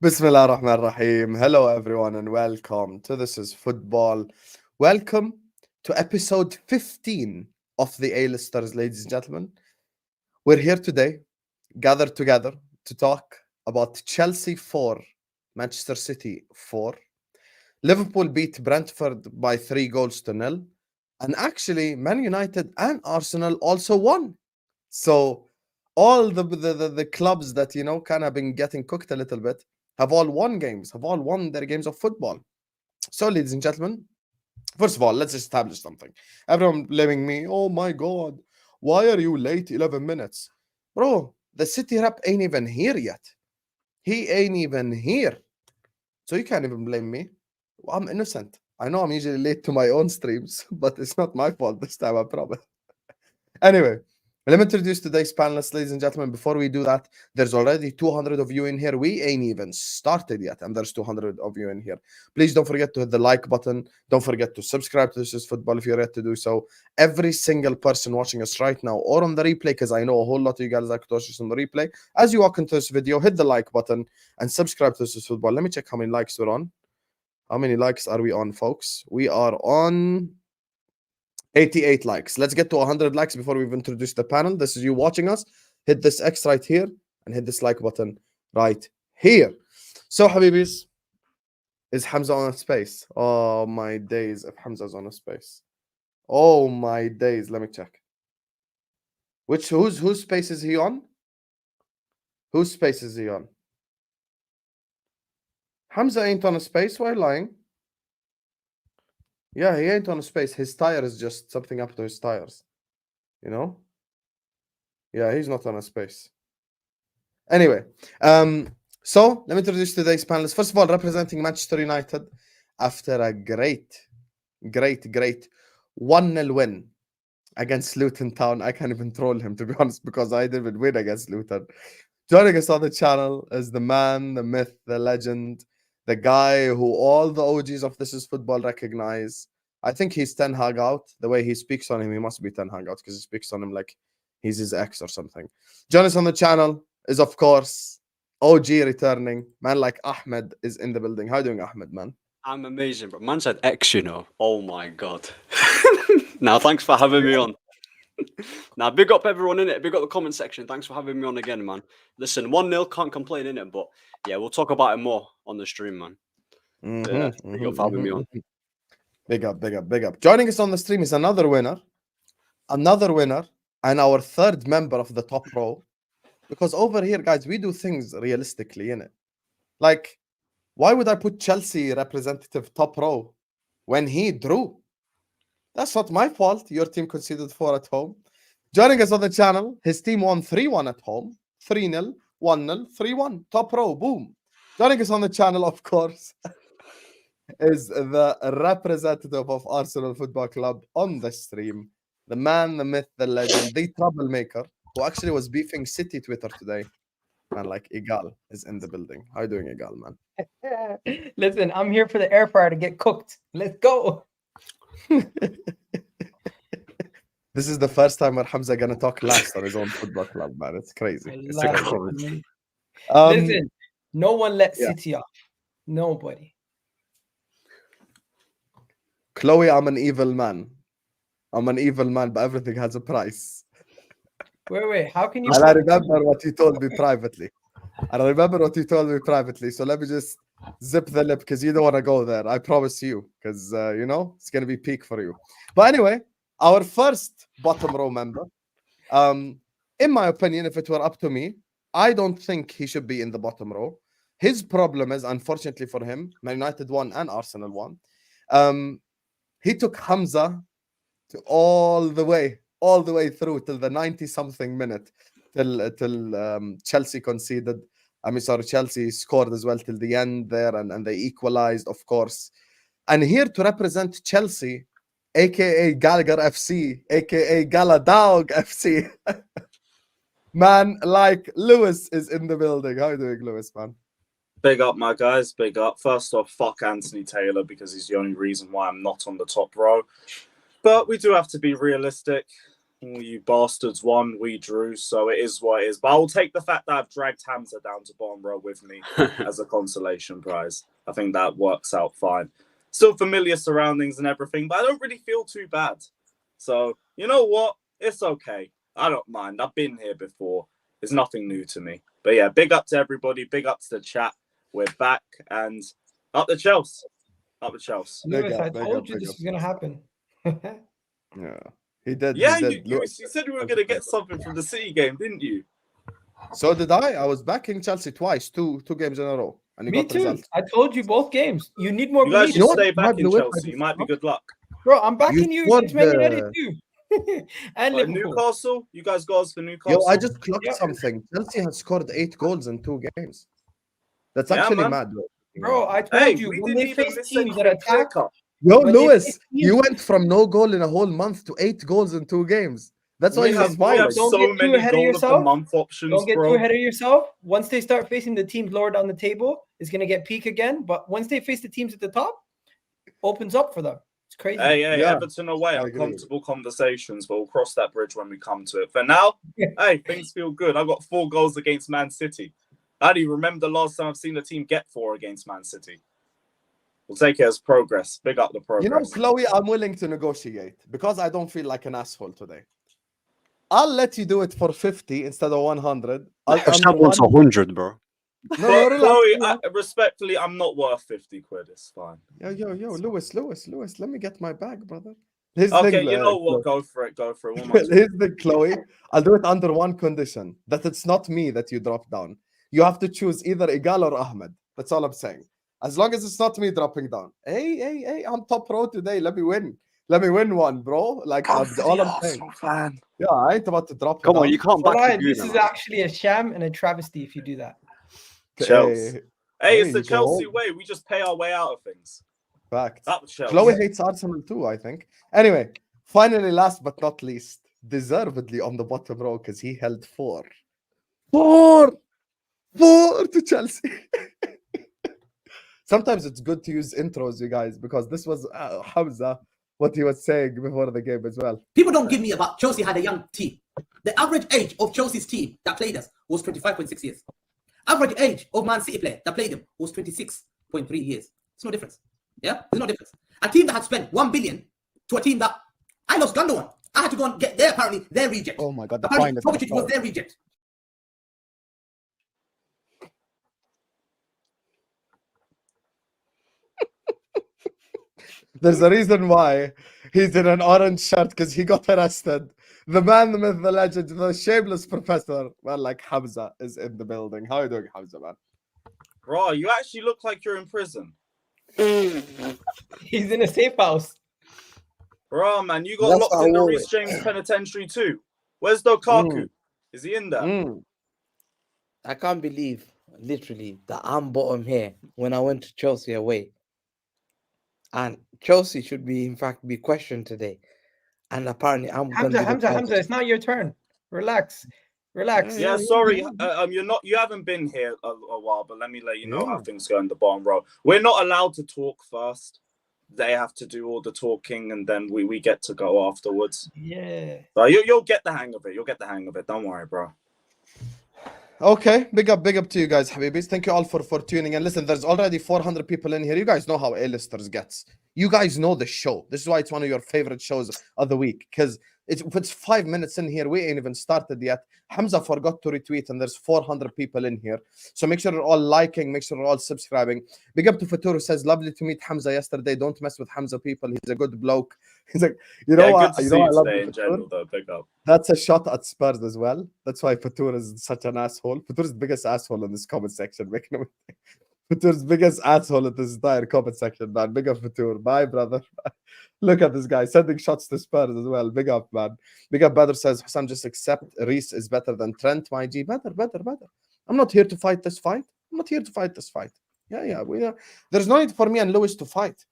Bismillah ar-Rahman ar-Rahim. Hello, everyone, and welcome to This is Football. Welcome to episode 15 of the A-Listers, ladies and gentlemen. We're here today, gathered together to talk about Chelsea 4, Manchester City 4. Liverpool beat Brentford by 3-0. And actually, Man United and Arsenal also won. So all the clubs that, kind of been getting cooked a little bit have all won games, have all won their games of football. So, ladies and gentlemen, first of all, let's establish something. Everyone blaming me, oh my God, why are you late 11 minutes? Bro, the City rep ain't even here yet. He ain't even here. So you can't even blame me. I'm innocent. I know I'm usually late to my own streams, but it's not my fault this time, I promise. Anyway, let me introduce today's panelists, ladies and gentlemen. Before we do that, there's already 200 of you in here. We ain't even started yet, and there's 200 of you in here. Please don't forget to hit the like button. Don't forget to subscribe to This is Football if you're yet to do so. Every single person watching us right now or on the replay, because I know a whole lot of you guys like to watch us on the replay. As you walk into this video, hit the like button and subscribe to This is Football. Let me check how many likes we're on. How many likes are we on, folks? We are on 88 likes. Let's get to 100 likes before we've introduced the panel. This is you watching us. Hit this X right here and hit this like button right here. So, Habibis, is Hamza on a space? Oh, my days if Hamza's on a space. Oh, my days. Let me check. Whose space is he on? Whose space is he on? Hamza ain't on a space. Why are you lying? Yeah, he ain't on a space. His tire is just something up to his tires. Yeah, he's not on a space. Anyway, so let me introduce today's panelists. First of all, representing Manchester United after a great 1-0 win against Luton Town. I can't even troll him, to be honest, because I didn't win against Luton. Joining us on the channel is the man, the myth, the legend, the guy who all the OGs of This is Football recognize. I think he's Ten Hag out. The way he speaks on him, he must be Ten Hag out, because he speaks on him like he's his ex or something. Join us on the channel is, of course, OG returning. Man like Ahmad is in the building. How you doing, Ahmad, man? I'm amazing, but man said X, Oh my God. Now, thanks for having me on. Now, big up everyone in it. Big up the comment section. Thanks for having me on again, man. Listen, 1-0, can't complain in it, but yeah, we'll talk about it more on the stream, man. Big up for having me on. Big up. Joining us on the stream is another winner, and our third member of the top row. Because over here, guys, we do things realistically, innit? Like, why would I put Chelsea representative top row when he drew? That's not my fault. Your team conceded 4 at home. Joining us on the channel, his team won 3-1 at home, 3-0, 1-0, 3-1. Top row, boom. Joining us on the channel, of course, is the representative of Arsenal Football Club on the stream. The man, the myth, the legend, the troublemaker, who actually was beefing City Twitter today. Man, like Egal is in the building. How you doing, Egal, man? Listen, I'm here for the air fryer to get cooked. Let's go. This is the first time where Hamza gonna talk last on his own football club, man. It's crazy. It's crazy. Listen, no one let City off. Nobody. Chloe, I'm an evil man. But everything has a price. Wait. How can you? And I remember what you told me privately. So let me just zip the lip, because you don't want to go there. I promise you, because, it's going to be peak for you. But anyway, our first bottom row member, in my opinion, if it were up to me, I don't think he should be in the bottom row. His problem is, unfortunately for him, Man United won and Arsenal won. He took Hamza to all the way through till the 90-something minute, till Chelsea conceded. Chelsea scored as well till the end there, and they equalized, of course. And here to represent Chelsea, aka Gallagher FC, aka Galadog FC, man like Lewis is in the building. How are you doing, Lewis, man? Big up, my guys. Big up. First off, fuck Anthony Taylor, because he's the only reason why I'm not on the top row. But we do have to be realistic. You bastards won, we drew, so it is what it is. But I'll take the fact that I've dragged Hamza down to bottom row with me as a consolation prize. I think that works out fine. Still familiar surroundings and everything, but I don't really feel too bad. So, you know what? It's okay. I don't mind. I've been here before. It's nothing new to me. But yeah, big up to everybody. Big up to the chat. We're back and up the Chelsea. Up the Chelsea. Lewis, I told you this was going to happen. Yeah, he did. Yeah, he did. you said we were going to get something from the City game, didn't you? So did I. I was backing Chelsea twice, two games in a row. And you Me got the too. result. I told you both games. You need more You guys belief. should stay back in Lewis, Chelsea. You might be good luck. Bro, I'm backing you scored against Man United too. And But Liverpool. Newcastle? You guys got us for Newcastle? Yo, I just clocked Yeah. something. Chelsea has scored 8 goals in 2 games. That's Yeah, actually man. mad. Bro, I told Hey, you we when didn't they even face miss teams that anything clear attack. cut. Yo, when they Lewis, face you teams- went from no goal in a whole month to 8 goals in 2 games. That's why We you have, was we have smiling. Don't so get too many ahead of goal of the yourself. month options, Don't get bro. too ahead of yourself. Once they start facing the teams lower down the table, it's going to get peak again. But once they face the teams at the top, opens up for them. It's crazy. Hey, Yeah, Everton away. I agree. Uncomfortable conversations, but we'll cross that bridge when we come to it. For now, hey, things feel good. I got 4 goals against Man City. I don't even remember the last time I've seen a team get 4 against Man City. We'll take it as progress. Big up the progress. You know, Chloe, I'm willing to negotiate because I don't feel like an asshole today. I'll let you do it for 50 instead of 100. Hashtag wants 100, bro. No, But relax, Chloe, relax. respectfully, I'm not worth 50 quid. It's fine. Yo, Lewis, let me get my bag, brother. Here's Okay, thing, you know what? Chloe. Go for it. What am I doing? Here's the Chloe. I'll do it under one condition: that it's not me that you drop down. You have to choose either Egal or Ahmad. That's all I'm saying. As long as it's not me dropping down. Hey, I'm top pro today. Let me win. Let me win one, bro. Like all I'm saying. Fan. Yeah, I ain't about to drop. Come on, down. you can't Well, back the this Guna, is man. actually a sham and a travesty if you do that. Chelsea. Hey, it's the you go Chelsea home. way. We just pay our way out of things. Fact. Up Chelsea. Chloe hates Arsenal too, I think. Anyway, finally, last but not least, deservedly on the bottom row because he held 4 to Chelsea. Sometimes it's good to use intros, you guys, because this was Hamza, what he was saying before the game as well. People don't give me about Chelsea had a young team. The average age of Chelsea's team that played us was 25.6 years. Average age of Man City player that played them was 26.3 years. It's no difference. Yeah, there's no difference. A team that had spent 1 billion to a team that I lost Gundogan. I had to go and get their apparently their reject. Oh my god, the Apparently, finest. Kopish was their reject. There's a reason why he's in an orange shirt because he got arrested. The man, the myth, the legend, the shameless professor, man, like Hamza is in the building. How are you doing, Hamza, man? Bro, you actually look like you're in prison. He's in a safe house. Bro, man, you got That's locked how in the I Reece James Penitentiary too. Where's Lukaku? Is he in there? I can't believe, literally, that I'm bottom here when I went to Chelsea away. And Chelsea should be, in fact, be questioned today. And apparently, I'm going to Hamza, it's not your turn. Relax. Yeah, sorry. You haven't been here a while, but let me let you know how things go in the bottom row. We're not allowed to talk first. They have to do all the talking, and then we get to go afterwards. Yeah. So you'll get the hang of it. You'll get the hang of it. Don't worry, bro. Okay, big up to you guys, Habibis. Thank you all for tuning in. Listen, there's already 400 people in here. You guys know how A-listers gets. You guys know the show. This is why it's one of your favorite shows of the week, because if it's 5 minutes in here, we ain't even started yet. Hamza forgot to retweet, and there's 400 people in here. So make sure you're all liking, make sure you're all subscribing. Big up to Fatur, who says, lovely to meet Hamza yesterday. Don't mess with Hamza, people. He's a good bloke. He's like, you know what? Good to You see know you I love today you, in Fatur. general, though. Big up. That's a shot at Spurs as well. That's why Fatur is such an asshole. Fatur's the biggest asshole in this comment section. Fatur's biggest asshole in this entire comment section, man. Big up Fatur. Bye, brother. Look at this guy sending shots to Spurs as well. Big up, man. Big up Badr says, Hassan, just accept Reece is better than Trent, my G. Better. I'm not here to fight this fight. Yeah. There's no need for me and Lewis to fight.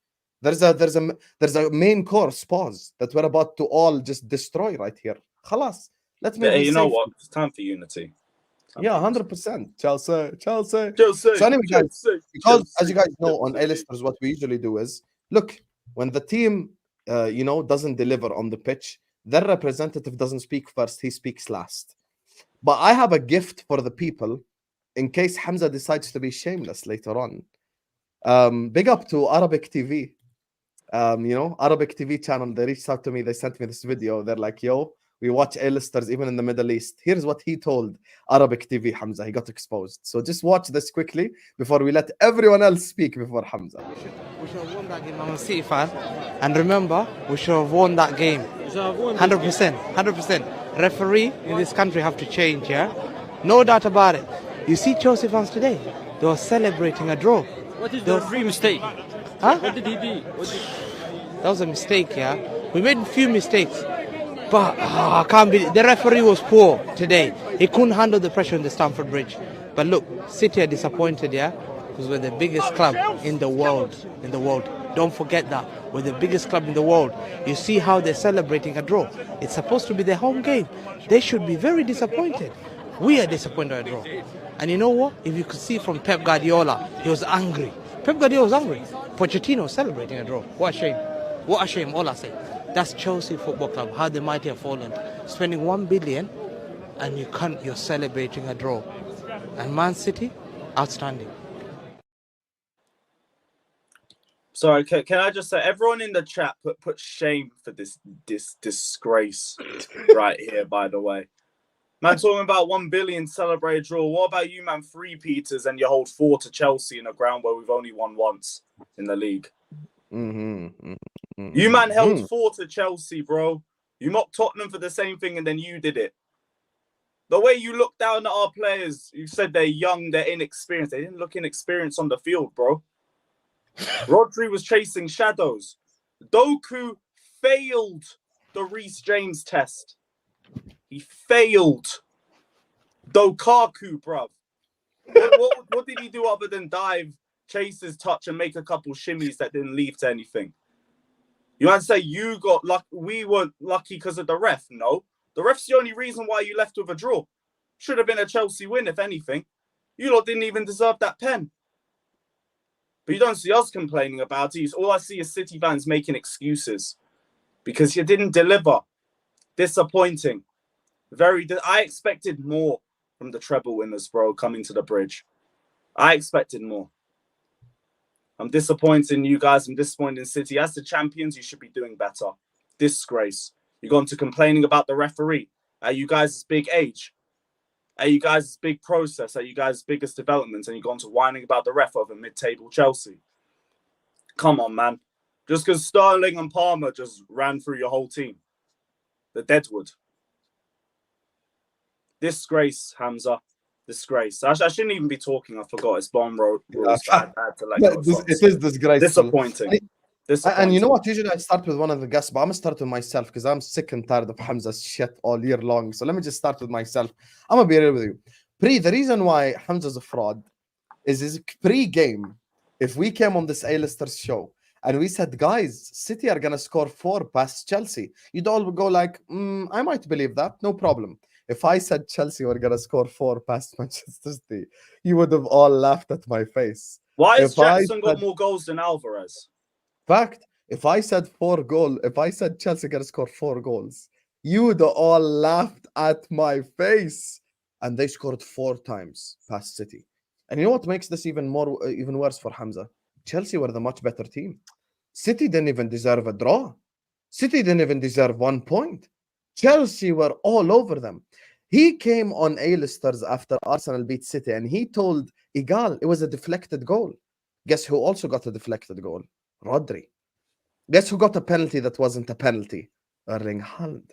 There's a main course pause that we're about to all just destroy right here. Khalas. Let's make You know what? It's time for unity. Yeah, 100%. Chelsea. Chelsea. So anyway, guys, because Chelsea, as you guys know on Chelsea. A-listers, what we usually do is look when the team, doesn't deliver on the pitch, their representative doesn't speak first, he speaks last. But I have a gift for the people in case Hamza decides to be shameless later on. Big up to Arabic TV. Arabic TV channel, they reached out to me, they sent me this video. They're like, yo, we watch A-listers even in the Middle East. Here's what he told Arabic TV, Hamza. He got exposed. So just watch this quickly before we let everyone else speak before Hamza. We should have won that game. I'm a City fan. And remember, we should have won that game. 100%. 100%. Referee in this country have to change, yeah? No doubt about it. You see Chelsea fans today? They were celebrating a draw. What is the referee mistake? Huh? What did he do? That was a mistake, yeah? We made a few mistakes. But I can't believe the referee was poor today. He couldn't handle the pressure on the Stamford Bridge. But look, City are disappointed, yeah? Because we're the biggest club in the world. Don't forget that. We're the biggest club in the world. You see how they're celebrating a draw. It's supposed to be their home game. They should be very disappointed. We are disappointed at a draw. And you know what? If you could see from Pep Guardiola, he was angry. Pep Guardiola was angry. Pochettino was celebrating a draw. What a shame. What a shame, all I say. That's Chelsea Football Club, how the mighty have fallen. Spending 1 billion and you're celebrating a draw. And Man City, outstanding. Sorry, can I just say, everyone in the chat put shame for this disgrace right here, by the way. Man, talking about 1 billion celebrate a draw. What about you, man? 3 Peters and you hold 4 to Chelsea in a ground where we've only won once in the league. You, man, held 4 to Chelsea, bro. You mocked Tottenham for the same thing and then you did it. The way you look down at our players, you said they're young, they're inexperienced. They didn't look inexperienced on the field, bro. Rodri was chasing shadows. Doku failed the Reece James test. He failed. Dokaku, bruv. What did he do other than dive, chase his touch, and make a couple shimmies that didn't lead to anything? You might say you got lucky. We weren't lucky because of the ref. No. The ref's the only reason why you left with a draw. Should have been a Chelsea win, if anything. You lot didn't even deserve that pen. But you don't see us complaining about it. All I see is City fans making excuses because you didn't deliver. Disappointing. I expected more from the treble winners, bro, coming to the bridge. I expected more. I'm disappointed in you guys. I'm disappointed in City. As the champions, you should be doing better. Disgrace. You've gone to complaining about the referee. At you guys' big age. At you guys' big process. At you guys' biggest developments. And you've gone to whining about the ref over mid-table Chelsea. Come on, man. Just because Sterling and Palmer just ran through your whole team. The Deadwood. Disgrace, Hamza. Disgrace. I shouldn't even be talking. I forgot. It's bomb road rules. I had to let go. It is disgraceful. Disappointing. And you know what? Usually I start with one of the guests, but I'm going to start with myself because I'm sick and tired of Hamza's shit all year long. So let me just start with myself. I'm going to be real with you. The reason why Hamza's a fraud is pre-game. If we came on this A-listers show and we said, guys, City are going to score 4 past Chelsea, you'd all go like, I might believe that. No problem. If I said Chelsea were going to score 4 past Manchester City, you would have all laughed at my face. Why has Jackson got more goals than Alvarez? Fact, if I said Chelsea going to score 4 goals, you would have all laughed at my face. And they scored 4 times past City. And you know what makes this even worse for Hamza? Chelsea were the much better team. City didn't even deserve a draw. City didn't even deserve 1 point. Chelsea were all over them. He came on A-listers after Arsenal beat City and he told Egal it was a deflected goal. Guess who also got a deflected goal? Rodri. Guess who got a penalty that wasn't a penalty? Erling Haaland.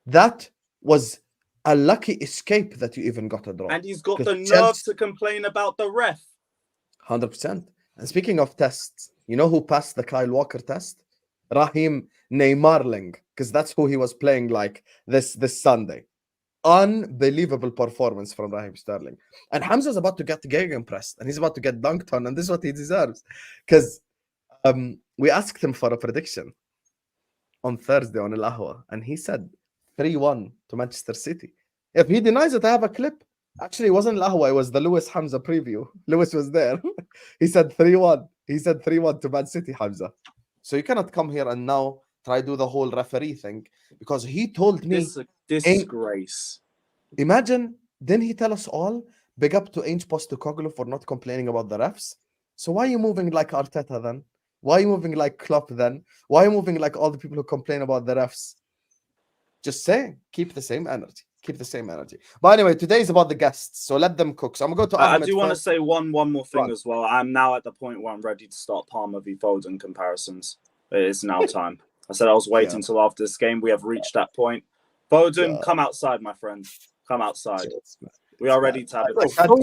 That was a lucky escape that you even got a draw. And he's got the nerve to complain about the ref. 100%. And speaking of tests, you know who passed the Kyle Walker test? Raheem Neymarling, because that's who he was playing like this Sunday. Unbelievable performance from Raheem Sterling. And Hamza's about to get gegenpressed and he's about to get dunked on, and this is what he deserves. Because we asked him for a prediction on Thursday on Al Ahwa, and he said 3-1 to Manchester City. If he denies it, I have a clip. Actually, it wasn't Al Ahwa, it was the Lewis Hamza preview. Lewis was there. He said 3-1. He said 3-1 to Man City, Hamza. So you cannot come here and now try do the whole referee thing, because he told me, Disgrace. imagine, didn't he tell us all, big up to Ainge Postecoglou for not complaining about the refs? So why are you moving like Arteta then? Why are you moving like Klopp then? Why are you moving like all the people who complain about the refs? Just say, keep the same energy. Keep the same energy. But anyway, today is about the guests, so let them cook. So I'm going to go to I Ahmed do want to first. say one more thing Right. as well. I'm now at the point where I'm ready to start Palmer v Foden comparisons. It is now time. I said I was waiting until after this game. We have reached that point. Foden, come outside, my friend. Come outside. We are ready to have a Bro, discussion.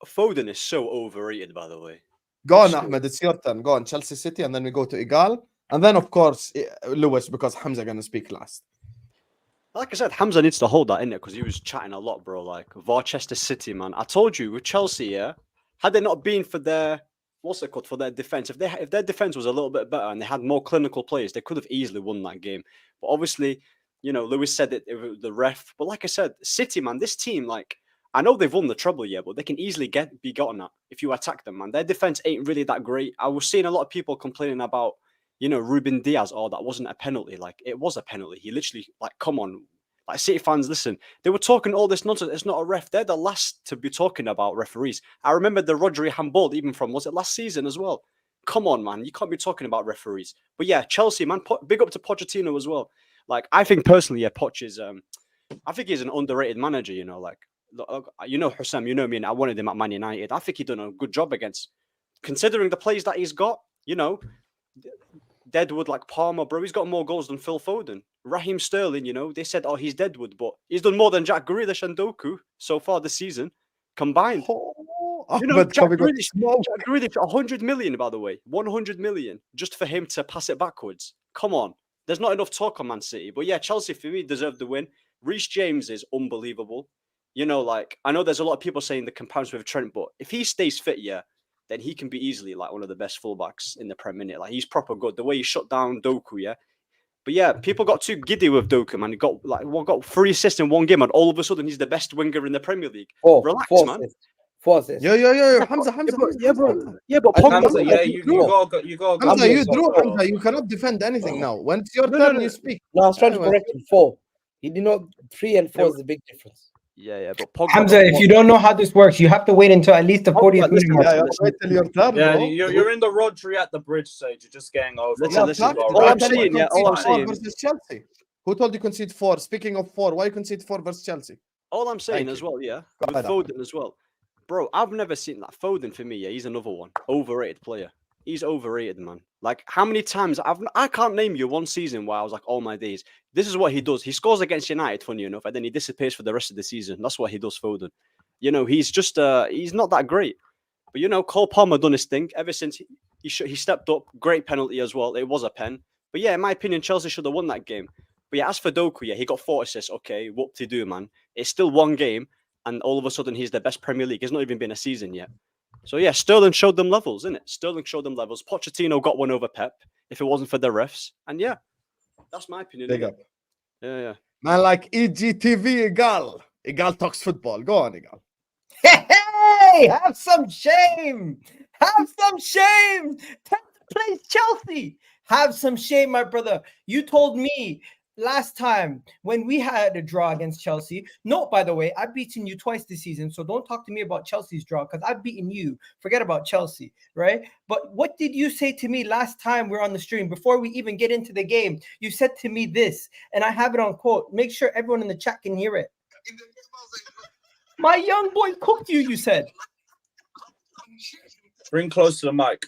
Foden is so overrated, by the way. Go on, Ahmed. It's your turn. Go on, Chelsea City, and then we go to Egal. And then, of course, Lewis, because Hamza going to speak last. Like I said, Hamza needs to hold that in there because he was chatting a lot, bro. Like Varchester City, man. I told you with Chelsea, yeah. Had they not been for their for their defense, if their defense was a little bit better and they had more clinical players, they could have easily won that game. But obviously, Lewis said it was the ref. But like I said, City, man, this team, like, I know they've won the treble, yeah, but they can easily be gotten at if you attack them, man. Their defense ain't really that great. I was seeing a lot of people complaining about, Ruben Diaz, that wasn't a penalty. Like, it was a penalty. He literally, like, come on. Like, City fans, listen, they were talking all this nonsense. It's not a ref. They're the last to be talking about referees. I remember the Rodri handball, even from, was it last season as well? Come on, man. You can't be talking about referees. But yeah, Chelsea, man, big up to Pochettino as well. Like, I think personally, yeah, Poch is, I think he's an underrated manager, like, Hussam, you know me, and I wanted him at Man United. I think he done a good job considering the plays that he's got, Deadwood, like Palmer, bro, he's got more goals than Phil Foden. Raheem Sterling, they said, he's Deadwood, but he's done more than Jack Grealish and Doku so far this season combined. Jack Grealish, 100 million, by the way, 100 million just for him to pass it backwards. Come on, there's not enough talk on Man City, but yeah, Chelsea for me deserved the win. Reece James is unbelievable. Like, I know there's a lot of people saying the comparison with Trent, but if he stays fit, yeah, then he can be easily like one of the best fullbacks in the Premier League. Like, he's proper good. The way he shut down Doku, yeah. But yeah, people got too giddy with Doku, man. He got 3 assists in one game, and all of a sudden he's the best winger in the Premier League. Relax, man. 4 assists. Yo, Hamza. Yeah, but Hamza, yeah, you got. Hamza, you drew. Hamza, you cannot defend anything now. When it's your turn, you speak. No, I was trying to correct him. 4. He did not. 3 and 4 is the big difference. Yeah, but Pogba, Hamza, if you don't know how this works, you have to wait until at least the 40th minute mark. Wait till your turn, Yeah, bro. you're in the Rodri at the bridge stage. You're just getting over. Listen. All I'm saying, versus Chelsea. Who told you concede 4? Speaking of 4, why you concede 4 versus Chelsea? all I'm saying as well, yeah, with Foden as well, bro. I've never seen that. Foden for me, yeah, he's another one overrated player. He's overrated, man. Like, how many times I can't name you one season where I was like, oh my days, this is what he does. He scores against United, funny enough, and then he disappears for the rest of the season. That's what he does, Foden. He's just he's not that great. But Cole Palmer done his thing ever since he stepped up. Great penalty as well. It was a pen. But yeah, in my opinion, Chelsea should have won that game. But yeah, as for Doku, yeah, he got 4 assists. Okay, what to do, man? It's still one game, and all of a sudden he's the best Premier League. It's not even been a season yet. So yeah, Sterling showed them levels, innit? Sterling showed them levels. Pochettino got one over Pep if it wasn't for the refs. And yeah, that's my opinion. Big up. Yeah. Man, like EGTV, Egal talks football. Go on, Egal. Hey, have some shame. Have some shame. 10th place Chelsea. Have some shame, my brother. You told me last time when we had a draw against Chelsea. No, by the way, I've beaten you twice this season, so don't talk to me about Chelsea's draw because I've beaten you. Forget about Chelsea, right? But what did you say to me last time we were on the stream before we even get into the game? You said to me this, and I have it on quote. Make sure everyone in the chat can hear it. My young boy cooked you, you said. Bring close to the mic.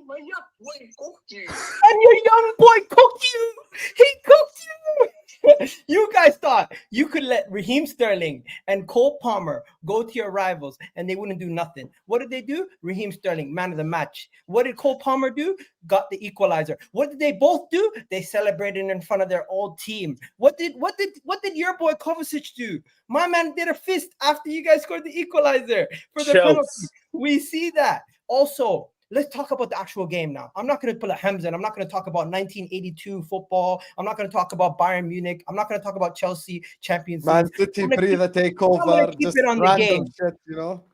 My young boy cooked you. And your young boy cooked you. He cooked you. You guys thought you could let Raheem Sterling and Cole Palmer go to your rivals and they wouldn't do nothing. What did they do? Raheem Sterling, man of the match. What did Cole Palmer do? Got the equalizer. What did they both do? They celebrated in front of their old team. What did your boy Kovacic do? My man did a fist after you guys scored the equalizer for the penalty. We see that. Also, let's talk about the actual game now. I'm not going to pull a Hamza, and I'm not going to talk about 1982 football. I'm not going to talk about Bayern Munich. I'm not going to talk about Chelsea Champions League. Man City pre the takeover. Keep it on the game. Shit,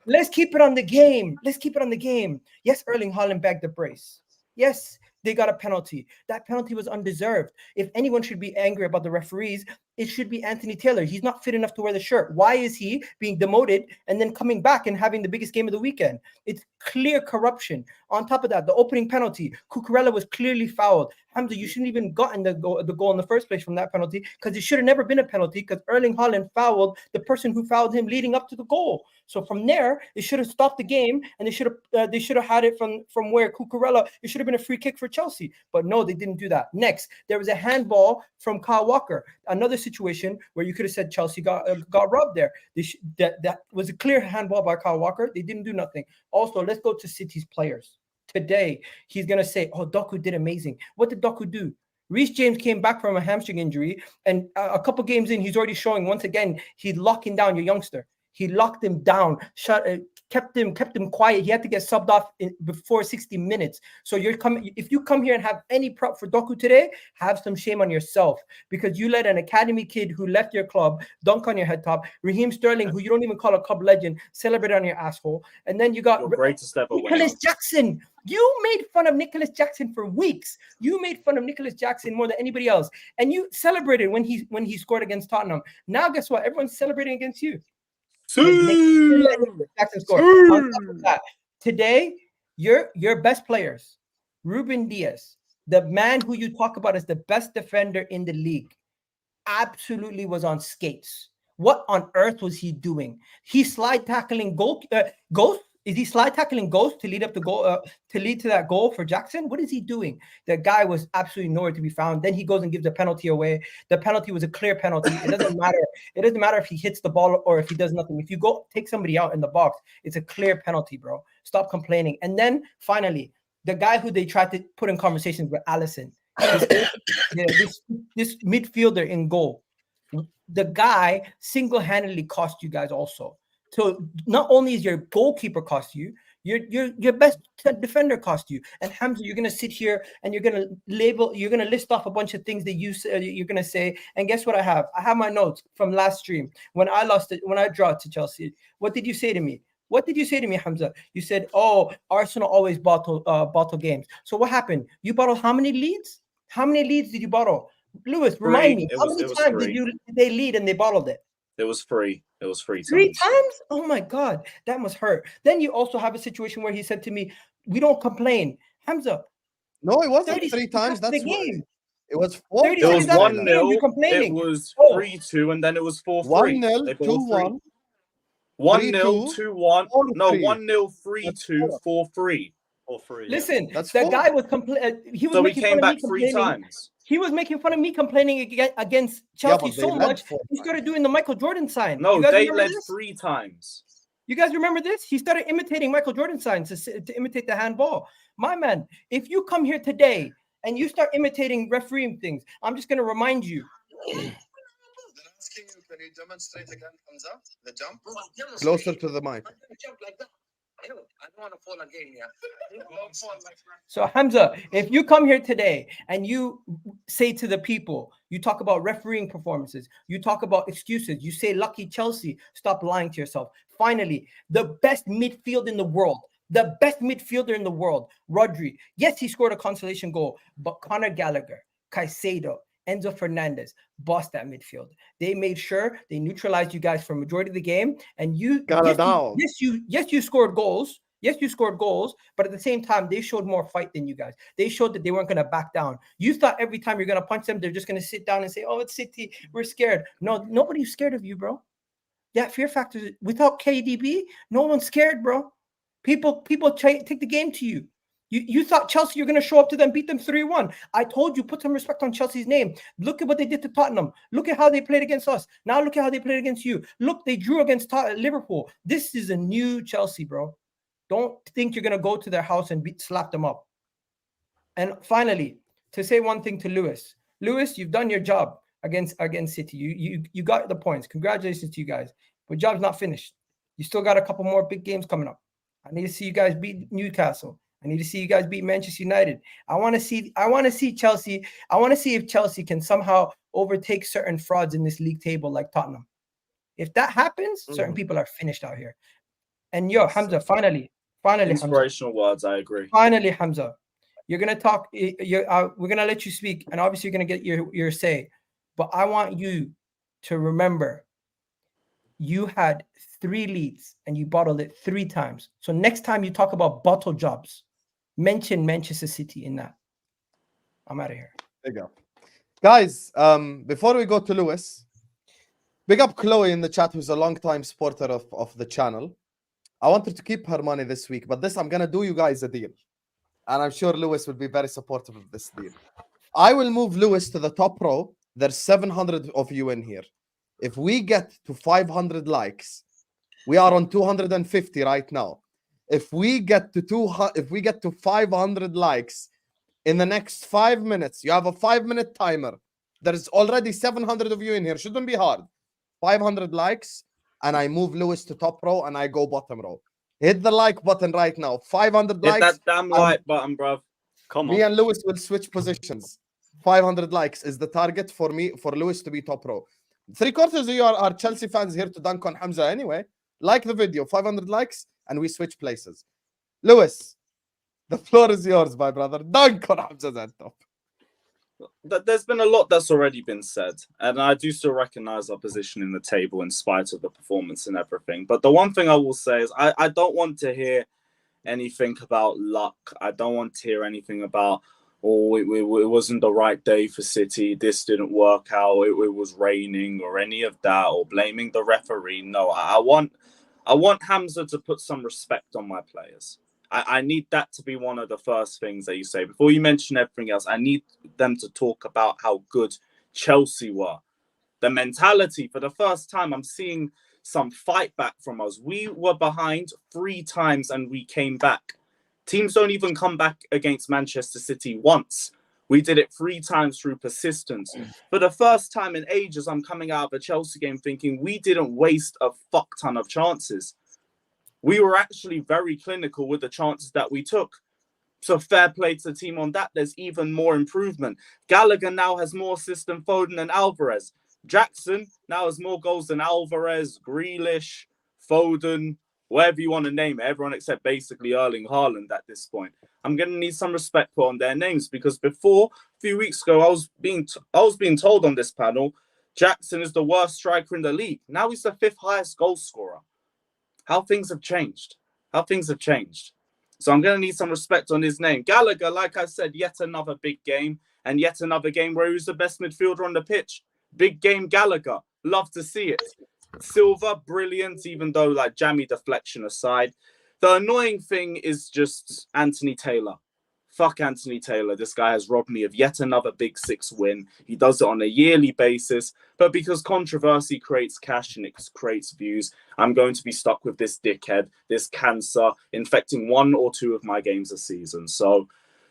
Let's keep it on the game. Yes, Erling Haaland bagged the brace. Yes, they got a penalty. That penalty was undeserved. If anyone should be angry about the referees, it should be Anthony Taylor. He's not fit enough to wear the shirt. Why is he being demoted and then coming back and having the biggest game of the weekend? It's clear corruption. On top of that, the opening penalty, Cucurella was clearly fouled. Hamza, you shouldn't even gotten the goal in the first place from that penalty, because it should have never been a penalty, because Erling Haaland fouled the person who fouled him leading up to the goal. So from there, it should have stopped the game, and they should have had it from where Cucurella. It should have been a free kick for Chelsea, but no, they didn't do that. Next, there was a handball from Kyle Walker. Another situation where you could have said Chelsea got robbed there. That was a clear handball by Kyle Walker. They didn't do nothing. Also, let's go to City's players. Today, he's going to say, oh, Doku did amazing. What did Doku do? Reece James came back from a hamstring injury, and a couple games in, he's already showing once again he's locking down your youngster. He locked him down, kept him quiet. He had to get subbed off before 60 minutes. So if you come here and have any prop for Doku today, have some shame on yourself, because you let an academy kid who left your club dunk on your head top, Raheem Sterling, who you don't even call a club legend, celebrate on your asshole, and then you got Nicholas Jackson. You made fun of Nicholas Jackson for weeks. You made fun of Nicholas Jackson more than anybody else, and you celebrated when he scored against Tottenham. Now guess what? Everyone's celebrating against you. Jackson scored. On top of that, today, your best players, Ruben Diaz, the man who you talk about as the best defender in the league, absolutely was on skates. What on earth was he doing? He's slide tackling Ghost. Is he slide tackling Ghost to lead up the goal, to lead to that goal for Jackson? What is he doing? The guy was absolutely nowhere to be found. Then he goes and gives the penalty away. The penalty was a clear penalty. It doesn't matter. It doesn't matter if he hits the ball or if he does nothing. If you go take somebody out in the box, it's a clear penalty, bro. Stop complaining. And then finally, the guy who they tried to put in conversations with, Allison, this midfielder in goal. The guy single-handedly cost you guys also. So not only is your goalkeeper cost you, your best defender cost you. And Hamza, you're gonna sit here and you're gonna list off a bunch of things that you're gonna say. And guess what I have? I have my notes from last stream when I draw to Chelsea. What did you say to me? What did you say to me, Hamza? You said, "Oh, Arsenal always bottle games." So what happened? You bottled how many leads? How many leads did you bottle? Lewis, remind me. How many times did they lead and they bottled it? It was free. It was free. Three times? Oh my God, that must hurt. Then you also have a situation where he said to me, "We don't complain." Hamza. No, it wasn't 3 times. That's the game. It was 4. It was 1-0. It was 3-2, and then it was 4-3. 1-0, 2-1. 1-0, 2-1. No, 1-0, 3-2, 4-3. 4-3. Listen, that guy was complaining. So we came back 3 times. He was making fun of me complaining against Chelsea so much. He started doing the Michael Jordan sign. No, they led 3 times. You guys remember this? He started imitating Michael Jordan signs to imitate the handball. My man, if you come here today and you start imitating refereeing things, I'm just going to remind you. Can you demonstrate again, Hamza, the jump? Closer to the mic. Jump like that. I don't want to fall again, yeah. So Hamza, if you come here today and you say to the people, you talk about refereeing performances, you talk about excuses, you say lucky Chelsea, stop lying to yourself. Finally, the best midfield in the world, the best midfielder in the world, Rodri. Yes, he scored a consolation goal, but Conor Gallagher, Caicedo, Enzo Fernandez bossed that midfield. They made sure they neutralized you guys for a majority of the game, and you got it down. Yes, you scored goals. Yes, you scored goals, but at the same time, they showed more fight than you guys. They showed that they weren't going to back down. You thought every time you're going to punch them, they're just going to sit down and say, "Oh, it's City. We're scared." No, nobody's scared of you, bro. That fear factor, without KDB, no one's scared, bro. People take the game to you. You thought Chelsea, you're going to show up to them, beat them 3-1. I told you, put some respect on Chelsea's name. Look at what they did to Tottenham. Look at how they played against us. Now look at how they played against you. Look, they drew against Liverpool. This is a new Chelsea, bro. Don't think you're going to go to their house and slap them up. And finally, to say one thing to Lewis. Lewis, you've done your job against City. You got the points. Congratulations to you guys. But job's not finished. You still got a couple more big games coming up. I need to see you guys beat Newcastle. I need to see you guys beat Manchester United. I want to see Chelsea. I want to see if Chelsea can somehow overtake certain frauds in this league table like Tottenham. If that happens, certain people are finished out here. And Hamza, finally, inspirational Hamza. Words, I agree. Finally, Hamza, you're gonna talk. We're gonna let you speak, and obviously you're gonna get your say. But I want you to remember, you had 3 leads and you bottled it 3 times. So next time you talk about bottle jobs, mention Manchester City in that. I'm out of here. There you go. Guys, before we go to Lewis, big up Chloe in the chat, who's a long-time supporter of the channel. I wanted to keep her money this week, but this, I'm going to do you guys a deal. And I'm sure Lewis will be very supportive of this deal. I will move Lewis to the top row. There's 700 of you in here. If we get to 500 likes, we are on 250 right now. If we get to 500 likes in the next 5 minutes, you have a 5-minute timer. There's already 700 of you in here. Shouldn't be hard. 500 likes, and I move Lewis to top row, and I go bottom row. Hit the like button right now. 500 likes. Hit that damn like button, bruv. Come on. Me and Lewis will switch positions. 500 likes is the target for me, for Lewis to be top row. 3/4 of you are Chelsea fans here to dunk on Hamza anyway. Like the video, 500 likes, and we switch places. Lewis, the floor is yours, my brother. Dunk on Hamza's at top. There's been a lot that's already been said, and I do still recognize our position in the table in spite of the performance and everything. But the one thing I will say is I don't want to hear anything about luck. I don't want to hear anything about, oh, it wasn't the right day for City, this didn't work out, it was raining, or any of that, or blaming the referee. No, I want Hamza to put some respect on my players. I need that to be one of the first things that you say. Before you mention everything else, I need them to talk about how good Chelsea were. The mentality, for the first time, I'm seeing some fight back from us. We were behind 3 times and we came back. Teams don't even come back against Manchester City once. We did it 3 times through persistence. For the first time in ages, I'm coming out of a Chelsea game thinking we didn't waste a fuck ton of chances. We were actually very clinical with the chances that we took. So fair play to the team on that. There's even more improvement. Gallagher now has more assists than Foden and Alvarez. Jackson now has more goals than Alvarez, Grealish, Foden, whatever you want to name it. Everyone except basically Erling Haaland at this point. I'm going to need some respect put on their names, because before, a few weeks ago, I was being told on this panel, Jackson is the worst striker in the league. Now he's the 5th highest goal scorer. How things have changed. So I'm going to need some respect on his name. Gallagher, like I said, yet another big game, and yet another game where he was the best midfielder on the pitch. Big game Gallagher. Love to see it. Silva, brilliant, even though, like, jammy deflection aside. The annoying thing is just Anthony Taylor. Fuck Anthony Taylor. This guy has robbed me of yet another Big 6 win. He does it on a yearly basis. But because controversy creates cash and it creates views, I'm going to be stuck with this dickhead, this cancer, infecting 1 or 2 of my games a season. So,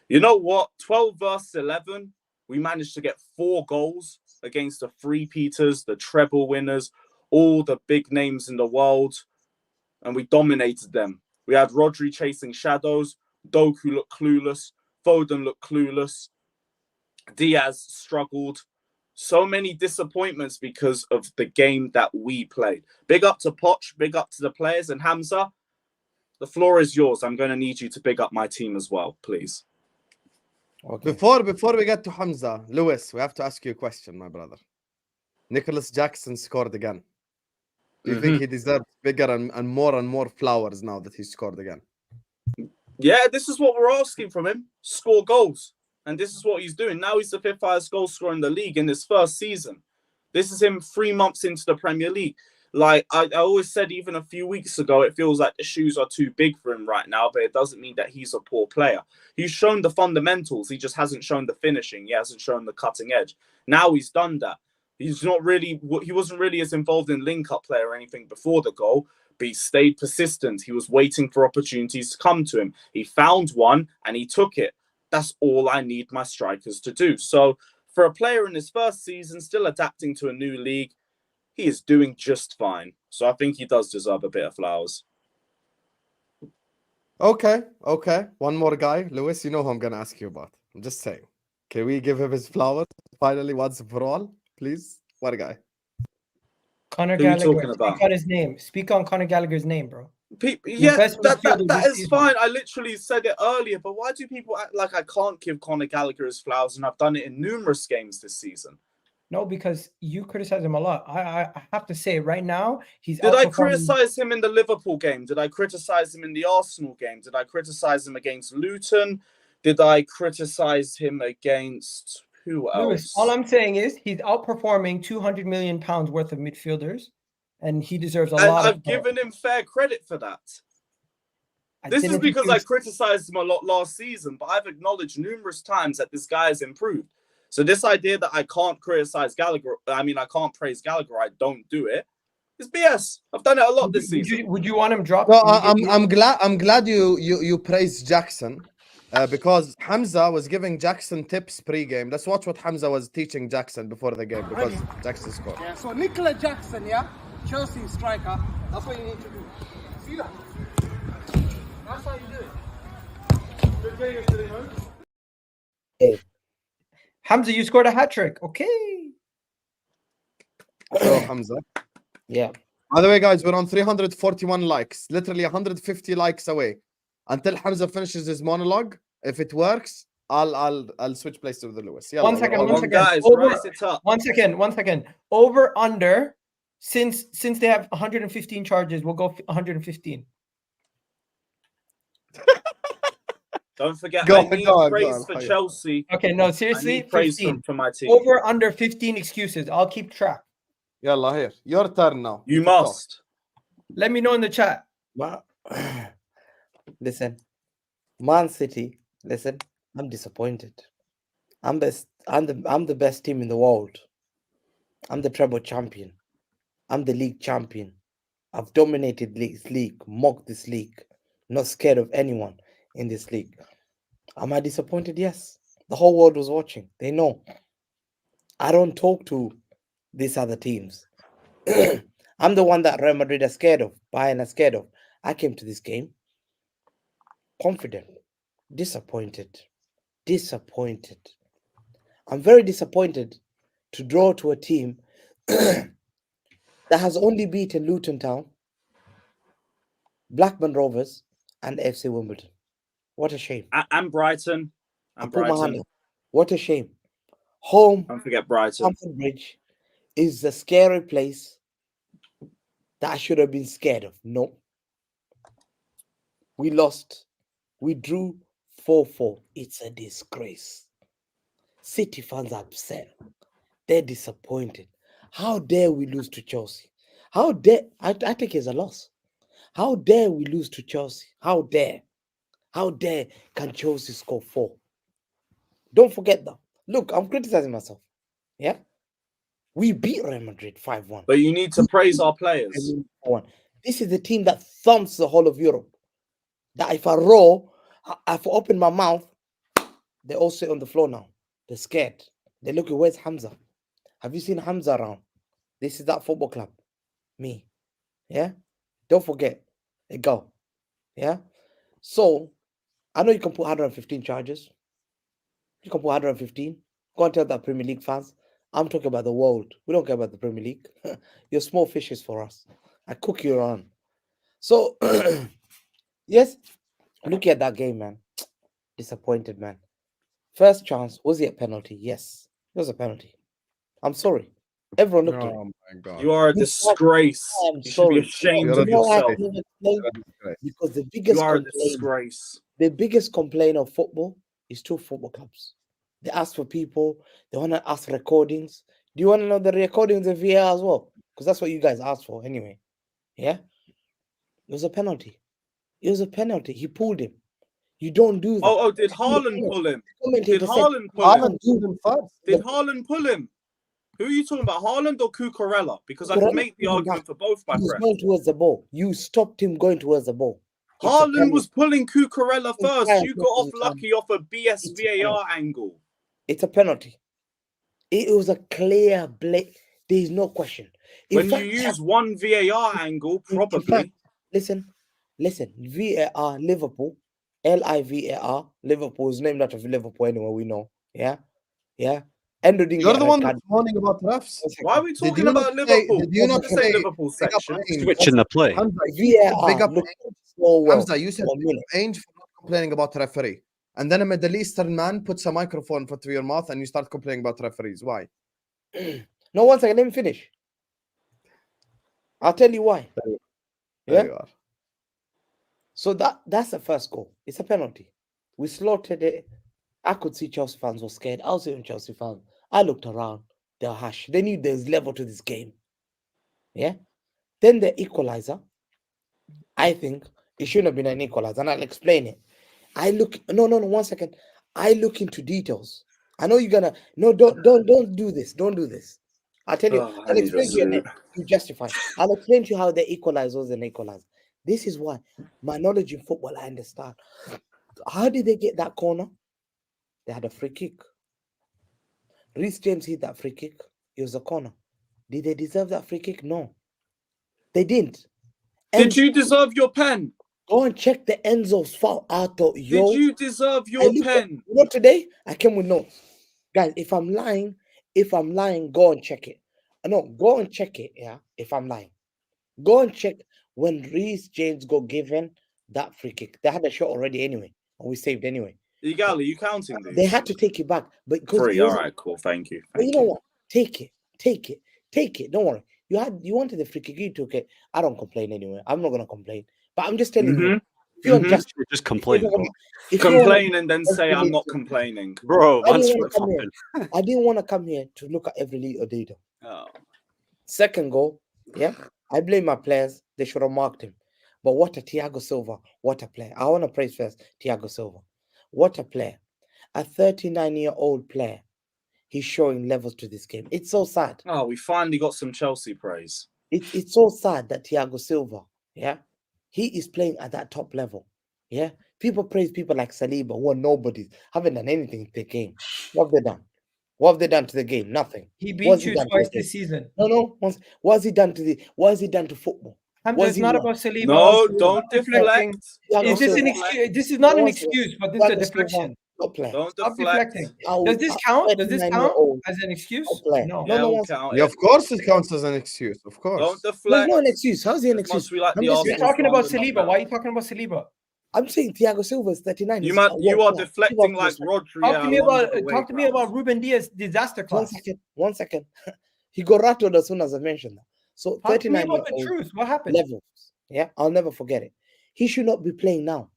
you know what? 12 versus 11, we managed to get 4 goals against the 3-peaters, the treble winners, all the big names in the world. And we dominated them. We had Rodri chasing shadows. Doku looked clueless. Foden looked clueless. Diaz struggled. So many disappointments because of the game that we played. Big up to Poch. Big up to the players. And Hamza, the floor is yours. I'm going to need you to big up my team as well, please. Okay. Before we get to Hamza, Lewis, we have to ask you a question, my brother. Nicholas Jackson scored again. Do you think he deserves bigger and more flowers now that he scored again? Yeah, this is what we're asking from him. Score goals. And this is what he's doing. Now he's the 5th highest goal scorer in the league in his first season. This is him 3 months into the Premier League. Like I always said, even a few weeks ago, it feels like the shoes are too big for him right now, but it doesn't mean that he's a poor player. He's shown the fundamentals. He just hasn't shown the finishing. He hasn't shown the cutting edge. Now he's done that. He wasn't really as involved in link-up play or anything before the goal, but he stayed persistent. He was waiting for opportunities to come to him. He found one and he took it. That's all I need my strikers to do. So for a player in his first season, still adapting to a new league, he is doing just fine. So I think he does deserve a bit of flowers. Okay. One more guy. Lewis, you know who I'm going to ask you about. I'm just saying. Can we give him his flowers finally once and for all? Please? What a guy. Conor Who are you Gallagher. talking about? Speak on his name. Speak on Conor Gallagher's name, bro. People, Your yeah, best midfielder that this is season. fine. I literally said it earlier, but why do people act like I can't give Conor Gallagher his flowers? And I've done it in numerous games this season. No, because you criticize him a lot. I have to say right now he's Did I outperforming. criticize him in the Liverpool game? Did I criticize him in the Arsenal game? Did I criticize him against Luton? Did I criticize him against who else? Lewis, all I'm saying is he's outperforming 200 million pounds worth of midfielders, and he deserves a And lot. I've given him fair credit for that. This is because I criticized him a lot last season, but I've acknowledged numerous times that this guy has improved. So this idea that I can't criticize Gallagher, I mean, I can't praise Gallagher, I don't do it, it's BS. I've done it a lot this season. Would you want him dropped? No, I'm glad you praised Jackson, because Hamza was giving Jackson tips pre-game. Let's watch what Hamza was teaching Jackson before the game, because Jackson scored. Yeah, so Nicola Jackson, yeah, Chelsea striker. That's what you need to do. See that? That's how you do it. Good play yesterday, man. Hey, Hamza, you scored a hat trick. Okay. So Hamza. yeah. By the way, guys, we're on 341 likes, literally 150 likes away. Until Hamza finishes his monologue, if it works, I'll switch places with Lewis. One second. Guys, rise it up. One second. Over under. Since they have 115 charges, we'll go 115. Don't forget, Go I need on, praise for Chelsea. Okay, no, I seriously, need praise 15. for my team. Over under 15 excuses. I'll keep track. Yalla, here. Your turn now. You must. Let me know in the chat. But listen, Man City. Listen, I'm disappointed. I'm the best team in the world. I'm the treble champion. I'm the league champion. I've dominated this league, mocked this league, not scared of anyone in this league. Am I disappointed? Yes. The whole world was watching. They know. I don't talk to these other teams. I'm the one that Real Madrid are scared of, Bayern are scared of. I came to this game confident, disappointed. I'm very disappointed to draw to a team that has only beaten Luton Town, Blackburn Rovers, and FC Wimbledon. What a shame. And Brighton. And Brighton. What a shame. Home, Don't forget Brighton. Stamford Bridge is the scary place that I should have been scared of. No. We lost. We drew 4-4. It's a disgrace. City fans are upset. They're disappointed. How dare we lose to Chelsea? How dare, I think it's a loss. How dare we lose to Chelsea? How dare? How dare can Chelsea score 4? Don't forget that. Look, I'm criticizing myself. Yeah? We beat Real Madrid 5-1. But you need to praise our players. This is the team that thumps the whole of Europe. That if I roll, if I open my mouth, they all sit on the floor now. They're scared. They look at, where's Hamza? Have you seen Hamza around? This is that football club. Me. Yeah? Don't forget. Egal. Yeah? So, I know you can put 115 charges. You can put 115. Go and tell that Premier League fans. I'm talking about the world. We don't care about the Premier League. You're small fishes for us. I cook you around. So, yes, look at that game, man. Disappointed, man. First chance, was it a penalty? Yes, it was a penalty. I'm sorry. Everyone looked at it. Oh my God. You are a disgrace. I'm You should be sorry. ashamed You're of a yourself. Because the You biggest are a complaint, disgrace. the biggest complaint of football is 2 football clubs. They ask for people. They want to ask recordings. Do you want to know the recordings of VAR as well? Because that's what you guys asked for anyway. Yeah? It was a penalty. It was a penalty. He pulled him. You don't do that. Oh, did Haaland pull him? Did Commentator said, Haaland pull him? Haaland pulled him first. Did Haaland pull him? Who are you talking about, Haaland or Cucurella? Because I Cucurella can make the argument for both, my he was friend. going towards the ball. You stopped him going towards the ball. It's a Haaland penalty. was pulling Cucurella first. fine, You got off it's fine. lucky off a BS It's fine. VAR angle. It's a penalty. It was a clear blade. There is no question. When you use one VAR angle, probably. Listen. VAR Liverpool, LIVAR Liverpool is named out of Liverpool anyway. We know. Yeah. Endo didn't You're get the a one red that's card. moaning about refs. Why are we Did talking you about not say- Liverpool? did you not This ain't say- Liverpool big up section. Ainge? Switching the play. Hamza, you said big VAR up looked so well Hamza, you said for a big minute. up Ainge for not complaining about referee. And then a Middle Eastern man puts a microphone in front of your mouth and you start complaining about referees. Why? No, one second, let me finish. I'll tell you why. There Yeah. you are. So that's the first goal. It's a penalty. We slaughtered it. I could see Chelsea fans were scared. I was even Chelsea fans. I looked around. They were harsh. They knew there's level to this game. Yeah. Then the equalizer. I think it shouldn't have been an equalizer, and I'll explain it. No, 1 second. I look into details. I know you're gonna don't do this. Don't do this. I'll tell you, Oh, I I'll need explain a to you and suit. then you justify. I'll explain to you how the equalizer was an equalizer. This is why my knowledge in football, I understand. How did they get that corner? They had a free kick. Reece James hit that free kick. It was a corner. Did they deserve that free kick? No. They didn't. Did you deserve your pen? Go and check the Enzo's foul. I thought, yo. Did you deserve your pen? Not today. I came with notes. Guys, if I'm lying, go and check it. No, go and check it, yeah, if I'm lying. Go and check when Reece James got given that free kick. They had a shot already anyway, and we saved anyway. Egal, are you counting these? They had to take it back. But because Three, all right, cool, thank you. But you know what? Take it. Don't worry. You wanted the free kick, you took it. I don't complain anyway. I'm not gonna complain. But I'm just telling you, if you're Just complain, bro. Complain and then say I'm not complaining. Bro, I man's didn't want to come here to look at every little data. Oh. Second goal, yeah. I blame my players. They should have marked him. But what a Thiago Silva. What a player. I want to praise first Thiago Silva. What a player. A 39-year-old player. He's showing levels to this game. It's so sad. Oh, we finally got some Chelsea praise. It's so sad that Thiago Silva, yeah, he is playing at that top level. Yeah. People praise people like Saliba, who are nobodies, haven't done anything to the game. What have they done? What have they done to the game? Nothing. He What has beat he you done to twice the this game? season. No. What has he done to football? Hamza, Was it's he not wrong? about Saliba. No, It's don't not deflecting. deflect. Thiago Is this an Silva, excuse? This is not an Thiago excuse, but this is a Thiago Silva, deflection. top player. Don't Stop deflect. deflecting. Does this count? Does this count 39-year-old as an excuse? top player. No. Yeah, we'll one second. count Yeah, it. of course it counts as an excuse. Of course. Don't There's deflect. no an excuse. How's he an As much excuse? we like I'm the just You're saying- Arsenal talking about fans, Saliba. not Why are you talking about Saliba? I'm saying Thiago Silva is 39. You, He's a you world are player. deflecting like Give Rodri. Talk to me about Alonso talk to me way about round. Ruben Diaz disaster class. 1 second. He got rattled as soon as I mentioned that. So Talk to me 39 about the years old truth. What happened? levels. Yeah, I'll never forget it. He should not be playing now.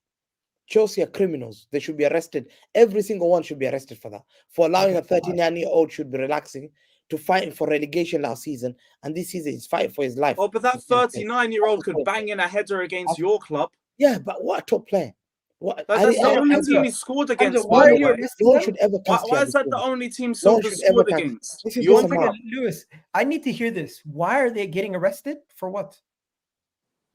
Chelsea are criminals. They should be arrested. Every single one should be arrested for that. For allowing a 39-year-old should be relaxing to fighting for relegation last season, and this season he's fighting for his life. Oh, but that 39-year-old could bang in a header against your club. Yeah, but what a top player. What That's the only Hamza, team he scored against. why by are the you way. arresting No one them? should ever Why, cast why Thiago is that the Silva. only team No one Silva should scored ever cast- against? This is Your just a One mark. second, Lewis. I need to hear this. Why are they getting arrested? For what?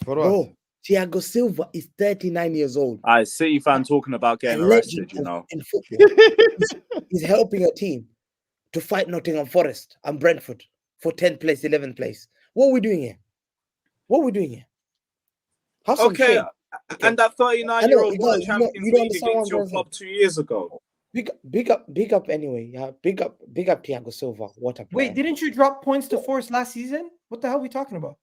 For what? Bro, Thiago Silva is 39 years old. I City fan talking about getting A arrested, legend you know. in football. He's helping a team to fight Nottingham Forest and Brentford for 10th place, 11th place. What are we doing here? Have some Okay, shame. and that 39-year-old Egal, won the you Champions don't League understand against what I'm your saying. club 2 years ago. Big up anyway. Yeah, big up Thiago Silva. What a player. Wait, didn't you drop points to Forest last season? What the hell are we talking about?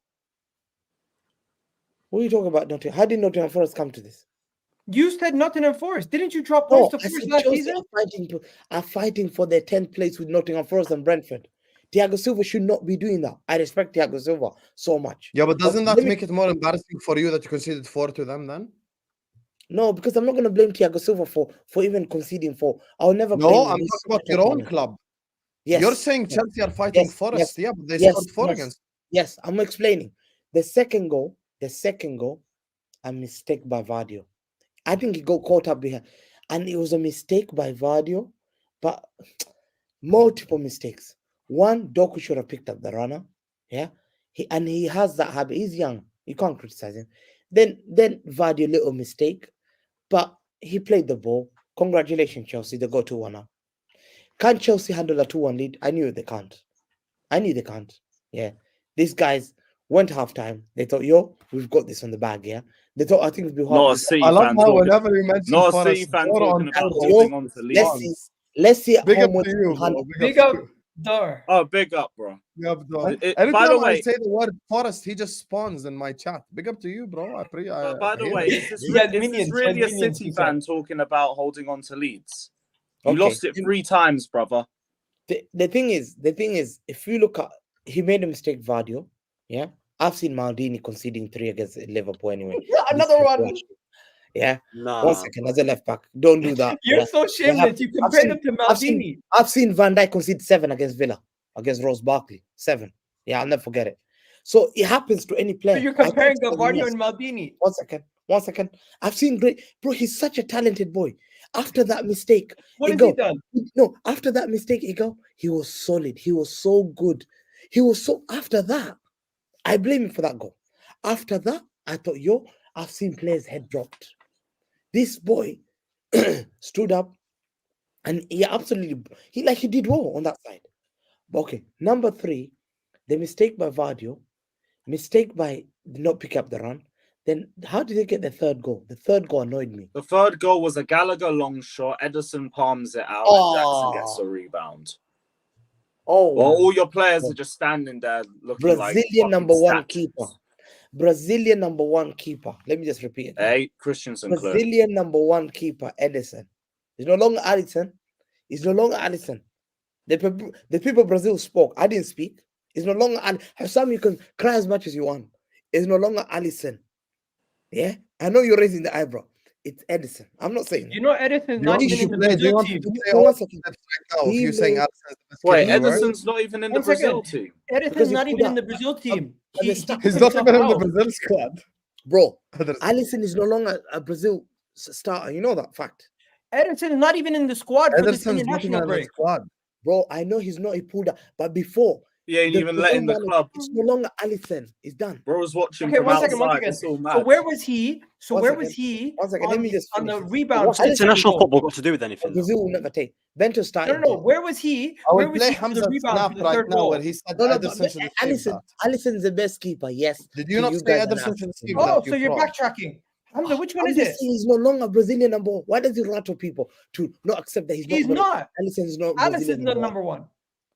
What are you talking about, Nottingham? How did Nottingham Forest come to this? You said Nottingham Forest. Didn't you drop No, points to I Forest said last Chelsea season? are fighting for their 10th place with Nottingham Forest and Brentford. Thiago Silva should not be doing that. I respect Thiago Silva so much. Yeah, but doesn't that let me- make it more embarrassing for you that you conceded 4 to them then? No, because I'm not going to blame Thiago Silva for even conceding 4. I'll never blame No, him. I'm He's talking about such a your own player. club. Yes. You're saying yes, Chelsea are fighting yes, Forest, yes, yeah, but they yes, scored 4 yes. against. Yes, I'm explaining. The second goal, a mistake by Vardio. I think he got caught up behind. And it was a mistake by Vardio, but multiple mistakes. One, Doku should have picked up the runner. Yeah. He has that habit. He's young. You can't criticize him. Then Vardio, little mistake. But he played the ball. Congratulations, Chelsea. They got 2-1 now. Can Chelsea handle a 2-1 lead? I knew they can't. Yeah. These guys went halftime. They thought, yo, we've got this on the bag, yeah. They thought, I think we'll be Not a hard. City I love fan how talking. whenever you mention Not a Forest, City fan you're talking on about Chelsea. holding on to leads. Let's see at Big up home to with you, bro. Haaland. Big to up, you. Dar. Oh, big up, bro. Big up, dog. By Anytime the I way, say the word Forest, he just spawns in my chat. Big up to you, bro. by the hear way, it. is this, He has is minions, this he has really a minions, City he said. fan talking about holding on to Leeds? You Okay. lost it 3 times, brother. The thing is, if you look at, he made a mistake, Vardio. Yeah, I've seen Maldini conceding 3 against Liverpool anyway. Another one. Yeah. Nah. 1 second, as a left back, don't do that. You're yeah. so shameless. You I've compared seen- him to I've seen- Maldini. I've seen Van Dijk concede 7 against Villa, against Rose Barkley. 7. Yeah, I'll never forget it. So it happens to any player. So you're I think comparing it's Gavardio yes. and Maldini. 1 second. I've seen great, bro. He's such a talented boy. After that mistake, What has Egal, he done? no, after that mistake, Egal, he was solid. He was so good. He was so. After that, I blame him for that goal. After that, I thought, I've seen players' head dropped. This boy stood up, and he did well on that side. But okay, number 3, the mistake by Vardio, mistake by not pick up the run. Then how did they get the 3rd goal? The 3rd goal annoyed me. The 3rd goal was a Gallagher long shot. Ederson palms it out, and Jackson gets a rebound. Oh, Well, all your players are just standing there looking like Brazilian number 1 statues. keeper. Brazilian number 1 keeper. Let me just repeat it. Hey, Christensen clear. Brazilian number 1 keeper, Ederson. He's no longer Alisson. The people of Brazil spoke. I didn't speak. It's no longer Sam, you can cry as much as you want. It's no longer Alisson. Yeah? I know you're raising the eyebrow. It's Ederson. I'm not saying You know Edison's You not want even to in the play? Do you Brazil want team. to say No, all 1 the second. steps right now? If He you're saying made- Alisson's the best Wait, keeper in the world? Ederson's not even in the 1 second. Brazil team. Because Edison's he not pulled even in out. the Brazil team. But He the start- took He's not himself even in the out. Brazil squad. Bro, Ederson. Alisson is no longer a Brazil starter. You know that fact. Edison is not even in the squad for this Ederson's not even international in the break. squad. Bro, I know he's not. He pulled out. But before, He ain't even letting the Brazil club. it's no longer Alisson. It's done. Bro was watching Okay, from 1 second, 1 outside. second. It's all So mad. where was he? So One where second. was he 1 second. Let me just on the finish this. rebound? What's for the International second goal? football got to do with anything. though. Brazil will never take. Bento No, started. no, no. Where was he? I Where will was play he for the Hamza's rebound snap for the right 3rd now goal? where he said No, but Ederson should have saved Alisson, that. Alisson's the best keeper. Yes. Did you to not you say guys and Ederson us. should have saved Oh, that? so You you're fraud. backtracking. Hamza, which one I'm is just it? saying he's no longer Brazilian number 1. Why does he rattle people to not accept that he's He's not? not. Alisson's not Alison's Brazilian the number 1. number 1.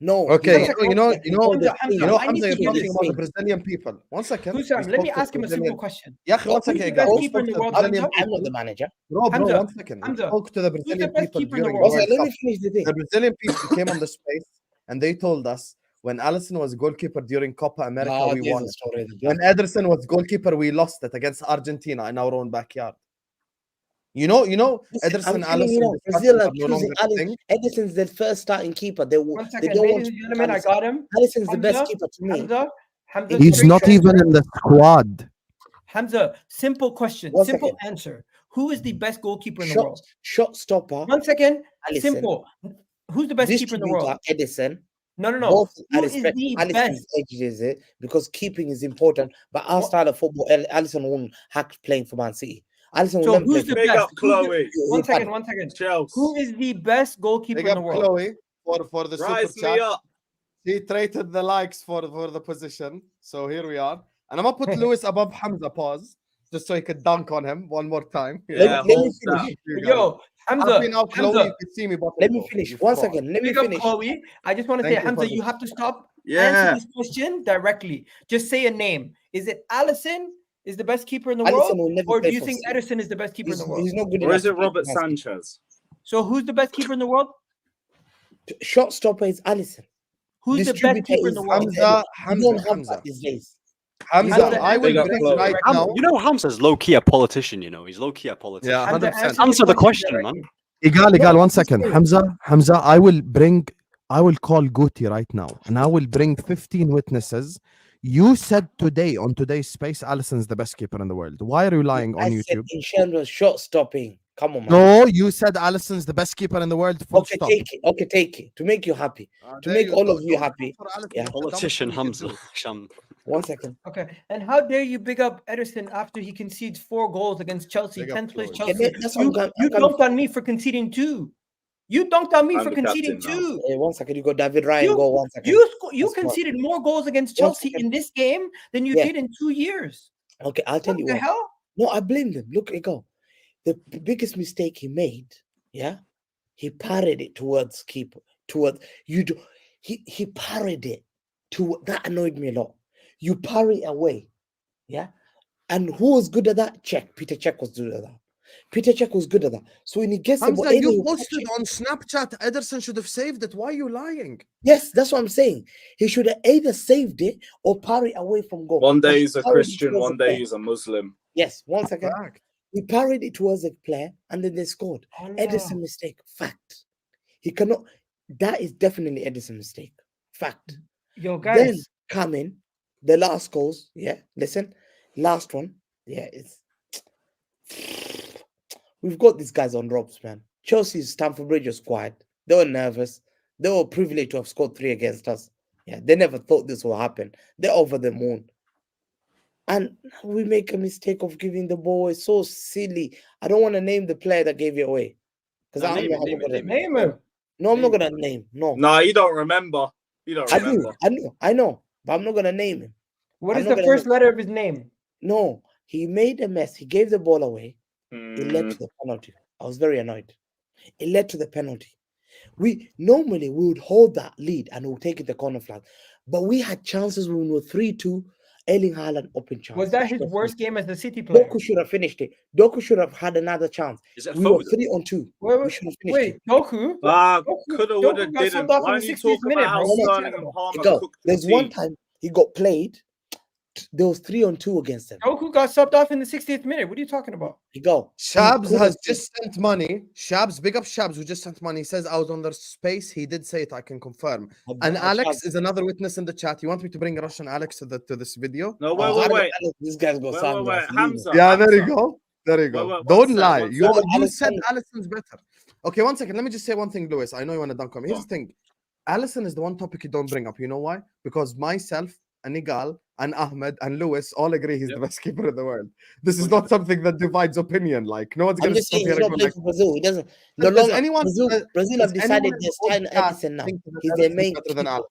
No. Okay, he's not. Hamza, you know, I need Hamza, to you're hear talking this. about the Brazilian people. 1 second. Husam, We let me spoke to ask him a simple Brazilian- question. Yeah, 1 Who's second, the guys. best We keeper spoke in to the the world, Brazilian Hamza? I'm not the people. manager. Bro, Hamza, 1 second. We Hamza, spoke to the who's the Brazilian best people keeper in the during world? the Also, World let Cup. me finish the thing. The Brazilian people came on the space and they told us when Alisson was goalkeeper during Copa America, we won it. When Ederson was goalkeeper, we lost it against Argentina in our own backyard. You know, Ederson, I'm telling you Alisson, now, the Brazil are no longer choosing a Alisson. thing. Edison's the first starting keeper. They 1 they second, don't want ladies to and gentlemen, I Alisson. got him. Alisson's the best Hamza, keeper to me. Hamza, He's straight not answer. in the squad. Hamza, simple question, 1 simple second. answer. Who is the best goalkeeper in the world? Shot stopper. 1 second, Alisson. simple. Who's the best keeper in the world? Edison. No, no, no. Both I Who is respect the Alisson's best? edges because keeping is important. But our style of football, Alisson won't hack playing for Man City. Alisson will So never who's play the for Big best? up Chloe. 1 second, 1 second. Chelsea. Who is the best goalkeeper Big in up the world? Chloe for the super Rise me chat. up. He traded the likes for the position. So here we are. And I'm gonna put Lewis above Hamza, pause, just so he could dunk on him one more time. Yeah, let me hold finish. that. Yo, Hamza, Happy now, Chloe. Hamza, You can see me bottom Let me row. finish. You 1 fraud. second. Let me pick up finish. Chloe. I just want to Thank say, you for Hamza, this. you have to stop. Yeah. Answer this question directly. Just say a name. Is it Alisson is the best keeper in the Alisson world? will never Or do play you for think City. Edison is the best keeper in the world? He's not good Or enough. is it to play Robert for Man City. Sanchez? So who's the best keeper in the world? Shot stopper is Alisson. Who's the best Distributor keeper in is the world? Hamza, You don't have Hamza. that these days. Hamza, Hamza, I will big up bring Chloe. right now. You know, Hamza's low key a politician. You know, he's low key a politician. Yeah, Hamza, 100%. Answer the question, directly. man. Egal, No, 1 I'm second. saying- Hamza, I will call Guti right now and I will bring 15 witnesses. You said today on today's space, Alisson's the best keeper in the world. Why are you lying on I said YouTube? in terms of shot stopping. Come on, man. No, you said Alisson's the best keeper in the world. Full Okay, stop. take it. Okay, take it. To make you happy. To There make you all go. of you Don't happy. vote for Alisson. Yeah. It's the dumbest Politician thing you Hamza. could do. Sham. 1 second. Okay. And how dare you big up Edison after he concedes 4 goals against Chelsea, Big up 10th place Chloe. Chelsea? That's You, what I'm you kind of- dunked on me for conceding 2. You dunked on me I'm for the conceding captain now. 2. Hey, 1 second. You got David Ryan. You- Go 1 second. You That's smart. conceded more goals against 1 Chelsea second. in this game than you Yeah. did in 2 years. Okay, I'll tell What you the what. hell? No, I blame them. Look, Egal. The biggest mistake he made, yeah, he parried it towards keeper. Towards you do he parried it to that annoyed me a lot. You parry away, yeah. And who was good at that? Peter Cech was good at that. Peter Cech was good at that. So when he gets the ball, Hamza, you either posted on Snapchat Ederson should have saved it. Why are you lying? yes, that's what I'm saying. He should have either saved it or parry away from goal. One But day he he's a parried it Christian, towards one the day player. he's a Muslim. Yes, once again. Fact. He parried it towards a player and then they scored. Oh, no. Edison mistake. Fact. He cannot. That is definitely Edison mistake. Fact. Yo, Then guys. come in the last goals. Yeah, listen. Last one. Yeah, it's. We've got these guys on ropes, man. Chelsea's Stamford Bridge was quiet. They were nervous. They were privileged to have scored 3 against us. Yeah, they never thought this would happen. They're over the moon. And we make a mistake of giving the ball. It's so silly. I don't want to name the player that gave it away. Because No, I'm name not it, gonna Name him. No, I'm not gonna name. No. No, you don't remember. You don't I remember. do. I know. But I'm not gonna name him. What I'm is not the gonna first letter of his name? No, he made a mess. He gave the ball away. It led Mm, to the penalty. I was very annoyed. It led to the penalty. We normally we would hold that lead and we'll take it the corner flag. But we had chances when we were 3-2. Erling Haaland open chance. Was that his Should have worst finished game as the City player? Doku should have finished it. Doku should have had another chance. Is it We were Foden? 3-2. Wait, We should have finished wait, it. Doku? coulda, Doku woulda, got didn't. subbed off Why in don't the you 60th talk minute, about how bro. What are you Sterling talking and about? Palmer Go. cooked the There's one team? time he got played. There was 3-2 against them. Doku got subbed off in the 60th minute. What are you talking about? He go. Shabs could has have- just sent money. Shabs, big up Shabs, who just sent money. He says I was on their space. He did say it. I can confirm. And Alex is another witness in the chat. You want me to bring Russian Alex to this video? No, Oh, wait. This guy's got sunglasses. Hamza. Yeah, there you Hamza. go. There you go. Wait, one Don't sec, lie. one You sec. you Alex said Sanders. Allison's better. Okay, one second. Let me just say one thing, Lewis. I know you want to dunk on me. Here's the thing. Allison is the one topic you don't bring up. You know why? Because myself and Egal and Ahmad and Lewis all agree he's the best keeper in the world. This is not something that divides opinion. Like no one's I'm going to just stop saying here he's and not go playing like, for Brazil. He doesn't. No does longer. anyone Brazil does have decided anyone they're in starting the chat Edison now. think that He's their Ederson is main better than keeper. Allison?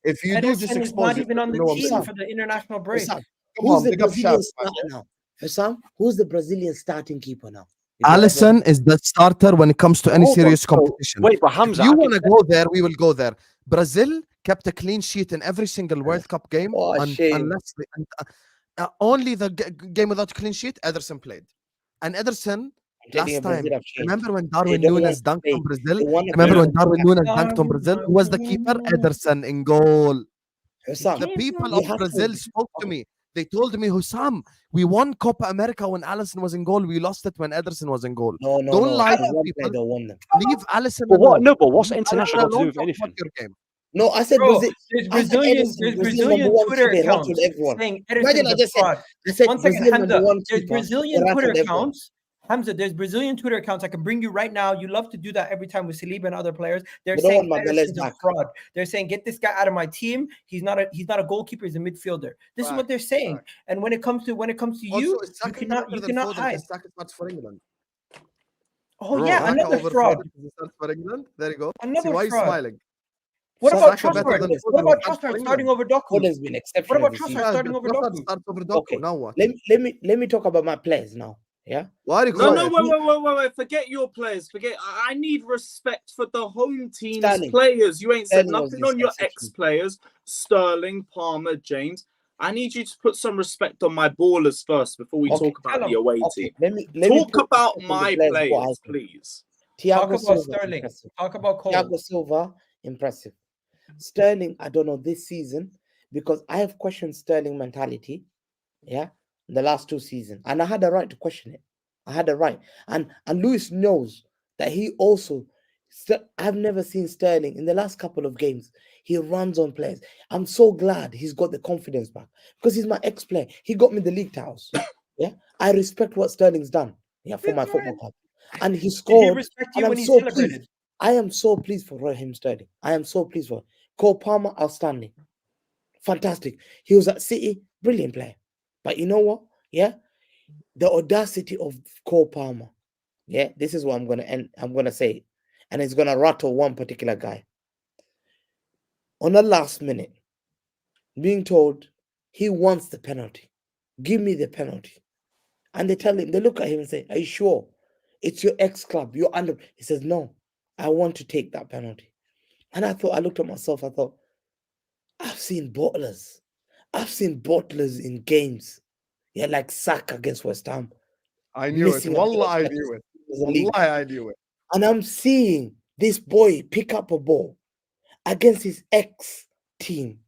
If you do, just Edison is expose not it. even on the No one team believes. for the international break. Hussam, Come who's on, the big up Brazilian Shabs, starter now? Hussam, who's the Brazilian starting keeper now? Allison is the starter when it comes to any Hold on, serious bro. competition. Wait, but If Hamza, you I can want to go there, we will go there. Brazil kept a clean sheet in every single World Cup game, Oh, shame. unless only the game without clean sheet, Ederson played. And Ederson, I'm telling you, last time, Brazil have changed. remember when They Darwin don't want Nunez to dunked play. on Brazil? They want to Remember play when Darwin for Nunez dunked on Brazil? Who was the keeper? Ederson in goal. Hussam, The Came people from you of have to- Brazil spoke to Okay. me. They told me, Hussam, we won Copa America when Allison was in goal. We lost it when Ederson was in goal. No, Don't lie There's to one people. player that won them. Leave Allison But what? alone. No, but what's Leave international Allison got to do alone, with talk anything? about your game. No, I said Bro, Brazil. there's I said Brazilian, Edison, there's Brazil Brazilian number one, Twitter so they accounts rattled everyone. saying Imagine Edison's I a just said, fraud. I said One second, Brazil number Hamza. one There's keeper. Brazilian they Twitter rattled everyone. accounts. Hamza, there's Brazilian Twitter accounts. I can bring you right now. You love to do that every time with Saliba and other players. They're They don't saying want Magalhaes Edison's a back. fraud. They're saying get this guy out of my team. He's not a goalkeeper. He's a midfielder. This is what they're saying. Fact. And when it comes to Also, you, is you Saka cannot better than hide. Foden because Saka starts for England? Oh Bro, yeah, Saka another over fraud. Foden because he starts for England? There you go. See Another why he's fraud. smiling? What So about Saka better Trossard? than What Foden about who starts for Trossard starting England? over Doku? Foden's been What exceptional about this Trossard season. starting over Trossard Doku? starts over Doku. Okay, Now what? let me talk about my players now. Yeah, Why are you No, quiet? wait. Forget your players. I need respect for the home team's Sterling. players. You ain't said Sterling was nothing on your exceptional. ex-players, Sterling, Palmer, James. I need you to put some respect on my ballers first before we Okay, talk about tell the away Okay, team. let me Talk put about respect on the my what I players, think. please. Talk Thiago about Silva, Sterling. impressive. Talk about Cole. Thiago Silva, impressive. Sterling, I don't know this season because I have questioned Sterling mentality. Yeah, in the last 2 seasons, and I had the right to question it. I had the right, and Lewis knows that he also. I've never seen Sterling in the last couple of games. He runs on players. I'm so glad he's got the confidence back because he's my ex-player. He got me the league titles. Yeah, I respect what Sterling's done. Yeah, for my football club, and he Did he scored. respect And you I'm when he so celebrated? pleased. I am so pleased for Raheem Sterling. I am so pleased for him. Cole Palmer, outstanding. Fantastic. He was at City, brilliant player. But you know what? Yeah, the audacity of Cole Palmer. Yeah, this is what I'm gonna say, and it's gonna rattle one particular guy. On the last minute, being told he wants the penalty. Give me the penalty. And they tell him, they look at him and say, are you sure? It's your ex-club. You're under. He says, no. I want to take that penalty. And I looked at myself, I thought, I've seen bottlers. I've seen bottlers in games. Yeah, like Saka against West Ham. I knew it. Missing a Wallah, I penalty knew it. against the league. Wallahi, I knew it. And I'm seeing this boy pick up a ball against his ex-team,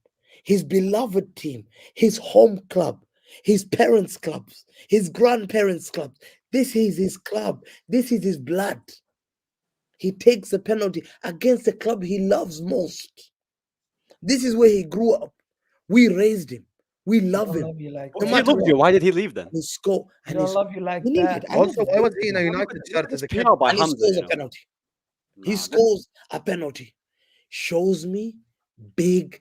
his beloved team, his home club, his parents' clubs, his grandparents' clubs. This is his club. This is his blood. He takes a penalty against the club he loves most. This is where he grew up. We raised him. We love I him. love you like What No did he that. matter love you? Why did he leave then? He score I and don't he love you like we need that. it. I Also, love why him. was he in a United shirt as This a PR kid? by And he Hamza, scores you a know. penalty. He Nah, scores a penalty. Shows me big.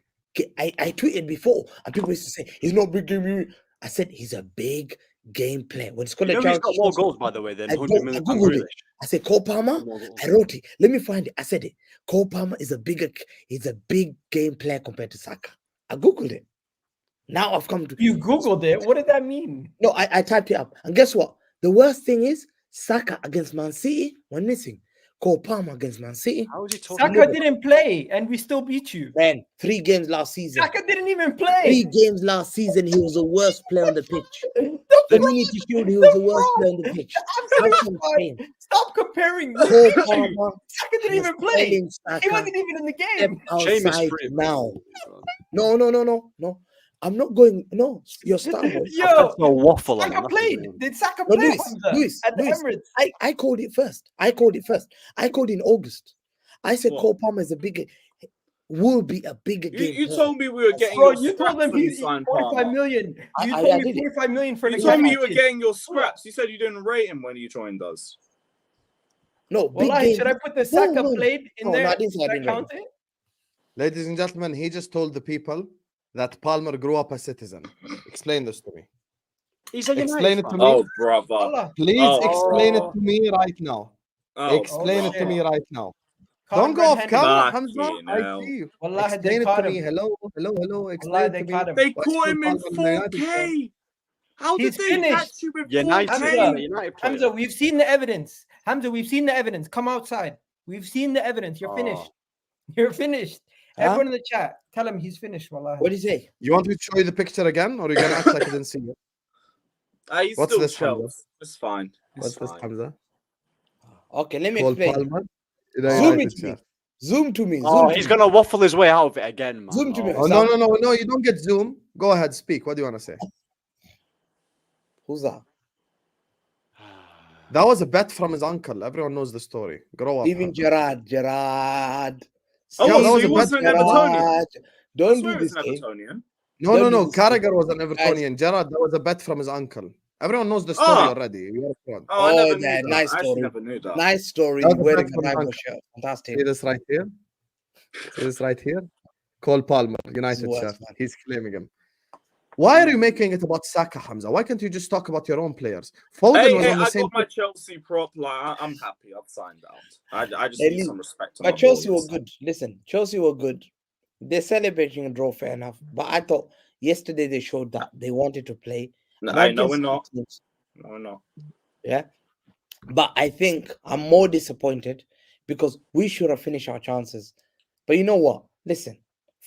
I tweeted before, and people used to say he's not big game. I said he's a big game player. When he scored You a know he's chance, got more goals, by the way, than I 100 million pound googled it. Grealish. I said Cole Palmer. More goals. I wrote it. Let me find it. I said it. Cole Palmer is a big game player compared to Saka. I googled it. Now I've come to You Googled it. What did that mean? No, I typed it up. And guess what? The worst thing is Saka against Man City went missing. Cole Palmer against Man City. How is he talking? Saka didn't play, and we still beat you. Man, 3 games last season. Saka didn't even 3 play. games last season, he was the worst player on the pitch. The Community Shield, he was the worst player on the pitch. absolute That's what I'm fraud. saying. Stop comparing. Cole Look at you. Palmer Saka didn't even was play. telling He Saka, wasn't even in the step game. Shame is outside free. now. No. I'm not going. No, your Star Wars. Yo, That's no waffle on Saka him. That's his played. name. Did Saka No, play Luis, Hamza, at the Emirates? I called it first. I called in August. I said What? Cole Palmer is will be a bigger game. You player. told me we were getting Bro, your you told scraps him when you he's signed 45 Palmer. million. You I told me did it. 45 million for You the told me you were United. getting your scraps. You said you didn't rate him when you joined us. No, big Wallahi, game. should I put the Saka no. played in No, there? I didn't say I Should I didn't rate count it? Ladies and gentlemen, he just told the people that Palmer grew up a citizen. Explain this to me. He's a United Explain it to fan. me. Oh, brother. Wallah. Please Oh. explain it to me right now. Oh, Explain it to me right now. Caught Don't go him off red-handed. camera, Fucking Hamza. I hell. see you. Wallahi, they Explain it caught to me. him. Hello. Explain Wallahi, it they to me. caught him. They Why caught is him Cole in Palmer the United fan? 4K. How did He's they finished. catch you in United, 4K? Hamza. United player. Hamza, we've seen the evidence. Hamza, we've seen the evidence. Come outside. We've seen the evidence. You're finished. You're finished. Huh? Everyone in the chat, tell him he's finished. Wallahi. What do you say? You want me to show you the picture again, or are you gonna act like you didn't see it? He's What's still this, Hamza? shells. It's fine. It's What's this, fine. Hamza? Okay, let me Cole explain. Palmer. in a Zoom United it to me. shirt. Zoom to me. Oh, Zoom he's to me. gonna waffle his way out of it again, man. Zoom to me. Oh no! You don't get Zoom. Go ahead, speak. What do you want to say? Who's that? That was a bet from his uncle. Everyone knows the story. Grow up. Even Hamza. Gerard. Oh, Yeah, what, that so was he a wasn't bet. an Evertonian? Gerard. I Don't swear do he was this an game. Evertonian. Don't do this Carragher was an Guys. Evertonian. Gerard, that was a bet from his uncle. Everyone knows the story Ah. already. You are fraud. Oh, I Oh, never knew that that. nice I actually story. never knew that. Nice story. That was a Wearing bet a from his rival uncle. shirt. Fantastic. See this right here? See this right here? Cole Palmer, United worse, shirt. man. He's claiming him. Why are you making it about Saka, Hamza? Why can't you just talk about your own players? Foden Hey, was on the I same got my Chelsea prop. Like, I'm happy. I've signed out. I just Hey, need some respect. on But my Chelsea were borders. good. Listen, Chelsea were good. They're celebrating a draw, fair enough. But I thought yesterday they showed that they wanted to play. No, not I know against we're not. teams. No, we're not. Yeah. But I think I'm more disappointed because we should have finished our chances. But you know what? Listen,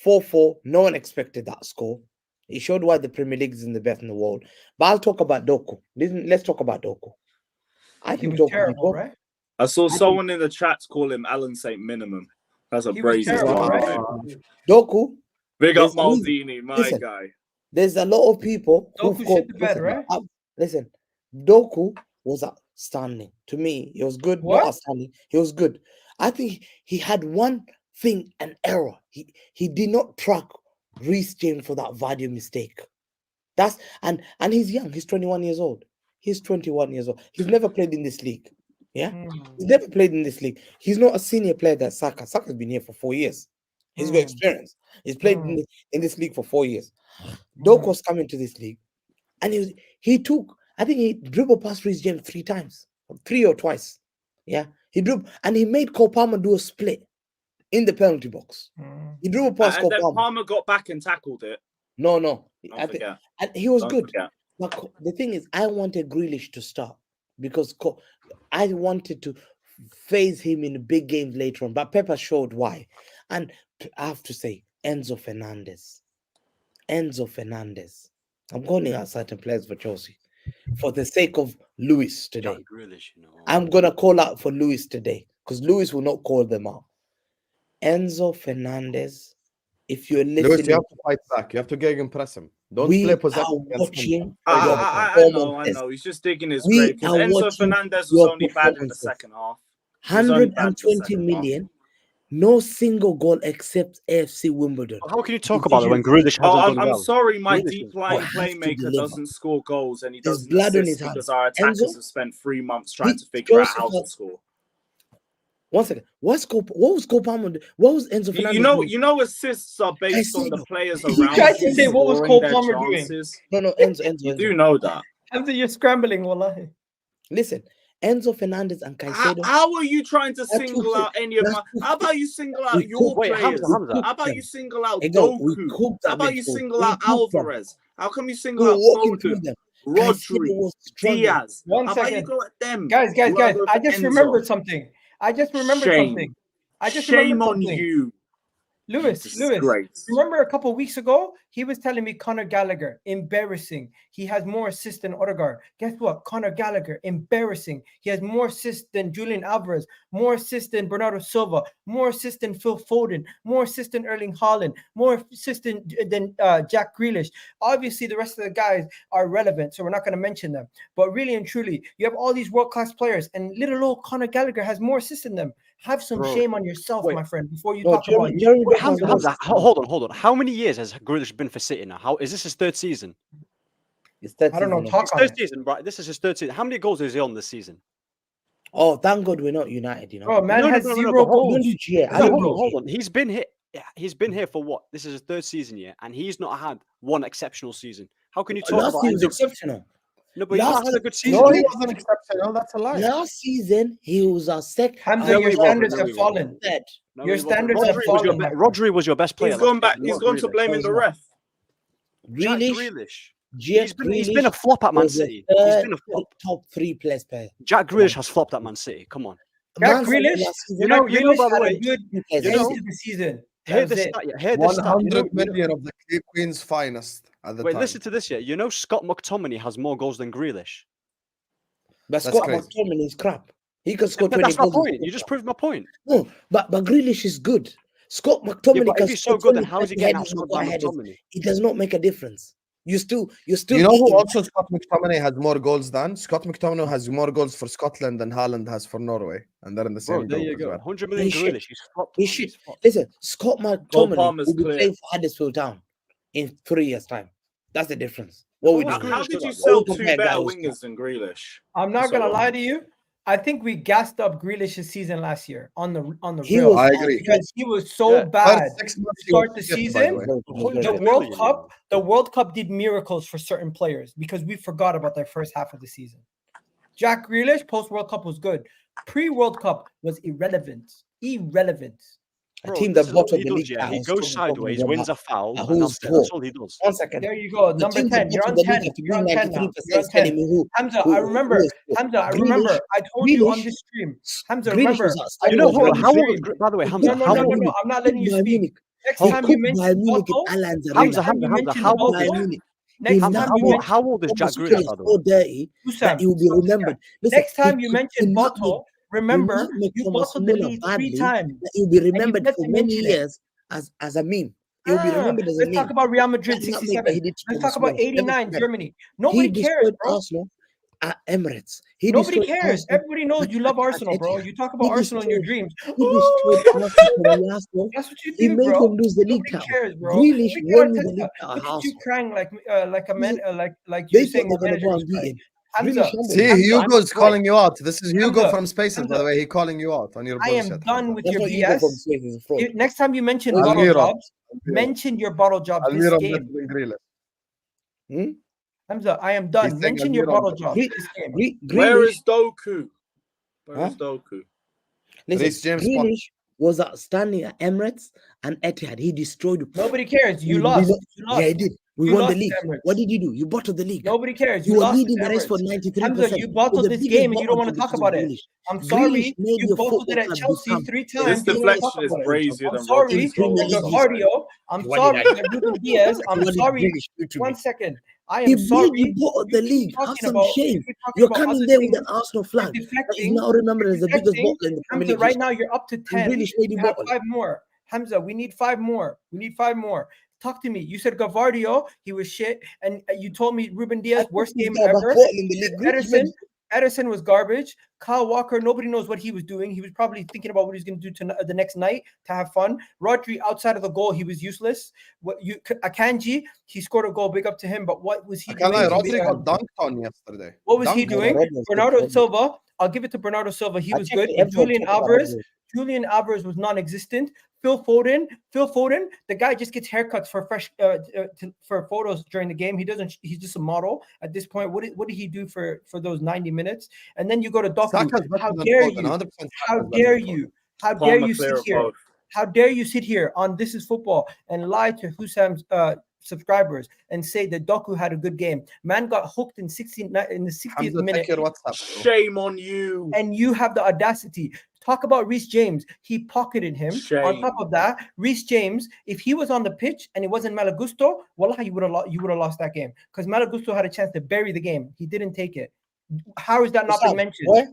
4-4, no one expected that score. It showed why the Premier League is in the best in the world. But I'll talk about Doku. Listen, let's talk about Doku. I He think was Doku did terrible, well. right? I saw someone in the chat call him Alan St. Minimum. That's a He was brazen terrible, statement. right? Doku, Big up There's a reason. Maldini, my Listen. guy. there's a lot of people who Doku shit the bed, right? Listen, Doku was outstanding. To me, he was good, What? not outstanding. He was good. I think he had one thing, an error. He did not track Reece James for that value mistake. That's and he's young. He's 21 years old. He's 21 years old. He's never played in this league. Yeah, he's never played in this league. He's not a senior player that Saka. Saka's been here for 4 years. He's got experience. He's played in this league for 4 years. Doku was coming to this league, and he took. I think he dribbled past Reece James 3 times, 3 or twice. Yeah, he dribbled and he made Cole Palmer do a split in the penalty box. He dribbled past And Cole then Palmer. Palmer got back and tackled it. No. Don't I think forget. and he was Don't good. forget. But the thing is, I wanted Grealish to start because I wanted to phase him in the big games later on. But Pepper showed why. And I have to say, Enzo Fernandez. I'm calling out certain players for Chelsea. For the sake of Lewis today. Jack Grealish, you know. I'm going to call out for Lewis today. Because Lewis will not call them out. Enzo Fernandez, if you're listening... Lewis, you have to fight back. You have to gegenpress him. Don't play possession against him. I know. He's just digging his grave. Because Enzo Fernandez was only bad in the second half. 120 million. No single goal except AFC Wimbledon. How can you talk about it when Grealish hasn't done well? I'm sorry, my deep line playmaker doesn't score goals and he doesn't assist because our attackers have spent 3 months trying to figure out how to score. 1 second. What was Cole Palmer? What was Enzo Fernandez? You know, assists are based on the players around. You tried to say what was Cole Palmer doing? No, Enzo. You do know that. Hamza, you're scrambling, wallahi. Listen, Enzo Fernandez and Caicedo. How are you trying to single out any of my? How about you single out your players? Hamza. How about you single out Doku? How about you single out Alvarez? How come you single out Foden, Rodri, Diaz? How about you go at them? Guys, I just remembered something. Shame on you. Lewis, remember a couple of weeks ago, he was telling me Conor Gallagher, embarrassing. He has more assists than Odegaard. Guess what? Conor Gallagher, embarrassing. He has more assists than Julian Alvarez, more assists than Bernardo Silva, more assists than Phil Foden, more assists than Erling Haaland, more assists than Jack Grealish. Obviously, the rest of the guys are relevant, so we're not going to mention them. But really and truly, you have all these world-class players, and little old Conor Gallagher has more assists than them. Have some shame on yourself, my friend, before you talk about it. Hamza, hold on. How many years has Grealish been for City now? Is this his third season? I don't know. Third season, right? This is his third season. How many goals is he on this season? Oh, thank God we're not United. You know, man has 0 goals. Hold on. He's been here. He's been here for what? This is his third season year, and he's not had one exceptional season. How can you talk about? Last season was exceptional. No, but he not had a good season. No, he wasn't exceptional. That's a lie. Last season, he was our second. Hamza, your standards have fallen. Your standards have fallen. Rodri was your best player. He's gone back. He's gone to blaming the ref. Grealish. He's been a flop at Man City. He's been a flop. Top 3 player. Jack Grealish has flopped at Man City. Come on. Jack Grealish, you know, by the way, good the season. Hear the stat. 100 million of the Queen's finest at the time. Listen to this. You know, Scott McTominay has more goals than Grealish. But Scott McTominay is crap. He can score 20 goals. That's my point. You just proved my point. No, but Grealish is good. Scott McTominay. But if he's so good, then how is he getting outscored by McTominay? It does not make a difference. You're still. You know who also Scott McTominay has more goals than? Scott McTominay has more goals for Scotland than Haaland has for Norway, and they're in the same. There you go. 100 million Grealish. He's flopped. Listen, Scott McTominay will be playing for Huddersfield Town in 3 years' time. That's the difference. How did you sell 2 better wingers than Grealish? I'm not gonna lie to you. I think we gassed up Grealish's season last year on the real. I agree because he was so bad to start the season. The World Cup did miracles for certain players because we forgot about their first half of the season. Jack Grealish post World Cup was good. Pre-World Cup was irrelevant. A team that bottled the league. He goes sideways, wins a foul. That's all he does. 1 second. There you go. Number 10. You're on 10. You're on 10 now. You're on 10. Hamza, I remember. I told you on this stream. Hamza, remember. You know how old? By the way, Hamza. No. I'm not letting you speak. Next time you mention Bottle, Hamza. How old is Jack Grealish? So dirty that he will be remembered. Next time you mention Bottle, remember, you bottled the lead 3 times. He'll be remembered for many years as a meme. He'll be remembered as a meme. Let's talk about Real Madrid 67. Let's talk about 89 Germany. Nobody cares, bro. Arsenal at Emirates. Nobody cares. Everybody knows you love Arsenal, bro. You talk about Arsenal in your dreams. That's what you do, he made bro. them lose the league Nobody cares, bro. Grealish won the league. Look at you crying like a man, like you're saying. Hamza, see, Hugo's calling you out. This is Hugo from Spaces, by the way. He's calling you out on your bullshit. I am done with your BS. Next time you mention bottle jobs, mention your bottle jobs this game. Hamza, I am done. Mention your bottle jobs this game. Where is Doku? Listen, Grealish was outstanding at Emirates and Etihad. He destroyed. Nobody cares. You lost. Yeah, he did. We You won the lost league. to Emirates. What did you do? You bottled the league. Nobody cares. You You were lost leading to the race for Emirates. 93%. Hamza, you bottled this game and you don't want to talk about it. I'm sorry, you bottled it at Chelsea 3 This times. You don't want to talk deflection is about it. crazier I'm than sorry, Rodri's Premier goal. the League cardio. I'm What did sorry, I- the Ruben Diaz. I'm What did sorry. Grealish do to 1 me? second. I He am made sorry. you bottled the keep league. Have talking some about- shame. you keep talking You're about coming other there with things. an Arsenal You're flag. That is deflecting. now remembered as the biggest deflecting. bottler in the Premier Hamza, League. right now you're up to 10. Grealish made you You have bottle. 5 more. Hamza, we need 5 more. We need 5 more. Talk to me. You said Gavardio, he was shit, and you told me Ruben Diaz, worst game ever. In the league. Grealish Ederson was garbage. Kyle Walker, nobody knows what he was doing. He was probably thinking about what he's going to do the next night to have fun. Rodri, outside of the goal, he was useless. Akanji, he scored a goal, big up to him. But what was he I can't doing? lie, Rodri got dunked on yesterday. What was he Dunked doing? Rodri's good, Bernardo Rodri's Silva, I'll give it to Bernardo Silva. He I was checked good. it, everyone Julian talked about Alvarez, Rodri. Julian Alvarez was non-existent. Phil Foden, the guy just gets haircuts for for photos during the game. He's just a model at this point. What did he do for those 90 minutes? And then you go to Doku. Saka's better How than dare Foden, you? 100% How Saka's better dare than Foden. you? How Palmer dare you clear sit of here? both. How dare you sit here on This Is Football and lie to Husam's subscribers and say that Doku had a good game? Man got hooked in the 60th Hamza, minute. check your WhatsApp, bro. Shame on you. And you have the audacity. Talk about Reece James. He pocketed him. Shame. On top of that, Reece James, if he was on the pitch and it wasn't Malagusto, wallahi, you would have lost that game. Because Malagusto had a chance to bury the game. He didn't take it. How is that not been mentioned?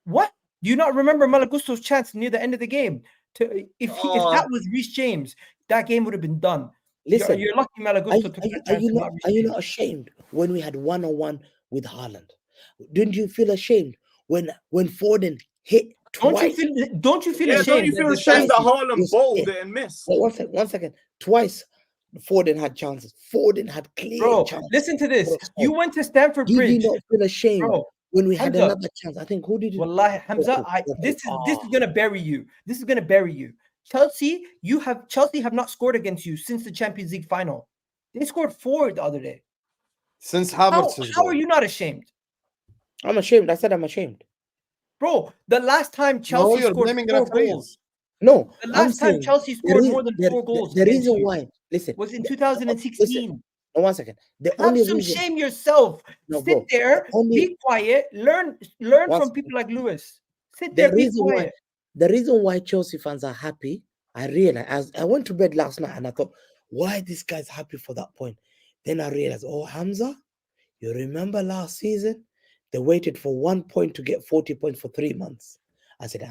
What? Do you not remember Malagusto's chance near the end of the game? If that was Reece James, that game would have been done. Listen, you're lucky Malagusto took that are chance. you not ashamed when we had 1-on-1 with Haaland? Didn't you feel ashamed when Foden hit twice? Don't you feel Yeah, ashamed? don't you feel ashamed that Haaland bowled it and missed? Wait, 1 second. Twice Foden had chances. Foden had clear chances. Listen to this. You went to Stamford Did Bridge. you not feel ashamed when we had Hamza, another chance? I think who did you? Wallahi, Hamza, this is gonna bury you. This is gonna bury you. Chelsea have not scored against you since the Champions League final. They scored 4 the other day. Since Havertz How are you not ashamed? I'm ashamed. I said I'm ashamed. Bro, the last time Chelsea scored 4 goals. No, the last time Chelsea scored more than 4 goals. The reason why, listen, was in 2016. No, 1 second. Have some shame yourself. Sit there, be quiet, learn from people like Lewis. Sit there, be quiet. The reason why Chelsea fans are happy, I realized, I went to bed last night and I thought, why this guy's happy for that point? Then I realized, oh, Hamza, you remember last season? They waited for 1 point to get 40 points for 3 months. I said,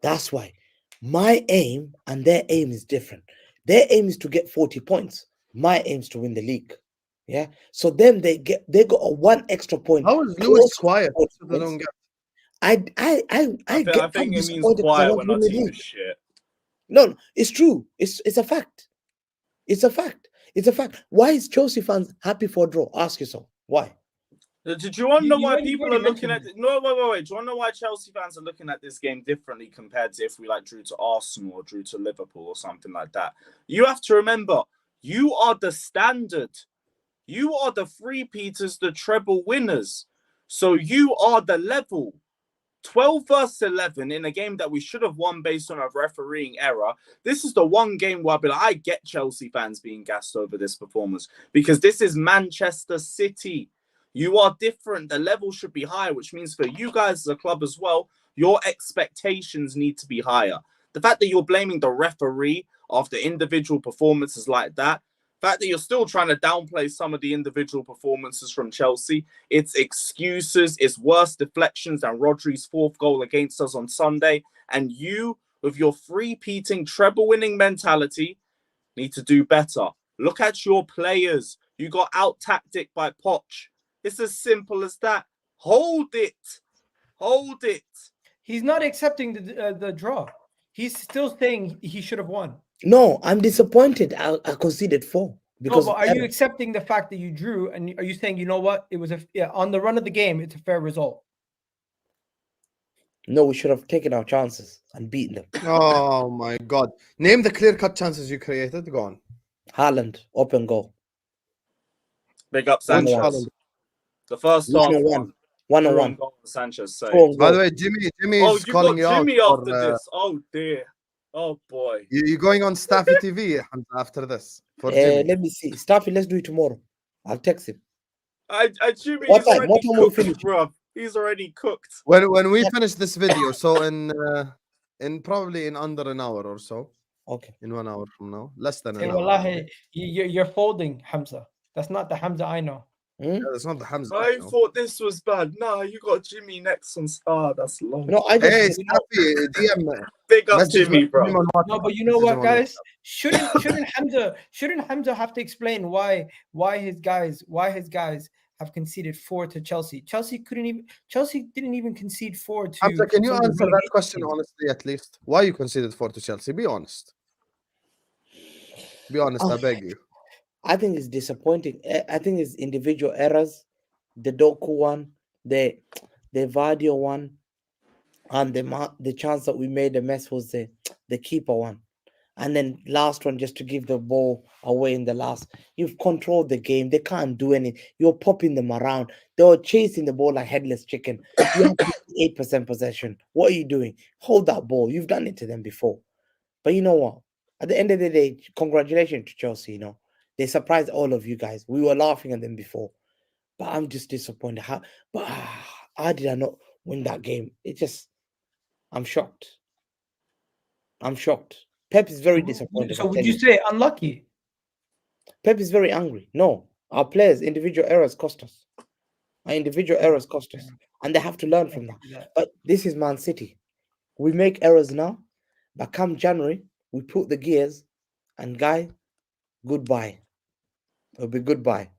that's why. My aim and their aim is different. Their aim is to get 40 points. My aim is to win the league. Yeah. So then they got a 1 extra point. How is Lewis quiet? They don't get. I think it means quiet when our team is shit. No, it's true. It's a fact. It's a fact. It's a fact. Why is Chelsea fans happy for a draw? Ask yourself. Why? Did you want to know why people are looking at it? No, wait. Do you want to know why Chelsea fans are looking at this game differently compared to if we drew to Arsenal or drew to Liverpool or something like that? You have to remember, you are the standard. You are the three-peaters, the treble winners. So you are the level. 12 versus 11 in a game that we should have won based on a refereeing error. This is the one game where I get Chelsea fans being gassed over this performance because this is Manchester City. You are different. The level should be higher, which means for you guys as a club as well, your expectations need to be higher. The fact that you're blaming the referee after individual performances like that, the fact that you're still trying to downplay some of the individual performances from Chelsea, it's excuses, it's worse deflections than Rodri's 4th goal against us on Sunday. And you, with your three-peating, treble-winning mentality, need to do better. Look at your players. You got out-tacticked by Poch. It's as simple as that. Hold it. Hold it. He's not accepting the draw. He's still saying he should have won. No, I'm disappointed. I conceded 4. Because no, but are you accepting the fact that you drew? And are you saying, you know what? It was on the run of the game, it's a fair result. No, we should have taken our chances and beaten them. Oh my God. Name the clear-cut chances you created. Go on. Haaland, open goal. Big up Sanchez. The first half. 1-on-1. Goal Sanchez. By the way, Jimmy is calling you out. Jimmy after this. Oh dear. Oh boy. You're going on Staffy TV Hamza, after this for Jimmy. Let me see. Staffy, let's do it tomorrow. I'll text him. Jimmy, What he's time? already What time will we cooked, finish? bro. He's already cooked. When we finish this video, so in probably in under an hour or so, Okay. in 1 hour from now, less than Hey, an hour. wallahi, you're folding Hamza. That's not the Hamza I know. Yeah, that's not the Hamza. I thought this was bad. Nah, you got Jimmy next on star. That's long. No, I just Hey, Staffy, DM. Big up message Jimmy, him bro. on WhatsApp. No, but you know Message what, him on guys? Shouldn't Hamza have to explain why his guys have conceded 4 to Chelsea? Chelsea didn't even concede 4 to. Hamza, can you some of the answer that relegation question teams. honestly at least? Why you conceded 4 to Chelsea? Be honest. Be honest, I beg you. I think it's disappointing. I think it's individual errors. The Doku one, the Vardio one, and the chance that we made a mess was the keeper one. And then last one, just to give the ball away in the last. You've controlled the game. They can't do anything. You're popping them around. They were chasing the ball like headless chicken. You have 8% possession. What are you doing? Hold that ball. You've done it to them before. But you know what? At the end of the day, congratulations to Chelsea. You know, they surprised all of you guys. We were laughing at them before. But I'm just disappointed. How did I not win that game? I'm shocked. I'm shocked. Pep is very disappointed. So would you say unlucky? Pep is very angry. No, our players' individual errors cost us. Our individual errors cost us, and they have to learn from that. But this is Man City. We make errors now, but come January, we put the gears, and guy, goodbye. It'll be goodbye.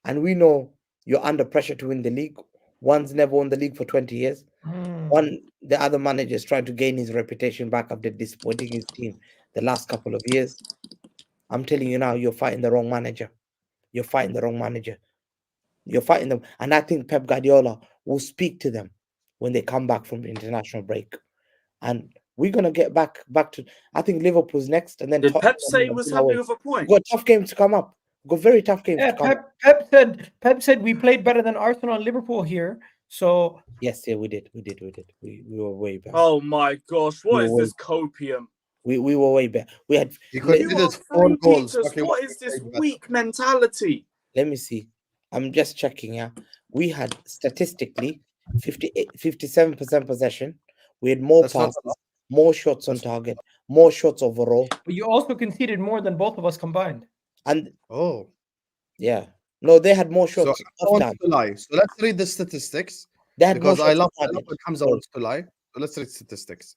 And we know you're under pressure to win the league. One's never won the league for 20 years. The other manager is trying to gain his reputation back after disappointing his team the last couple of years. I'm telling you now, you're fighting the wrong manager. You're fighting the wrong manager. You're fighting them. And I think Pep Guardiola will speak to them when they come back from the international break. And we're going to get back to, I think Liverpool's next. And then Did Tottenham Pep say he was happy with a point? We've got tough games to come up. We've got very tough games to come up. Pep said we played better than Arsenal and Liverpool here. So yes, we did. We were way better. Oh my gosh, what is this copium? We were way better. We had you are 4 goals. What is this weak mentality? Let me see. I'm just checking. Yeah, we had statistically 57% possession. We had more passes, more shots on target, more shots overall. But you also conceded more than both of us combined. And yeah, no, they had more shots. So I want to lie. So let's read the statistics. Because I love when Hamza wants to lie. So let's read statistics.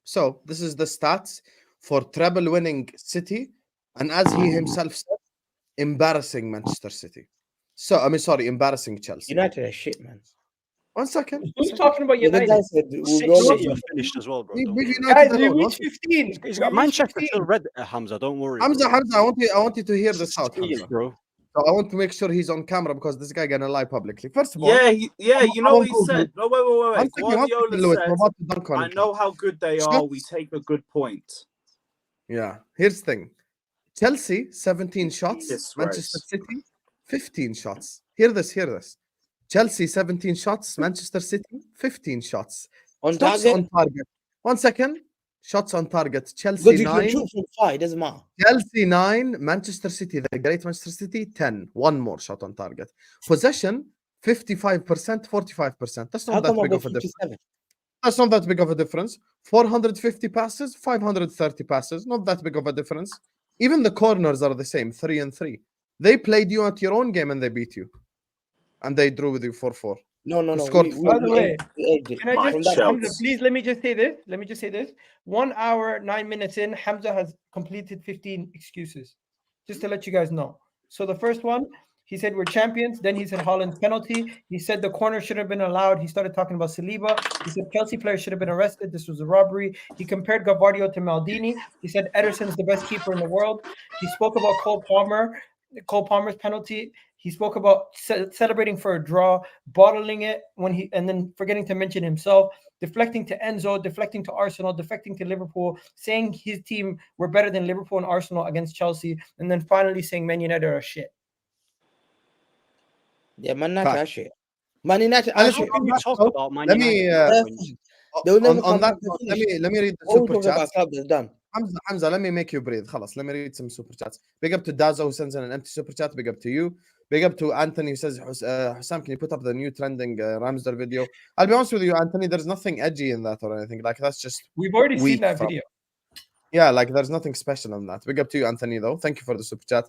So this is the stats for treble winning City, and as he himself said, embarrassing Manchester City. So embarrassing Chelsea. United are shit, man. 1 second. Who's talking about United? City are finished as well, bro. Guys, we reached 15. He's got Manchester still red, Hamza. Don't worry. Hamza, I want you to hear this out, Hamza. Bro. So I want to make sure he's on camera because this guy gonna lie publicly. First of all, you know what he said. No, wait. Guardiola said, I know how good they are. We take a good point. Yeah. Here's the thing. Chelsea, 17 shots. Jesus Manchester City, 15 shots. Hear this. Chelsea, 17 shots. Manchester City, 15 shots. On target. 1 second. Shots on target. Chelsea 9. Shoot from 5, doesn't matter. Chelsea 9. Manchester City, the great Manchester City, 10. One more shot on target. Possession, 55%, 45%. That's not that big of a difference. That's not that big of a difference. 450 passes, 530 passes. Not that big of a difference. Even the corners are the same, 3 and 3. They played you at your own game and they beat you. And they drew with you 4-4. No. By the way, can I just Hamza, please let me just say this. 1 hour, 9 minutes in, Hamza has completed 15 excuses. Just to let you guys know. So the first one, he said we're champions. Then he said Haaland's penalty. He said the corner should have been allowed. He started talking about Saliba. He said Chelsea players should have been arrested. This was a robbery. He compared Gavardio to Maldini. He said Ederson's the best keeper in the world. He spoke about Cole Palmer's penalty. He spoke about celebrating for a draw, bottling it and then forgetting to mention himself, deflecting to Enzo, deflecting to Arsenal, deflecting to Liverpool, saying his team were better than Liverpool and Arsenal against Chelsea, and then finally saying Man United are shit. Yeah, Man United are shit. Man United are shit. Talk about Man United. Let me read the super chat. Hamza, let me make you breathe. خلاص, let me read some super chats. Big up to Dazo who sends in an empty super chat. Big up to you. Big up to Anthony who says, Hussam, can you put up the new trending Ramsdale video? I'll be honest with you, Anthony, there's nothing edgy in that or anything. Like, that's just We've already seen weak that from- video. Yeah, like there's nothing special in that. Big up to you, Anthony, though. Thank you for the super chat.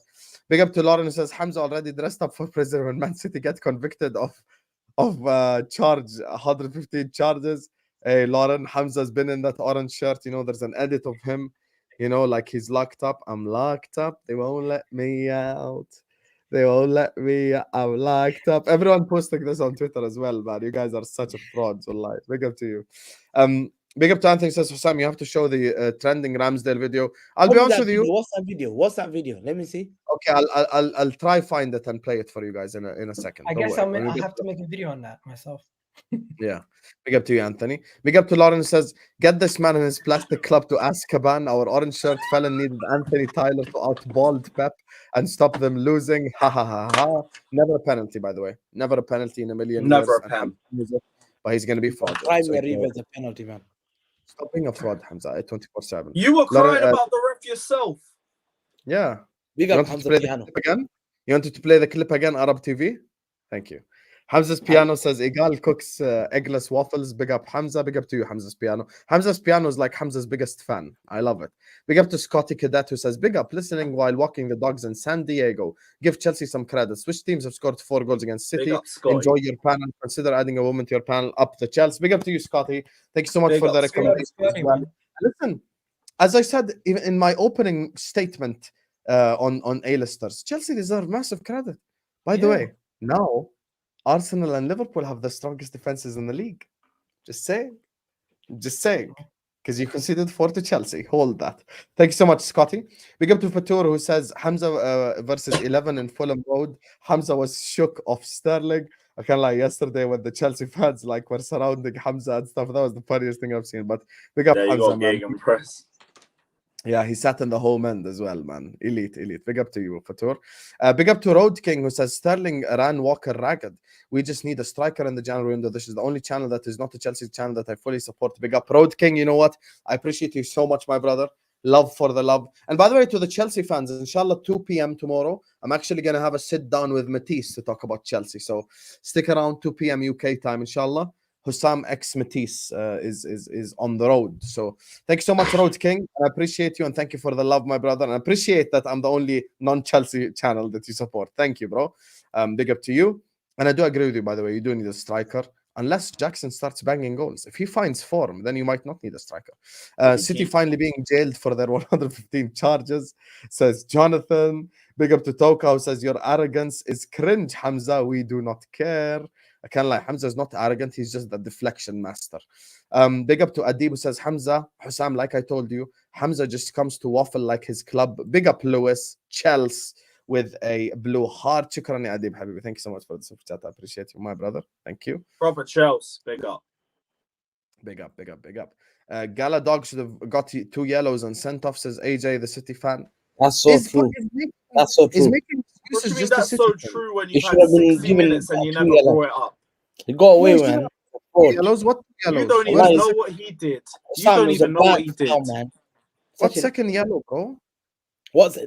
Big up to Lauren who says, Hamza already dressed up for prison when Man City get convicted of charge 115 charges. Hey, Lauren, Hamza's been in that orange shirt. You know, there's an edit of him. You know, like he's locked up. I'm locked up. They won't let me out. They won't let me. I'm locked up. Everyone posting this on Twitter as well, man. You guys are such a fraud. Wallahi. Big up to you. Big up to Anthony says, Hussam, you have to show the trending Ramsdale video. I'll be honest with you. What's that video? What's that video? Let me see. Okay, I'll try find it and play it for you guys in a second. I Don't guess worry. I'll have to make a video on that myself. Yeah. Big up to you, Anthony. Big up to Lauren says, get this man in his plastic club to Azkaban. Our orange shirt felon needed Anthony Tyler to outbald Pep and stop them losing. Ha ha ha ha. Never a penalty, by the way. Never a penalty in a million Never years. a pen. But he's going to be fraudulent. Primary as a penalty, man. Stop being a fraud, Hamza, at 24/7. You were Lauren, crying about the ref yourself. Yeah. Big You up wanted to Hamza play the Piano. clip again? You wanted to play the clip again, Arab TV? Thank you. Hamza's Piano says, Egal cooks eggless waffles. Big up Hamza. Big up to you, Hamza's Piano. Hamza's Piano is like Hamza's biggest fan. I love it. Big up to Scotty Cadet who says, big up listening while walking the dogs in San Diego. Give Chelsea some credit. Which teams have scored 4 goals against City? Big up, Scotty. Enjoy your panel. Consider adding a woman to your panel. Up the Chelsea. Big up to you, Scotty. Thank you so much Big for up, the Scotty. recommendation as well. Listen, as I said even in my opening statement on A-listers, Chelsea deserve massive credit. By the way, now Arsenal and Liverpool have the strongest defenses in the league. Just saying. Because you conceded 4 to Chelsea. Hold that. Thank you so much, Scotty. Big up to Fatur who says Hamza versus 11 in Fulham Road. Hamza was shook off Sterling. I can't lie, yesterday when the Chelsea fans like were surrounding Hamza and stuff, that was the funniest thing I've seen. But big up There you Hamza, go, man. Gegenpress. Yeah, he sat in the home end as well, man. Elite. Big up to you, Fatur. Big up to Road King who says Sterling ran Walker ragged. We just need a striker in the January window. This is the only channel that is not a Chelsea channel that I fully support. Big up Road King. You know what? I appreciate you so much, my brother. Love for the love. And by the way, to the Chelsea fans, inshallah, 2 p.m. tomorrow, I'm actually going to have a sit down with Matisse to talk about Chelsea. So stick around 2 p.m. UK time, inshallah. Hussam X Matisse is on the road. So thank you so much, Road King. I appreciate you and thank you for the love, my brother. And I appreciate that I'm the only non-Chelsea channel that you support. Thank you, bro. Big up to you. And I do agree with you, by the way. You do need a striker. Unless Jackson starts banging goals. If he finds form, then you might not need a striker. City finally being jailed for their 115 charges, says Jonathan. Big up to Toka, who says, your arrogance is cringe, Hamza. We do not care. I can't lie. Hamza is not arrogant. He's just the deflection master. Big up to Adib, who says, Hamza, Hussam, like I told you, Hamza just comes to waffle like his club. Big up Lewis, Chelsea, with a blue heart. Shukran ya Adib Habibi. Thank you so much for the super chat. I appreciate you, my brother. Thank you. Proper Chelsea. Big up. Big up. Gala Dog should have got 2 yellows and sent off, says AJ, the City fan. That's so true. That's so He's true. making What do you excuses mean just to that's City so fan. true when He you've should had have been 60 given minutes and you 2 never yellows. brought it up? He got away, No, man. Yellows? What yellows? You don't What even is know this? what he did. You Sam don't is a even know what bad he did. foul, man. What Such a- second yellow, bro?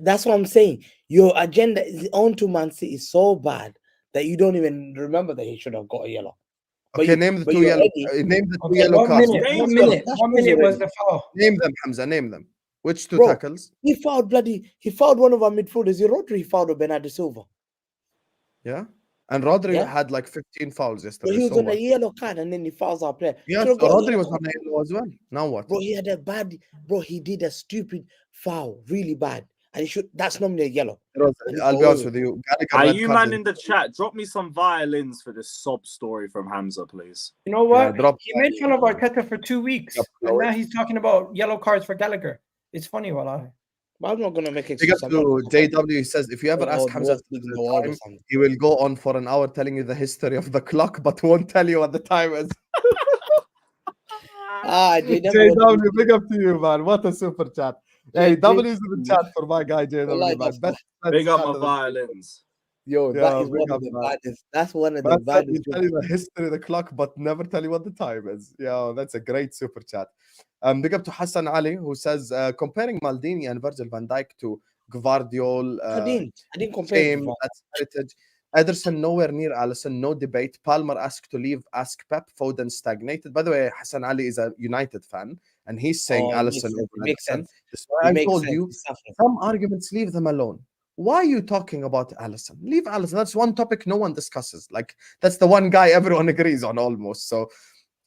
That's what I'm saying. Your agenda is on to Man City so bad that you don't even remember that he should have got a yellow. But Okay, you- name the but 2 you're yellow. ready. Name the 2 Okay, yellow one cards. minute. Name One them. minute. That's 1 minute was already. the foul. Name them, Hamza. Name them. Which 2 Bro, tackles? He fouled one of our midfielders. He fouled Bernardo Silva. Yeah. And Rodri Yeah. had like 15 fouls But yesterday. he was So on a what? yellow card and then he fouls our player. Yeah, Should've so got a Rodri yellow was card. on a yellow as well. Now what? Bro, he had a bad. Bro, he did a stupid foul, really bad, and he should. That's normally a yellow. I'll be honest with you. Gallagher Are red you card man in the chat? Drop me some violins for this sob story from Hamza, please. You know what? drop He made fun of Arteta for 2 weeks. Yep, And now he's talking about yellow cards for Gallagher. It's funny, Wallah. But I'm not gonna make Big excuses. up to JW. He says, if you ever ask Hamza the world or time, something. he will go on for an hour telling you the history of the clock, but won't tell you what the time is. JW, big up to you, man. What a super chat. Hey, W is in the chat for my guy, JW, man. Best Big up chat my of the- violins. Yo, Yeah, that is big one up, of the man. baddest. That's one of the Man said you baddest. tell you the history of the clock, but never tell you what the time is. Yeah, that's a great super chat. Big up to Hassan Ali, who says comparing Maldini and Virgil van Dijk to Gvardiol, I didn't compare Shame, it. that's heritage. Ederson nowhere near Alisson, no debate. Palmer asked to leave, ask Pep. Foden stagnated. By the way, Hassan Ali is a United fan, and he's saying Alisson over It makes Ederson. sense. That's why It I makes told sense. you, He's suffering. some arguments, leave them alone. Why are you talking about Alisson? Leave Alisson. That's one topic no one discusses. Like, that's the one guy everyone agrees on almost. So,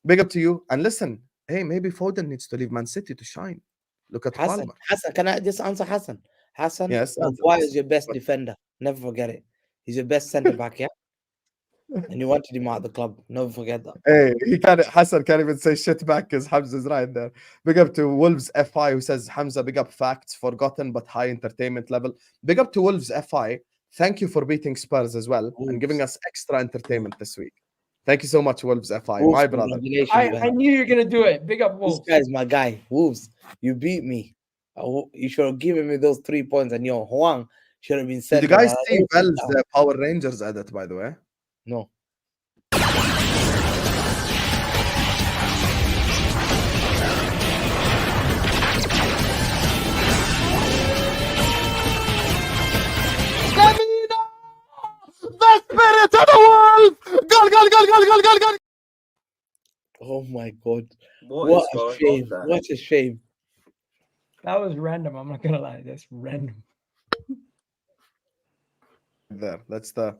big up to you. And listen, hey, maybe Foden needs to leave Man City to shine. Look at Hassan, Palmer. can I just answer Hassan? Hassan, Yes, answer Maguire this. is your best defender. Never forget it. He's your best centre back, yeah? And you wanted him out of the club. Never forget that. Hey, Hassan can't even say shit back because Hamza's right there. Big up to Wolves FI, who says, Hamza, big up facts, forgotten but high entertainment level. Big up to Wolves FI. Thank you for beating Spurs as well and giving us extra entertainment this week. Thank you so much, Wolves FI, Wolves, my brother. I knew you were gonna do it. Big up This Wolves. guy's my guy. Wolves, you beat me. You should have given me those 3 points, and your Huang should have been Did sent. you guys see Bell's Power Rangers edit, by the way? No. The spirit of the world! Goal! Oh my God. What What is a going shame. on there? What a shame. That was random. I'm not gonna lie. That's random. There, that's the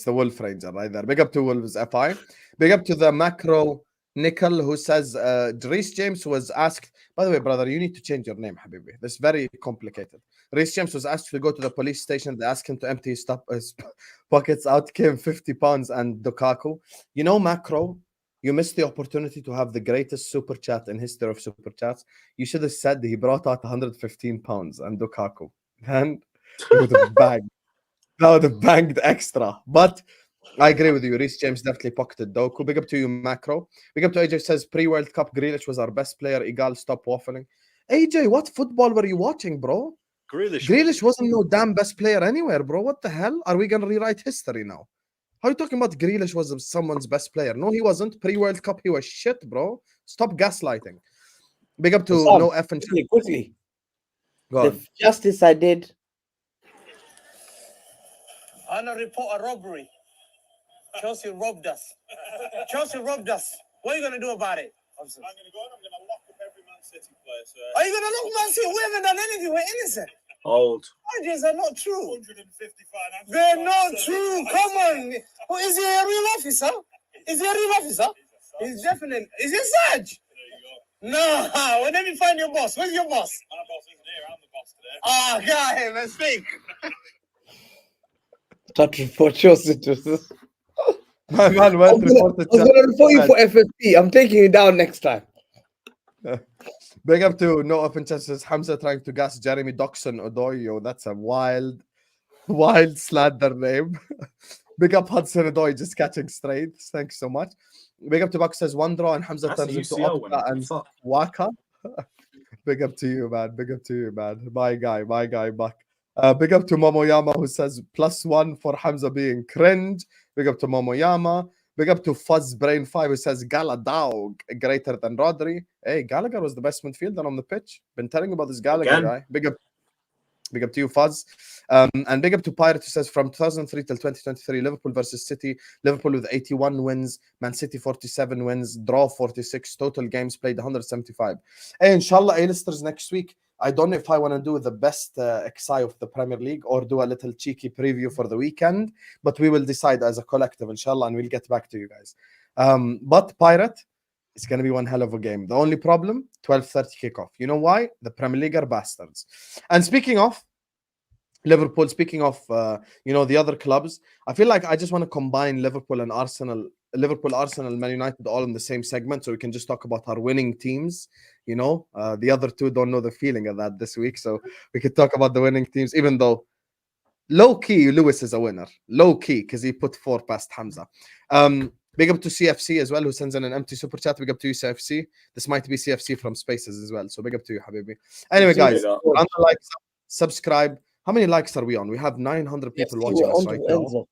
Wolf Ranger right there. Big up to Wolves FI. Big up to the macro Nickel, who says Reece James was asked. By the way, brother, you need to change your name, Habibi. This is very complicated. Reece James was asked to go to the police station. They asked him to empty his pockets out. Came £50 and Lukaku. You know, macro. You missed the opportunity to have the greatest super chat in history of super chats. You should have said he brought out £115 and Lukaku. Then he would have bagged. That would have banged extra. But I agree with you. Reece James definitely pocketed Doku. Big up to you, Macro. Big up to AJ, says pre-World Cup Grealish was our best player. Egal, stop waffling. AJ, what football were you watching, bro? Grealish wasn't no damn best player anywhere, bro. What the hell? Are we going to rewrite history now? How are you talking about Grealish was someone's best player? No, he wasn't. Pre-World Cup, he was shit, bro. Stop gaslighting. Big up to Sam, no F and quickly. Go on. The justice I did. I'm gonna report a robbery. Chelsea robbed us. Chelsea robbed us. What are you gonna do about it? I'm gonna go and I'm gonna lock up every Man City player. So... Are you gonna lock Man City? We haven't done anything. We're innocent. Old. Charges are not true. 150 financial. They're not true. Come on. Oh, is he a real officer? Is he a real officer? He's definitely. Is he Sarge? There you go. No. Well, let me find your boss. Where's your boss? My boss isn't here. I'm the boss today. Ah, got him. Let's speak. Start report Chelsea to My man went to report the I was going to report you for FFP. I'm taking you down next time. Big up to No Open Chances. Hamza trying to gas Jeremy Doxson Odoyo. That's a wild slander name. Big up Hudson Odoi just catching straight. Thanks so much. Big up to Buck says one draw and Hamza That's turns into UCL Opta and Waka. Big up to you, man. Big up to you, man. My guy, Buck. Big up to Momoyama, who says +1 for Hamza being cringe. Big up to Momoyama. Big up to Fuzz Brain 5, who says Gallagher greater than Rodri. Hey, Gallagher was the best midfielder on the pitch. Been telling you about this Gallagher guy. Big up to you, Fuzz. And big up to Pirate, who says from 2003 till 2023, Liverpool versus City. Liverpool with 81 wins, Man City 47 wins, draw 46, total games played 175. Hey, inshallah, A-listers next week. I don't know if I want to do the best XI of the Premier League or do a little cheeky preview for the weekend, but we will decide as a collective, inshallah, and we'll get back to you guys. But Pirate, it's going to be one hell of a game. The only problem, 12:30 kickoff. You know why? The Premier League are bastards. And speaking of Liverpool, speaking of the other clubs, I feel like I just want to combine Liverpool, Arsenal, Man United all in the same segment, so we can just talk about our winning teams. The other two don't know the feeling of that this week, so we could talk about the winning teams, even though low key Lewis is a winner, low key, because he put 4 past Hamza. Big up to CFC as well, who sends in an empty super chat. Big up to you, CFC. This might be CFC from Spaces as well, so big up to you, Habibi. Anyway, guys, like, subscribe, How many likes are we on? We have 900 people Yes, watching we're us on right to now. Enzo.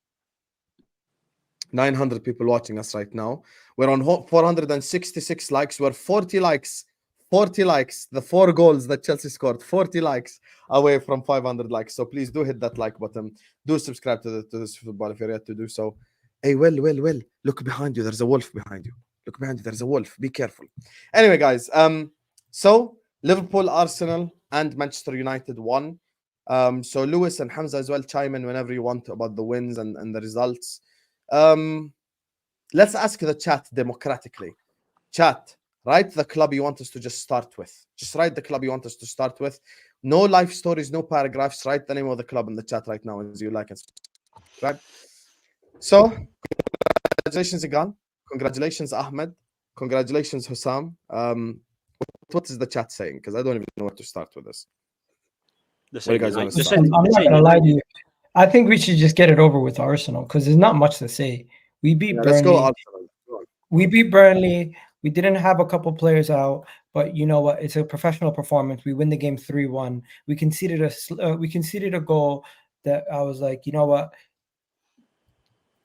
900 people watching us right now. We're on 466 likes. We're 40 likes. 40 likes. The 4 goals that Chelsea scored. 40 likes away from 500 likes. So please do hit that like button. Do subscribe to this football if you're yet to do so. Hey, Will. Look behind you. There's a wolf behind you. Look behind you. There's a wolf. Be careful. Anyway, guys. So Liverpool, Arsenal, and Manchester United won. So Lewis and Hamza as well chime in whenever you want about the wins and the results. Let's ask the chat democratically. Chat, write the club you want us to just start with. Just write the club you want us to start with. No life stories, no paragraphs. Write the name of the club in the chat right now as you like and subscribe. So, congratulations, Egal. Congratulations, Ahmad. Congratulations, Hussam. What is the chat saying? Because I don't even know where to start with this. What do you guys want to start? I'm not gonna lie to you. I think we should just get it over with Arsenal because there's not much to say. We beat Burnley. Let's go Arsenal. Go on. We beat Burnley. We didn't have a couple players out, but you know what? It's a professional performance. We win the game 3-1. We conceded a goal that I was like, you know what?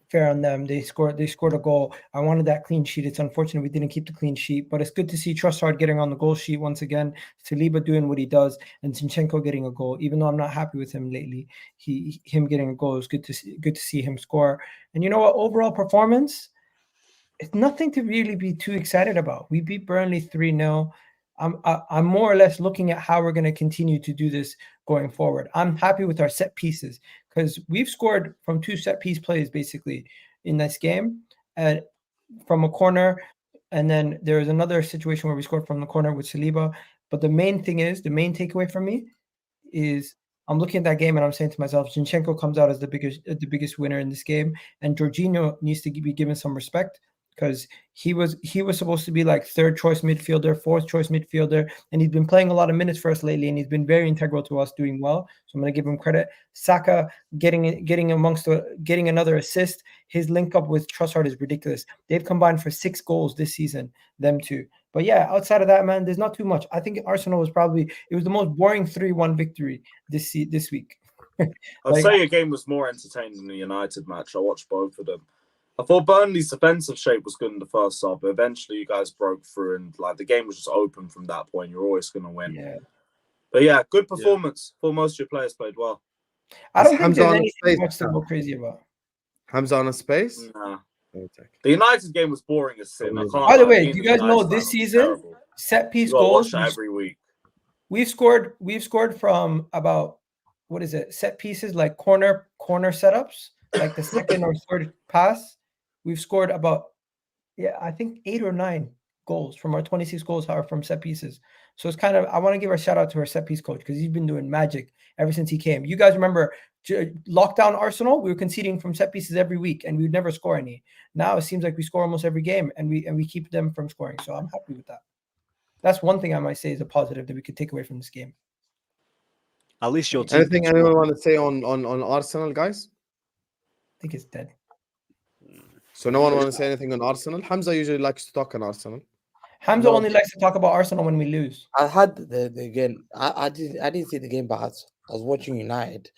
Fair on them. They scored a goal. I wanted that clean sheet. It's unfortunate we didn't keep the clean sheet, but it's good to see Trossard getting on the goal sheet once again. Saliba doing what he does, and Zinchenko getting a goal. Even though I'm not happy with him lately, him getting a goal is good to see him score. And you know what? Overall performance, it's nothing to really be too excited about. We beat Burnley 3-0. I'm more or less looking at how we're going to continue to do this going forward. I'm happy with our set pieces because we've scored from 2 set piece plays basically in this game, from a corner, and then there was another situation where we scored from the corner with Saliba. But the main takeaway for me is I'm looking at that game and I'm saying to myself, Zinchenko comes out as the biggest winner in this game, and Jorginho needs to be given some respect, because he was supposed to be like 3rd choice midfielder, 4th choice midfielder, and he's been playing a lot of minutes for us lately, and he's been very integral to us doing well. So I'm going to give him credit. Saka getting another assist. His link up with Trossard is ridiculous. They've combined for 6 goals this season, them two. But yeah, outside of that, man, there's not too much. I think Arsenal was the most boring 3-1 victory this week. I'd say your game was more entertaining than the United match. I watched both of them. I thought Burnley's defensive shape was good in the first half, but eventually you guys broke through and like the game was just open from that point. You're always going to win. Yeah. But yeah, good performance. For most of your players played well. I don't think there's anything much to go crazy about. Hamza on a space? Nah. The United game was boring as sin. By the way, do you guys know this season set piece goals every week? We've scored from about, what is it, set pieces, like corner setups, like the second or third pass. We've scored about, I think 8 or 9 goals from our 26 goals are from set pieces. So it's kind of, I want to give a shout out to our set piece coach because he's been doing magic ever since he came. You guys remember lockdown Arsenal? We were conceding from set pieces every week and we would never score any. Now it seems like we score almost every game and we keep them from scoring. So I'm happy with that. That's one thing I might say is a positive that we could take away from this game. At least your team. Anything anyone want to say on Arsenal, guys? I think it's dead. So no one want to say anything on Arsenal? Hamza usually likes to talk on Arsenal. Hamza only likes to talk about Arsenal when we lose. I had the game. I didn't see the game, but I was watching United,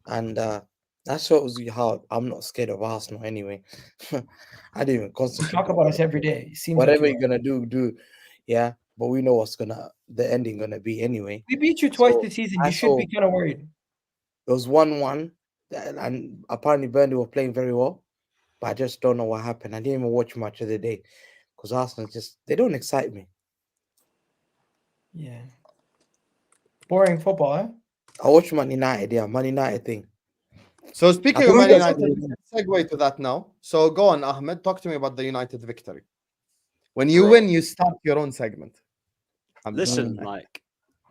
and that shows you how I'm not scared of Arsenal anyway. I didn't even concentrate. You talk about us every day. It seems whatever like you're gonna do, yeah. But we know what's the ending gonna be anyway. We beat you twice this season. You should be kind of worried. It was 1-1, and apparently Burnley were playing very well, but I just don't know what happened. I didn't even watch much of the day because Arsenal they don't excite me. Yeah. Boring football, eh? I watch Man United, Man United thing. So speaking of Man United, let's segue to that now. So go on, Ahmed. Talk to me about the United victory. When you win, you start your own segment. Listen, like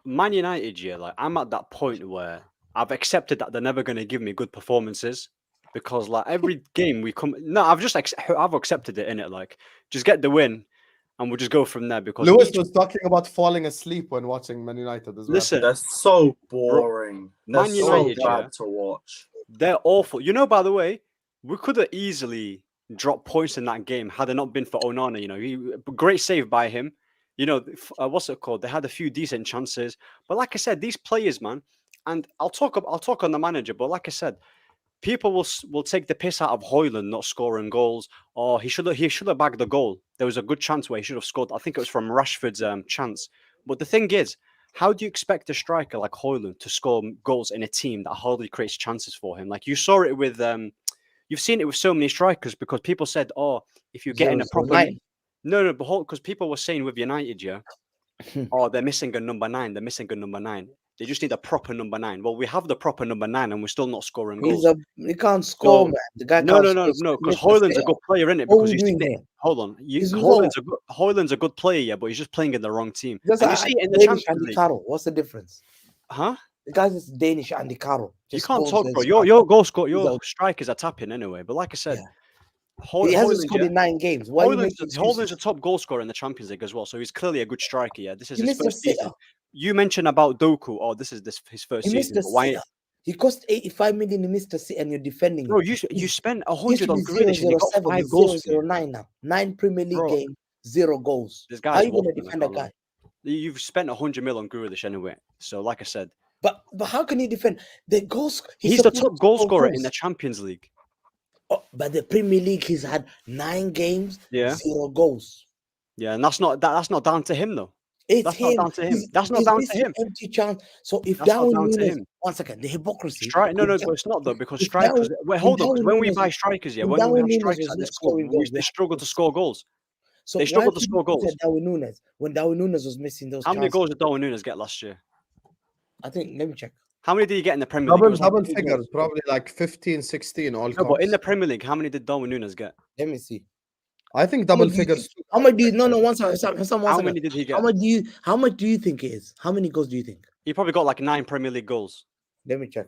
Man United, like I'm at that point where I've accepted that they're never going to give me good performances because like every game we come. No, I've accepted it in it. Like just get the win, and we'll just go from there. Because Lewis was talking about falling asleep when watching Man United as well. Listen, they're so boring. Man United, so bad to watch. They're awful. You know, by the way, we could have easily dropped points in that game had it not been for Onana. You know, great save by him. You know, what's it called? They had a few decent chances, but like I said, these players, man, And I'll talk on the manager, but like I said, people will take the piss out of Højlund not scoring goals, or he should have bagged the goal. There was a good chance where he should have scored. I think it was from Rashford's chance. But the thing is, how do you expect a striker like Højlund to score goals in a team that hardly creates chances for him? Like you saw it with, you've seen it with so many strikers, because people said, oh, if you're getting a proper... No, because people were saying with United, yeah, oh, they're missing a number 9. They're missing a number 9. They just need a proper number 9. Well, we have the proper number 9, and we're still not scoring goals. He can't score, man. The guy no, can't because Højlund's a good player, isn't it? What Because are we doing here? hold on, He's Højlund's a good player, yeah, but he's just playing in the wrong team. Just And like you see it in the Danish Champions Andy League, Carroll. What's the difference? huh? The guy's just Danish Andy Carroll. You Just can't scores talk, bro. and Your goal score, He's your a- strikers are tapping anyway. But like I said, He hasn't Højlund, scored yeah, in 9 games. Why are you making Højlund's excuses? a top goal scorer in the Champions League as well, so he's clearly a good striker. Yeah, this is He his missed a first season. sitter. You mentioned about Doku. Oh, this is his first He missed season. a But why? sitter. He cost 85 million. He missed a sitter, and you're defending Bro, him. you spent He should 100 on be Grealish and you got 0-0-7. 5 He's goals. for him. 0-0-9 now. 9 Premier League Bro. games, 0 goals. This How are guy's you going to waffling, I defend a can't lie. guy? You've spent 100 mil on Grealish anyway. So, like I said, But how can he defend the goals? he's the supposed top to goal score scorer in goals. the Champions League. Oh, but the Premier League, he's had 9 games, Yeah. 0 goals. Yeah, and that's not down to him though. It's That's him. not down to him. He's- That's not he's down to missing him. Empty chance. So if That's not Darwin down to Nunez, him. one second, the hypocrisy. No, if but Da- it's not though, because if strikers. Darwin- Wait, hold on. Darwin Because when we Nunez buy was- strikers, yeah, if when we Darwin have Nunez strikers was at not this club, scoring goals, they we struggle to score goals. So They why struggle to did score you put goals. Darwin Nunez when Darwin Nunez was missing those How many chances? goals did Darwin Nunez get last year? I think, let me check. How many did he get in the Premier League? It was like Double 2 figures, goals. probably like 15, 16 all No, but in the comps. Premier League, how many did Darwin Nunez get? Let me see. I think How double much do you figures. think- How much do you? No, one second. Hassan, one How second. many did he get? How much do you think it is? How many goals do you think? He probably got like 9 Premier League goals. Let me check.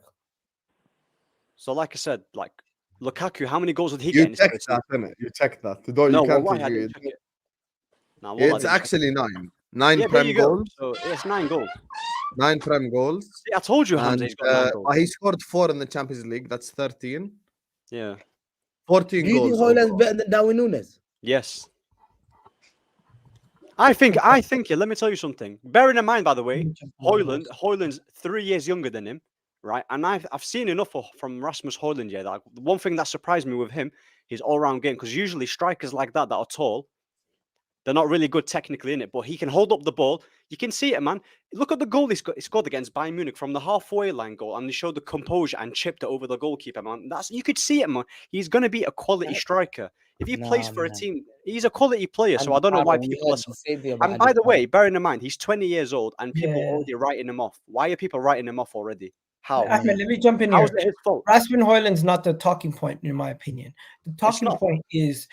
So, like I said, like Lukaku, how many goals did he get You in his check first that, season? innit? You check that. You No, can't wallahi, I review didn't it. check it. No, wallahi, I It's didn't check actually it. 9. 9 Yeah, there Prem you go. goals. So it's 9 goals. 9 Prem goals. See, I told you, Hamza, And he's got 9 goals. he scored 4 in the Champions League. That's 13. Yeah. 14 Do you think goals. Højlund's overall. better than Darwin Nunez? Yes. I think, yeah, let me tell you something. Bearing in mind, by the way, Højlund's 3 years younger than him, right? And I've seen enough from Rasmus Højlund, yeah. That the one thing that surprised me with him, his all-round game, because usually strikers like that are tall, they're not really good technically in it, but he can hold up the ball. You can see it, man. Look at the goal he scored against Bayern Munich from the halfway line goal, and he showed the composure and chipped it over the goalkeeper, man. You could see it, man. He's going to be a quality striker. If he plays for a team, he's a quality player. So I don't know why people are. And by the way, bearing in mind, he's 20 years old, and people are already writing him off. Why are people writing him off already? How? Ahmed, let me jump in How here. is it his fault? Rasmus Højlund's not the talking point, in my opinion. The talking point is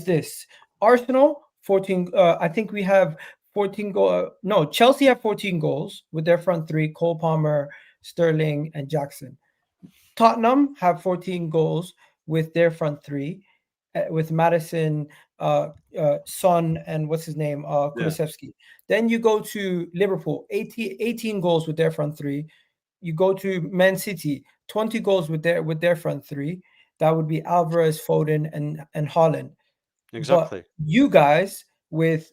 this: Arsenal 14. I think we have 14 goals. No, Chelsea have 14 goals with their front three: Cole Palmer, Sterling, and Jackson. Tottenham have 14 goals with their front three, with Madison, Son, and what's his name, Kulusevski. Then you go to Liverpool, 18 goals with their front three. You go to Man City, 20 goals with their front three. That would be Alvarez, Foden, and Haaland. Exactly. But you guys with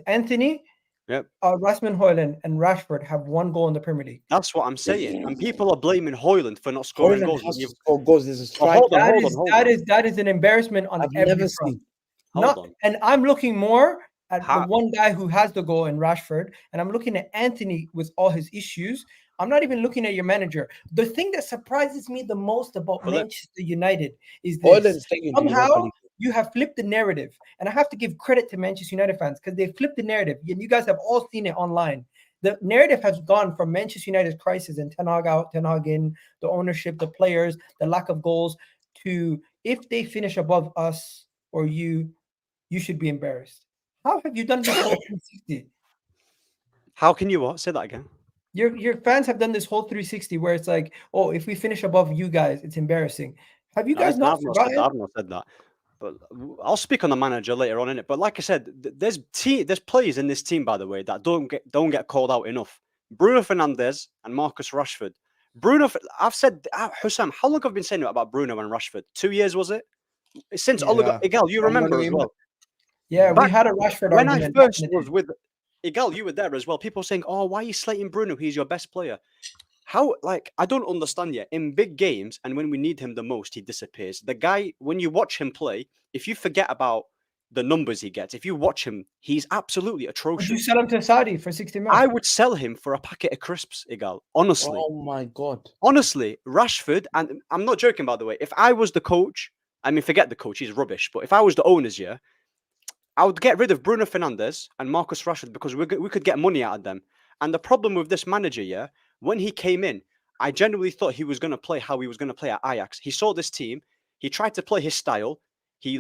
Anthony, yep, Rasmus Højlund, and Rashford have 1 goal in the Premier League. That's what I'm saying. And people are blaming Højlund for not scoring goals. That is an embarrassment on every front. And I'm looking more at the one guy who has the goal in Rashford, and I'm looking at Anthony with all his issues. I'm not even looking at your manager. The thing that surprises me the most about Manchester United is this. Somehow you have flipped the narrative, and I have to give credit to Manchester United fans because they flipped the narrative, and you guys have all seen it online. The narrative has gone from Manchester United's crisis and Ten Hag out, Ten Hag in, the ownership, the players, the lack of goals, to if they finish above us or you should be embarrassed. How have you done this whole 360? How can you what? Say that again. Your fans have done this whole 360 where it's like, oh, if we finish above you guys, it's embarrassing. Have you guys not forgotten? I've not said that. But I'll speak on the manager later on in it. But like I said, there's players in this team, by the way, that don't get called out enough. Bruno Fernandes and Marcus Rashford. I've said, Hussam, how long have I been saying about Bruno and Rashford? 2 years, was it? Since Egal, you remember as well. Yeah, we had a Rashford when argument. Egal, you were there as well. People saying, "Oh, why are you slating Bruno? He's your best player." How, like, I don't understand yet. In big games and when we need him the most, he disappears. The guy, when you watch him play, if you forget about the numbers he gets, if you watch him, he's absolutely Would atrocious. you sell him to Saudi for 60 million? I would sell him for a packet of crisps, Egal. Honestly. Oh my God. Honestly, Rashford, and I'm not joking, by the way, if I was the coach, I mean, forget the coach, he's rubbish, but if I was the owners, yeah, I would get rid of Bruno Fernandes and Marcus Rashford because we could get money out of them. And the problem with this manager, yeah, when he came in, I genuinely thought he was going to play how he was going to play at Ajax. He saw this team, he tried to play his style, he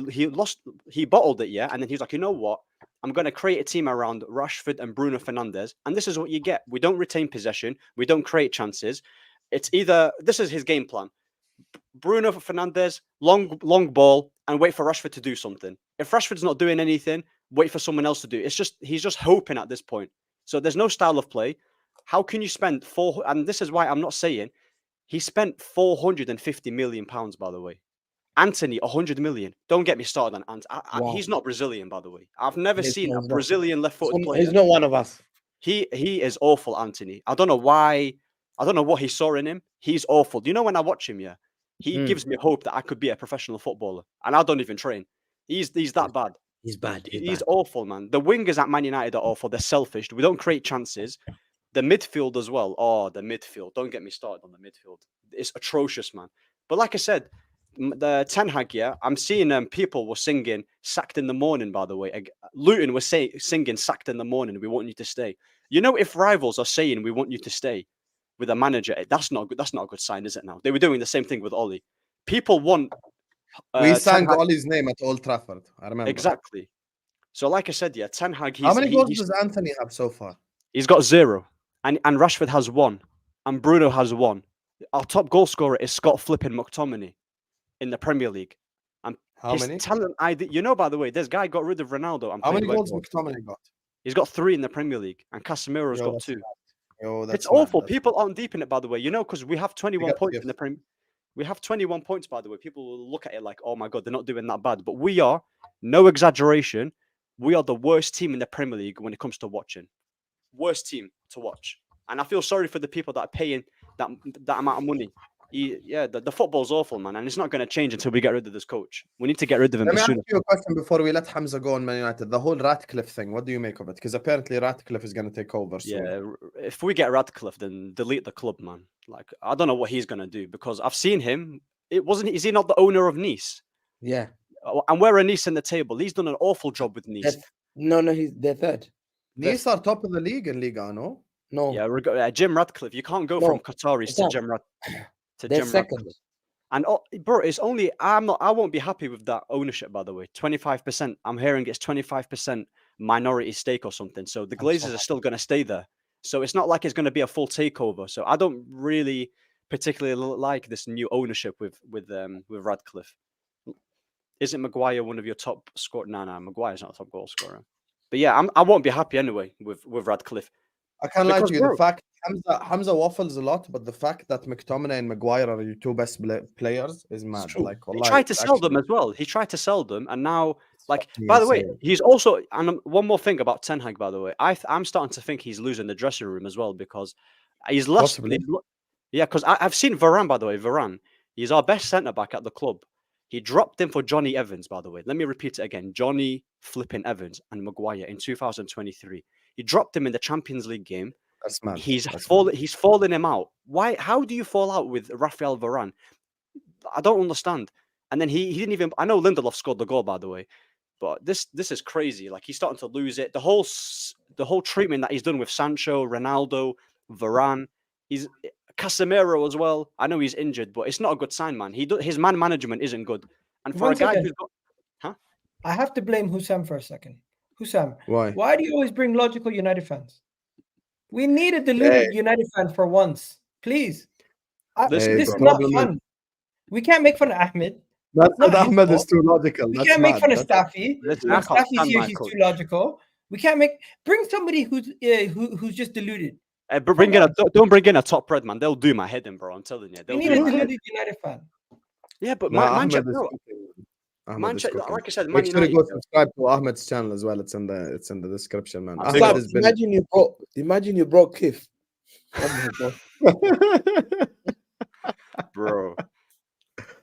bottled it, yeah, and then he was like, you know what? I'm going to create a team around Rashford and Bruno Fernandes, and this is what you get. We don't retain possession, we don't create chances. It's either, this is his game plan. Bruno Fernandes, long ball, and wait for Rashford to do something. If Rashford's not doing anything, wait for someone else to do it. He's just hoping at this point. So there's no style of play. How can you spend and this is why I'm not saying, he spent £450 million, by the way. Anthony, 100 million. Don't get me started on Anthony. Wow. He's not Brazilian, by the way. I've never He's seen not- a he's not. Brazilian left-footed player. He's not one of us. He is awful, Anthony. I don't know why. I don't know what he saw in him. He's awful. Do you know when I watch him? Yeah, he gives me hope that I could be a professional footballer, and I don't even train. He's that bad. He's bad. He's awful, man. The wingers at Man United are awful. They're selfish. We don't create chances. The midfield as well. Oh, the midfield. Don't get me started on the midfield. It's atrocious, man. But like I said, the Ten Hag, yeah, I'm seeing people were singing "Sacked in the Morning." By the way, Luton was singing "Sacked in the Morning." We want you to stay. You know, if rivals are saying we want you to stay with a manager, that's not good. That's not a good sign, is it? Now they were doing the same thing with Ollie. People want. We sang Ten Hag- Ollie's name at Old Trafford. I remember. exactly. So, like I said, yeah, Ten Hag. How many goals does Anthony have so far? He's got 0, and Rashford has 1, and Bruno has 1. Our top goal scorer is Scott flipping McTominay in the Premier League. And How his many? talent, you know, by the way, this guy got rid of Ronaldo. How many goals McTominay got? He's got 3 in the Premier League, and Casemiro's Yo, got that's 2. mad. Yo, that's It's awful. mad. People aren't deep in it, by the way. You know, because we have 21 got points in fifth. the Premier. We have 21 points, by the way. People will look at it like, oh my God, they're not doing that bad. But we are, no exaggeration, we are the worst team in the Premier League when it comes to watching. Worst team to watch. And I feel sorry for the people that are paying that amount of money. The football's awful, man. And it's not going to change until we get rid of this coach. We need to get rid of him Let me as ask soon. you a question before we let Hamza go on Man United. The whole Ratcliffe thing, what do you make of it? Because apparently Ratcliffe is going to take over soon. Yeah, if we get Radcliffe, then delete the club, man. Like, I don't know what he's going to do because I've seen him. Is he not the owner of Nice? Yeah. And we're a Nice in the table. He's done an awful job with Nice. No, they're third. Nice are top of the league in Liga, no? No. Yeah, Jim Radcliffe. You can't go from Qataris to Jim Radcliffe. They're second. And bro, it's only I won't be happy with that ownership, by the way. 25%. I'm hearing it's 25% minority stake or something. So the Glazers are still going to stay there. So it's not like it's going to be a full takeover. So I don't really particularly like this new ownership with Radcliffe. Isn't Maguire one of your top scorers? No, Maguire's not a top goal scorer. But yeah, I won't be happy anyway with Radcliffe. I can't lie to you. The fact Hamza waffles a lot, but the fact that McTominay and Maguire are your 2 best players is mad. Like, he tried to sell them as well. He tried to sell them, and now, like, by the way, he's also. And one more thing about Ten Hag, by the way, I'm starting to think he's losing the dressing room as well because he's lost. Yeah, because I've seen Varane, by the way. Varane, he's our best centre back at the club. He dropped him for Johnny Evans, by the way. Let me repeat it again: Johnny flipping Evans and Maguire in 2023. He dropped him in the Champions League game. That's mad. He's falling him out. Why? How do you fall out with Rafael Varane? I don't understand. And then he didn't even. I know Lindelof scored the goal, by the way, but this is crazy. Like, he's starting to lose it. The whole treatment that he's done with Sancho, Ronaldo, Varane. He's Casemiro as well. I know he's injured, but it's not a good sign, man. His man management isn't good. And for a guy who's got, I have to blame Hussam for a second. Hussam, why? Why do you always bring logical United fans? We need a deluded United fan for once, please. This is not fun. We can't make fun of Ahmed. Ahmed is too logical. We can't make fun of Staffy. Staffy's here, he's too logical. We can't bring somebody who's just deluded. Don't bring in a top red, man. They'll do my head in, bro. I'm telling you. We need a deluded United fan. Yeah, but Ahmed is cooking. like I said, Man Make sure you United. go subscribe to Ahmed's channel as well. It's in the description, man. I Ahmed think- has been. Imagine you broke Kif. Oh my god. Bro.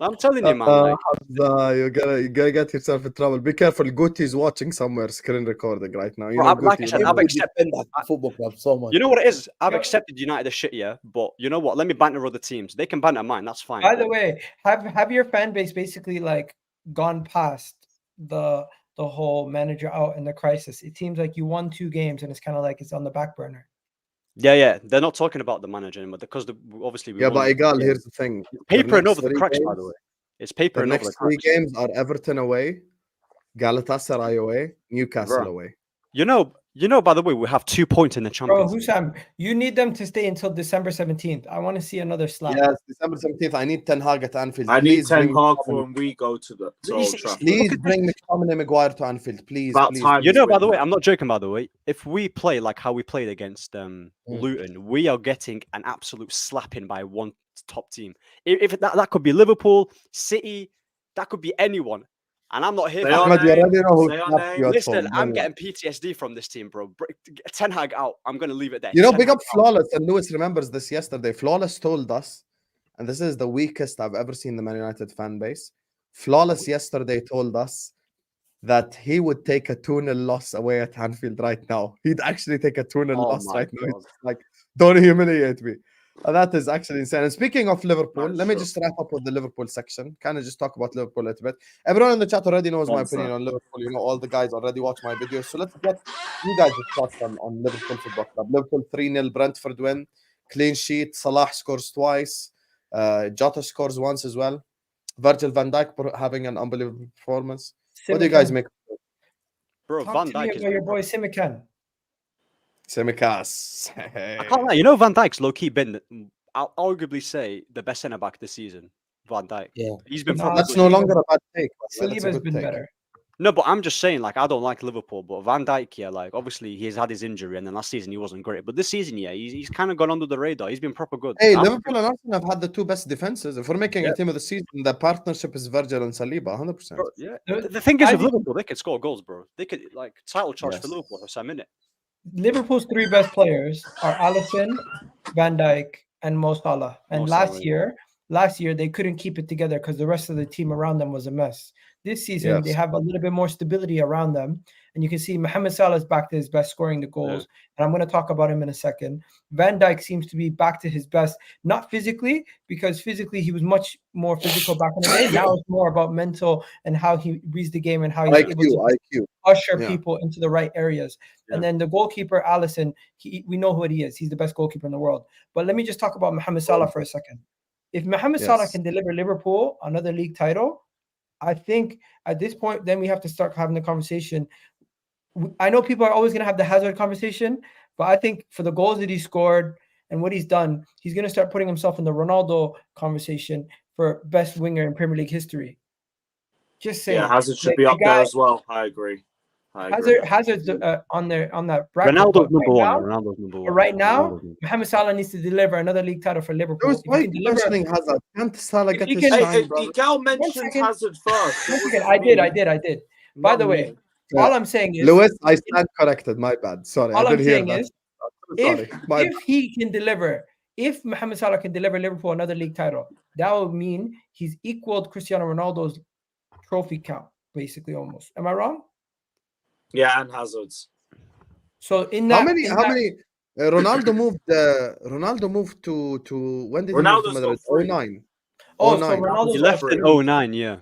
I'm telling you, man. Like, Hamza, you're gonna get yourself in trouble. Be careful. Guti is watching somewhere, screen recording right now. You Bro, know, like I Guti, said, you know, I've accepted. that football club so much. You know what it is? I've accepted United as shit, yeah. But you know what? Let me banter other teams. They can banter mine. That's fine. By the way, have your fan base basically like gone past the whole manager out in the crisis? It seems like you won 2 games and it's kind of like it's on the back burner. Yeah. They're not talking about the manager anymore because obviously we yeah, won but the Egal, game. here's the thing. Papering next over the 3 cracks, by the games- way. It's papering The over the next 3 cracks. games are Everton away, Galatasaray away, Newcastle Bro. away. You know. By the way, we have 2 points in the Bro, Champions League. Hussam, you need them to stay until December 17th. I want to see another slap. Yes, December 17th. I need Ten Hag at Anfield. I need Please 10 bring Hag McTominay. for when we go to the to You Old see- Trafford. Please bring McTominay Maguire to Anfield. Please, About please. time. You know, by win. the way, I'm not joking. By the way, if we play like how we played against Luton, we are getting an absolute slapping by one top team. If that could be Liverpool, City, that could be anyone. And I'm not here. Say for our Ahmed, you name. already know who Say our slapped name. you at Listen, home, I'm don't you? getting PTSD from this team, bro. Ten Hag out. I'm gonna leave it there. You know, Ten big Hag up out. Flawless, and Lewis remembers this yesterday. Flawless told us, and this is the weakest I've ever seen the Man United fan base. Flawless yesterday told us that he would take a 2-0 loss away at Anfield right now. He'd actually take a 2-0 Oh loss my right now. God. He's like, don't humiliate me. And that is actually insane. And speaking of Liverpool, That's let me true. just wrap up with the Liverpool section. Kind of just talk about Liverpool a little bit. Everyone in the chat already knows my Hamza. opinion on Liverpool. You know, all the guys already watch my videos. So let's get you guys' thoughts on Liverpool Football Club. Liverpool 3-0 Brentford win. Clean sheet. Salah scores twice. Jota scores once as well. Virgil van Dijk having an unbelievable performance. What do you guys make? Bro, Talk Van to me Dijk is about your boy Simikan. Semikas. I can't lie. You know, Van Dijk's low key been, I'll arguably say, the best centre back this season. Van Dijk. Yeah. He's been No, probably That's good. no longer a bad take. That's a Saliba's good been take. better. No, but I'm just saying, like, I don't like Liverpool, but Van Dijk, yeah, like, obviously he's had his injury, and then last season he wasn't great. But this season, yeah, he's kind of gone under the radar. He's been proper good. Hey, I'm- Liverpool and Arsenal have had the 2 best defenses. If we're making Yeah. a team of the season, the partnership is Virgil and Saliba, 100%. Bro, yeah. No, The thing is, I with think- Liverpool, they could score goals, bro. They could, like, title charge for Yes. Liverpool for some minute. Liverpool's 3 best players are Alisson, Van Dijk, and Mo Salah. And Mo last Salah, year they couldn't keep it together because the rest of the team around them was a mess. This season they Yes. have a little bit more stability around them, and you can see Mohamed Salah is back to his best, scoring the goals. And I'm going to talk about him in a second. Van Dijk seems to be back to his best, not physically, because physically he was much more physical back in the day. Now it's more about mental and how he reads the game and how he's able to IQ. usher Yeah. people into the right areas. Yeah. And then the goalkeeper, Alisson, we know who he is. He's the best goalkeeper in the world. But let me just talk about Mohamed Salah for a second. If Mohamed Salah Yes. can deliver Liverpool another league title, I think at this point, then we have to start having the conversation. I know people are always going to have the Hazard conversation, but I think for the goals that he scored and what he's done, he's going to start putting himself in the Ronaldo conversation for best winger in Premier League history. Just saying. Yeah, Hazard should The be up guy- there as well. I agree. I agree. Hazard's on that bracket. Ronaldo's but number right one. now- Ronaldo's number but one. right now, Ronaldo's number Mohamed Salah needs to deliver another league title for Liverpool. Lewis, If why he are can you deliver, mentioning Hazard? Can't Salah If get he his can- Hey, shine, brother? Egal mentioned second. Hazard first. It Once wasn't again, I did. me, By not the me. way, Yeah. all I'm saying is, Lewis, I stand corrected. My bad. Sorry, all I I'm didn't hear saying that. is, Sorry. My if he can deliver, if Mohamed Salah can deliver Liverpool another league title, that would mean he's equaled Cristiano Ronaldo's trophy count, basically almost. Am I wrong? Yeah, and Hazard's. So in that, how many? in How that- many? Ronaldo moved. Ronaldo moved to when did he Ronaldo's move to Madrid? got 3. 09. Oh, so 09. Ronaldo's He left got in 3. 09, yeah.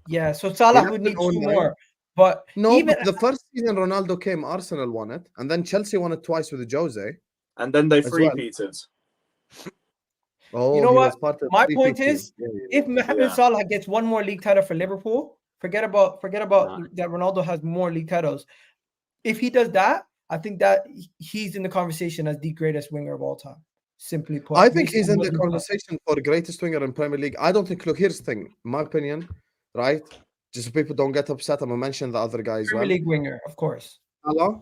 Yeah, so Salah left would in need 2 09. more. But No, even but the first season Ronaldo came, Arsenal won it, and then Chelsea won it twice with Jose. And then they As well. three-peated. Oh, You know he what? was part of My the point team. is, Yeah, yeah. if Mohamed Yeah. Salah gets 1 more league title for Liverpool, forget about Nah. that Ronaldo has more league titles. If he does that, I think that he's in the conversation as the greatest winger of all time. Simply put, I think based he's on in what the he's done. conversation for greatest winger in Premier League. I don't think. Look, here's the thing. In my opinion, right? Just so people don't get upset, I'm gonna mention the other guy as Premier well. League winger, of course. Salah,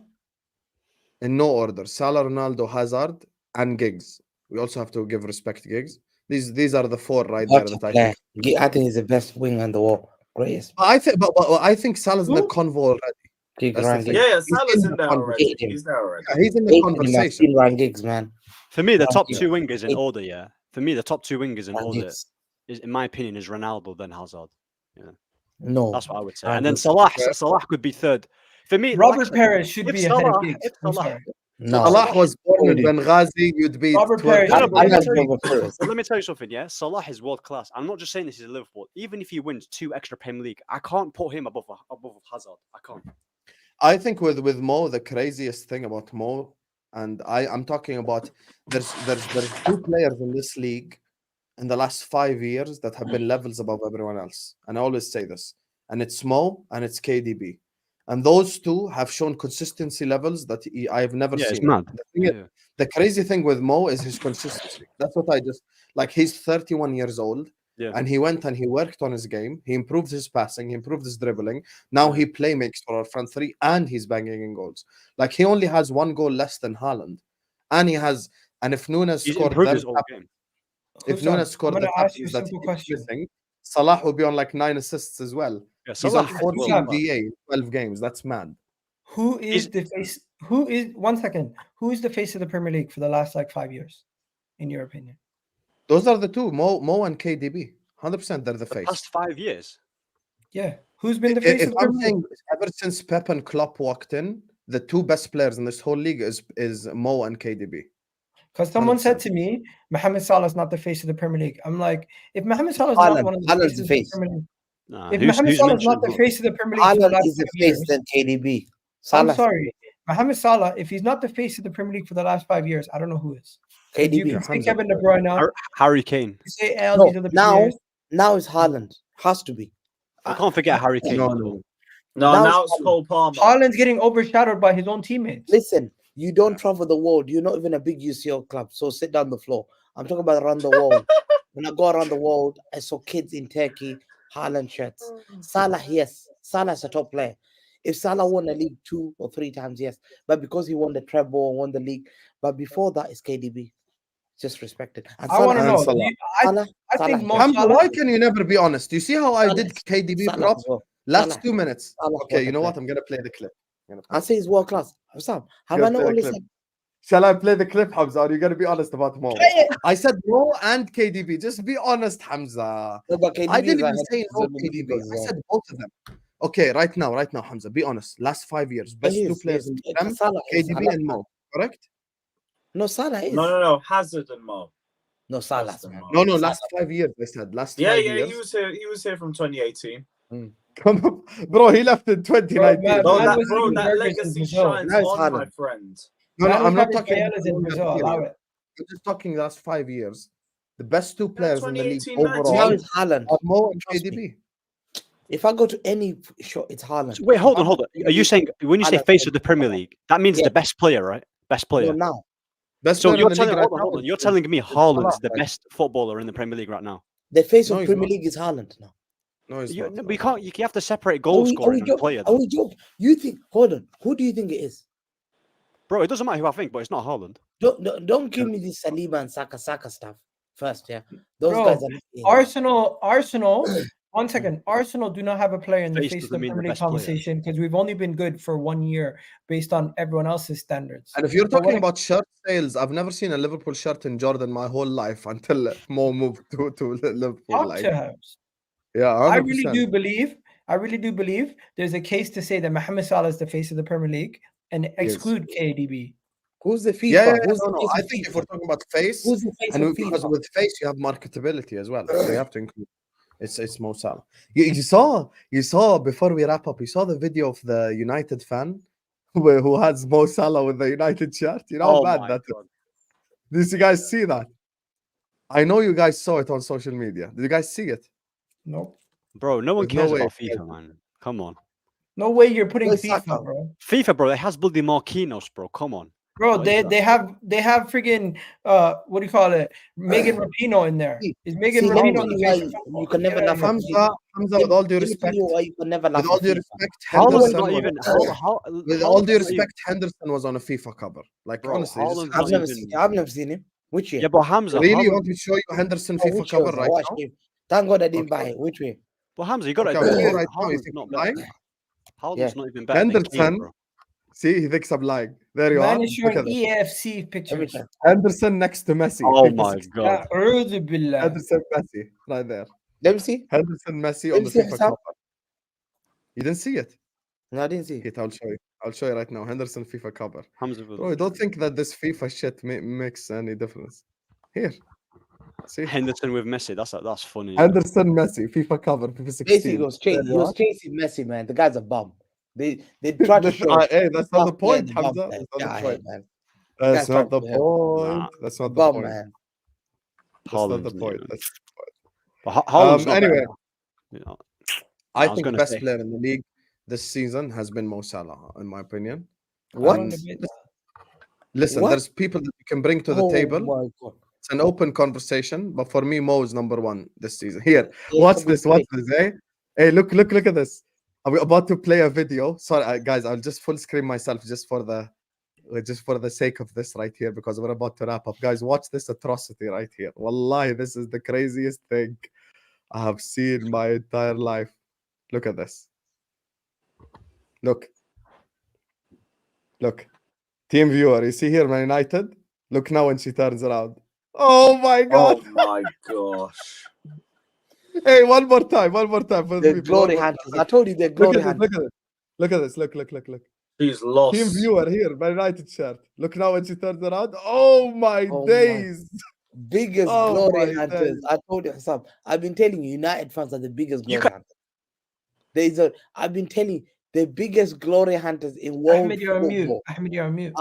in no order. Salah, Ronaldo, Hazard, and Giggs. We also have to give respect to Giggs. These are the 4 right there What a that I player. think. I think he's the best winger in the world. Greatest. I think Salah's in the Who? convo already. Big That's the Ryan thing. Giggs. Yeah, He's Salah's in the there convo. already. Him. He's there already. Yeah, he's in the Hating him, I've conversation. seen Ryan Giggs, man. For me, the top Yeah. two wingers in It- order, yeah. For me, the top two wingers in Ryan order, Giggs. is, in my opinion, is Ronaldo then Hazard. No. That's what I would say. Ryan And then Giggs. Salah could be third. For me, Robert like, Perez should if be ahead Salah, of Giggs. if I'm Salah, sorry. No. Salah was born in Really? Benghazi, you'd be Robert 12 Perez No, no, should but be I let me ahead like of tell you- Giggs. Robert Perez. But let me tell you something, yeah. Salah is world class. I'm not just saying this is Liverpool. Even if he wins 2 extra Premier League, I can't put him above Hazard. I can't. I think with Mo, the craziest thing about Mo, and I'm talking about there's 2 players in this league in the last 5 years that have been levels above everyone else. And I always say this. And it's Mo and it's KDB. And those two have shown consistency levels that I've never Yeah, seen. it's mad. The thing is, Yeah. the crazy thing with Mo is his consistency. That's what I just like. He's 31 years old. Yeah. And he went and he worked on his game. He improved his passing. He improved his dribbling. Now Yeah. he play makes for our front three, and he's banging in goals. Like he only has 1 goal less than Haaland, and he has. And if Nunez He's scored improved that, his whole game. if Husam, Nunez scored I'm the going to ask you a tackles that simple he's question. missing, Salah will be on like 9 assists as well. Yeah, He's Salah on has 14 well. DA in 12 games. That's mad. Who is He's- the face? Who is 1 second? Who is the face of the Premier League for the last like 5 years, in your opinion? Those are the two, Mo and KDB. 100% they're the The face. past 5 years. Yeah, who's been the face If of the I'm Premier saying League? ever since Pep and Klopp walked in, the 2 best players in this whole league is Mo and KDB. Because someone said 100%. to me, Mohamed Salah is not the face of the Premier League. I'm like, if Mohamed Salah is not Haaland. one of the Haaland's faces the of the face. Premier League, Nah, if who's Mohamed Salah is not mentioned the what? face of the Premier League for the Haaland last is the 5 face years, than KDB. I'm Salah's sorry, Mohamed Salah, if he's not the face of the Premier League for the last 5 years, I don't know who is. 'Cause you KDB. can say Hamza. Kevin De Bruyne now, Harry Kane. you say El, No, these are the now players. now it's Haaland. Has to be. I can't forget Harry Kane. No, though. no. No, Now now it's it's Cole Palmer. Haaland's getting overshadowed by his own teammates. Listen, you don't travel the world. You're not even a big UCL club. So sit down the floor. I'm talking about around the world. When I go around the world, I saw kids in Turkey, Haaland shirts. Salah, yes. Salah's a top player. If Salah won the league 2 or 3 times, yes. But because he won the treble, won the league. But before that, it's KDB. Just respected. And I want to and know. Salah. I think Salah, Mo Hamza, Salah. why can you never be honest? You see how I did KDB Salah prop? as well. Last Salah. 2 minutes. Salah's Okay, worth you a know what? play. I'm going to play the clip. I say he's world class. Sam, have Go I not play the only clip. said Shall I play the clip, Hamza? Or are you going to be honest about Mo? Play it. I said Mo and KDB. Just be honest, Hamza. no, but KDB I didn't is even ahead say of no the KDB. league as I well. said both of them. Okay, right now, Hamza, be honest. Last 5 years, best He 2 is, players he in is. Prem, Salah is. I KDB like and Mo. Correct? No, Salah is. No. Hazard and Mo. No, Salah's Austin man. Mo. No, last 5 years. I said last Yeah, 5 yeah, years. he was here from 2018. Come on, bro. He left in 2019. Man, Bro, man that, was eating that burgers in legacy Brazil. shines Now it's on, my Haaland. friend. No, Man I'm was not having talking. paellas in Brazil. Allow it. I'm just talking last 5 years. The best 2 players in the league 2018, Now overall it's Haaland. are Mo and Trust me. KDB. If I go to any show, it's Haaland. So wait, hold on. Are you saying when you say Haaland. face of the Premier League, that means Yeah. the best player, right? Best No, player. now. Best So player you're in the league telling, right hold now on. You're is- telling me is Haaland Salah, is the right? best footballer in the Premier League right now? The face No, of he's Premier not. League is Haaland now. No, he's You, not. no, no. but you can't. You have to separate Are goal we scoring and joking? player. Are Though. we joking? You think? Hold on. Who do you think it is? Bro, it doesn't matter who I think, but it's not Haaland. Don't give me this Saliba and Saka stuff first. Yeah, those Bro, guys are not in. Arsenal. 1 second. Arsenal do not have a player in the Face face of doesn't the mean the Premier League best player. conversation because we've only been good for 1 year based on everyone else's standards. And if you're But when talking it- about shirt sales, I've never seen a Liverpool shirt in Jordan my whole life until Mo moved to Liverpool. Talk Like, to House. yeah, I 100%. really do believe there's a case to say that Mohamed Salah is the face of the Premier League and exclude KDB. Who's the FIFA? Yeah, Who's no, the no. face I of think if FIFA? we're talking about face, Who's the face and of because FIFA? with face you have marketability as well, so you have to include. It's Mo Salah. You saw before we wrap up. You saw the video of the United fan who has Mo Salah with the United shirt. You know how Oh bad my that is. God. Did you guys see that? I know you guys saw it on social media. Did you guys see it? Nope. Bro, no one There's no cares way. about FIFA, man. Come on. No way you're putting Where's FIFA, Saka? bro. FIFA, bro, it has bloody Marquinhos, bro. Come on. Bro, What is they have friggin' what do you call it? Megan Rapinoe in there. Is Megan See, let me Rapinoe tell the you face why of football? you can never Get out of laugh here. at Hamza, with all due Let me tell respect, you why you can never laugh with all at due FIFA. respect, Haaland's Henderson not was- even. with all due respect, Henderson was on a FIFA cover. Like Bro, honestly, just Haaland's I've not never even- seen it. I've never seen him. Which year? Yeah, but Hamza, really, you Haaland, want me to show you Henderson Oh, FIFA which cover year? right Watch now? him. Thank God I didn't Okay. buy it. Which way? But Hamza, you got Okay, to I'm admit, saying right now, you Haaland's think not I'm better. lying? Haaland's Yeah. not even better than Kane, Henderson. bro. See, he thinks I'm lying. There you Man are. is Look showing at this. EAFC Every pictures. time. Henderson next to Messi. Oh FIFA my 16. god. A'udhu billah. Henderson Messi, right there. Let me see. Henderson Messi Let on me the see FIFA Hassam. cover. You didn't see it? No, I didn't see. Wait, I'll show you. I'll show you right now. Henderson FIFA cover. Hamza will. Bro, I don't think that this FIFA shit makes any difference. Here. See? Henderson with Messi. That's funny. Henderson Messi FIFA cover. FIFA Basically, 16. he was chasing Messi, man. The guy's a bum. They try to show. Hey, that's not the Fuck, yeah, point, the bum, Hamza. man. That's not Yeah, the hey, point. man. That's guy's not the trying to point. Nah. That's not the Bum, point. man. That's not the Haaland's point. new. That's But Haaland's not anyway, better. You know, I was think gonna best say- player in the league this season has been Mo Salah, in my opinion. What? And listen, What? there's people that you can bring to the Oh table. my god. It's an open conversation, but for me, Mo is number one this season. Here, Yeah, watch can we this. Watch this. Hey, look at this. Are we about to play a video? Sorry, guys, I'll just full screen myself just for the sake of this right here because we're about to wrap up. Guys, watch this atrocity right here. Wallahi, this is the craziest thing I have seen my entire life. Look at this. Look. Team viewer, you see here, Man United? Look now when she turns around. Oh my god. Oh my gosh. Hey, one more time for the The people. glory hunters. I told you they're glory hunters. Look at this. Look. He's lost. Team viewer here, Man United shirt. Look now when she turns around. Oh my Oh my days. Biggest Oh glory my hunters. days. I told you, Hassam. I've been telling you, United fans are the biggest You glory hunters. I've been telling you, the biggest glory hunters in world Ahmed, you're on mute. football Ahmed, you're on mute.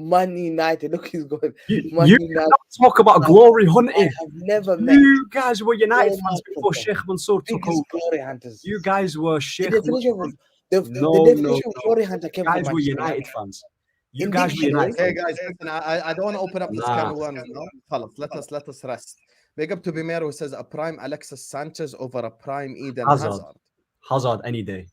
Man United. Look, he's going. You United. cannot talk about glory hunting. I've never met You guys were United so fans much before football. Sheikh Mansour took biggest over. glory hunters. You guys were Sheikh The definition Mansour. of the No, definition of glory hunter You came guys from were Manchester United fans. You In guys were dictionary- United Hey fans. guys, listen, I don't want to open up this can of Nah. worms now. Khalas, let us rest. Big up to Bimero who says a prime Alexis Sanchez over a prime Eden Hazard. Hazard any day.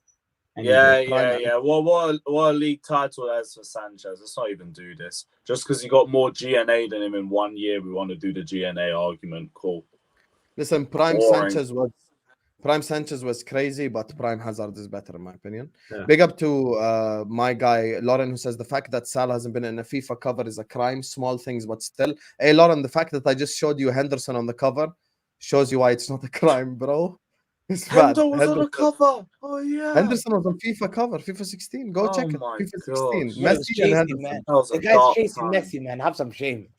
Any Yeah, day. yeah. Well, what a league title that is for Sanchez. Let's not even do this. Just because he got more GNA than him in 1 year, we want to do the GNA argument. Cool. Listen, Prime Boring. Sanchez was crazy, but Prime Hazard is better in my opinion. Yeah. Big up to my guy Lauren who says the fact that Salah hasn't been in a FIFA cover is a crime. Small things, but still. Hey Lauren, the fact that I just showed you Henderson on the cover shows you why it's not a crime, bro. It's bad. Hendo was on the cover. Oh yeah. Henderson was on FIFA cover, FIFA 16. Go Oh check it. my FIFA 16. gosh. He was Messi and chasing, Henderson. man. That was The a guy's dark chasing time. Messi, man. Have some shame.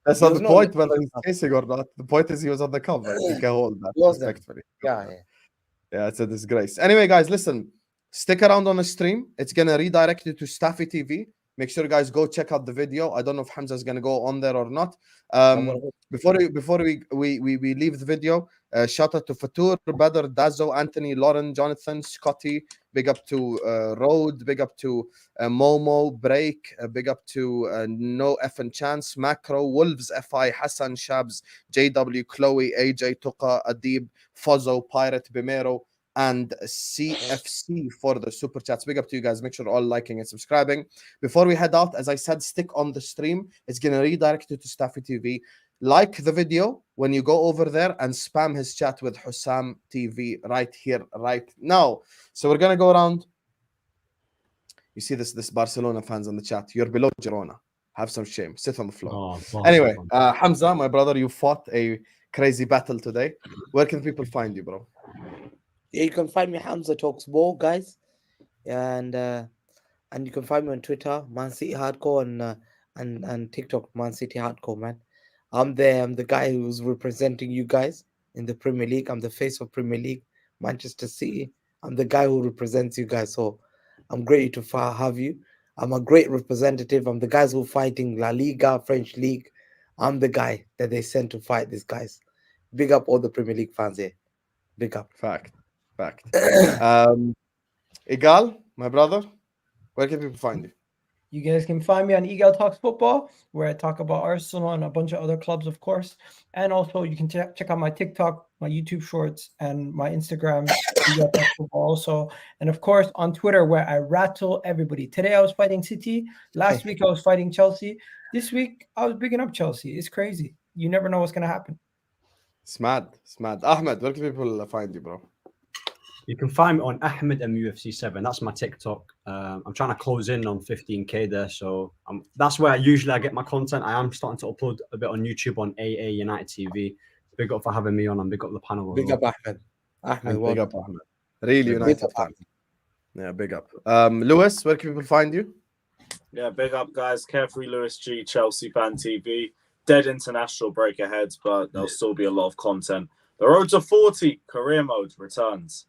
That's He not was the not point on whether FIFA he's cover. chasing or not. The point is he was on the cover. You can hold that He was there. respectfully. Yeah. Yeah, it's a disgrace. Anyway, guys, listen. Stick around on the stream. It's gonna redirect you to Staffy TV. Make sure, guys, go check out the video. I don't know if Hamza is gonna go on there or not. Before we leave the video, shout out to Fatur, Badr, Dazo, Anthony, Lauren, Jonathan, Scotty. Big up to Road. Big up to Momo, Break. Big up to No Effing Chance, Macro, Wolves, FI, Hassan, Shabs, JW, Chloe, AJ, Tuqa, Adib, Fozzo, Pirate, Bimero, and CFC for the super chats. Big up to you guys. Make sure all liking and subscribing. Before we head out, as I said, stick on the stream. It's going to redirect you to Staffy TV. Like the video when you go over there and spam his chat with Hussam TV right here, right now. So we're going to go around. You see this Barcelona fans on the chat. You're below Girona. Have some shame. Sit on the floor. Anyway, Hamza, my brother, you fought a crazy battle today. Where can people find you, bro? Yeah, you can find me Hamza Talks Ball, guys, and you can find me on Twitter, Man City Hardcore, and TikTok, Man City Hardcore, man. I'm there. I'm the guy who's representing you guys in the Premier League. I'm the face of Premier League, Manchester City. I'm the guy who represents you guys. So I'm great to have you. I'm a great representative. I'm the guys who are fighting La Liga, French League. I'm the guy that they sent to fight these guys. Big up all the Premier League fans here. Big up. Fact. Egal, my brother, where can people find you? You guys can find me on Egal Talks Football, where I talk about Arsenal and a bunch of other clubs, of course. And also, you can check out my TikTok, my YouTube Shorts, and my Instagram, Egal Talks Football also. And of course, on Twitter, where I rattle everybody. Today, I was fighting City. Last week, I was fighting Chelsea. This week, I was bigging up Chelsea. It's crazy. You never know what's going to happen. It's mad. Ahmed, where can people find you, bro? You can find me on Ahmad MUFC7. That's my TikTok. I'm trying to close in on 15K there, so that's where I get my content. I am starting to upload a bit on YouTube on AA United TV. Big up for having me on, and big up the panel. Big up Ahmed. And well big up done. Ahmed. Really Big United up. fan. Yeah, big up. Lewis, where can people find you? Yeah, big up, guys. Carefree Lewis G, Chelsea Fan TV. Dead international break ahead, but there'll still be a lot of content. The road to 40 career mode returns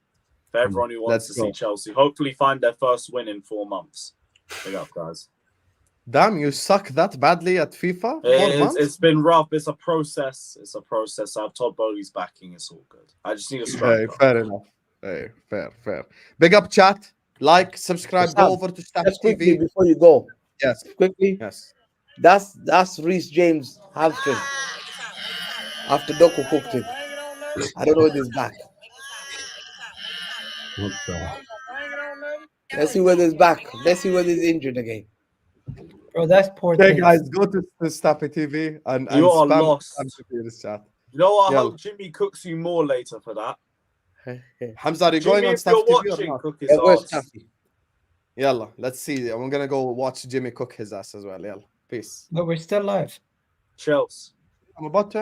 for everyone who wants to see Chelsea. Hopefully find their first win in 4 months. Big up, guys. Damn, you suck that badly at FIFA? 4 months? It's been rough. It's a process. I have Todd Bowley's backing. It's all good. I just need a strong Hey, fair enough. Hey, fair. Big up, chat. Like, subscribe, Sam, go over to Staff Just quickly TV. before you go. Yes, Quickly. yes. That's Reece James' hamstring. After Doku cooked him. I don't know if he's back. What the? Let's see whether he's back. Let's see whether he's injured again. Bro, that's poor. Okay, thing. guys, go to Staffy TV and You are spam lost. Staffy TV in this chat. You know what? I Yeah. hope Jimmy cooks you more later for that. Hamza, are you going Jimmy, on if Staffy you're TV or watching, not? cook his Yeah, where's ass. Taffy? Yalla, let's see. I'm gonna go watch Jimmy cook his ass as well. Yalla, peace. But we're still live. Chelsea. I'm about to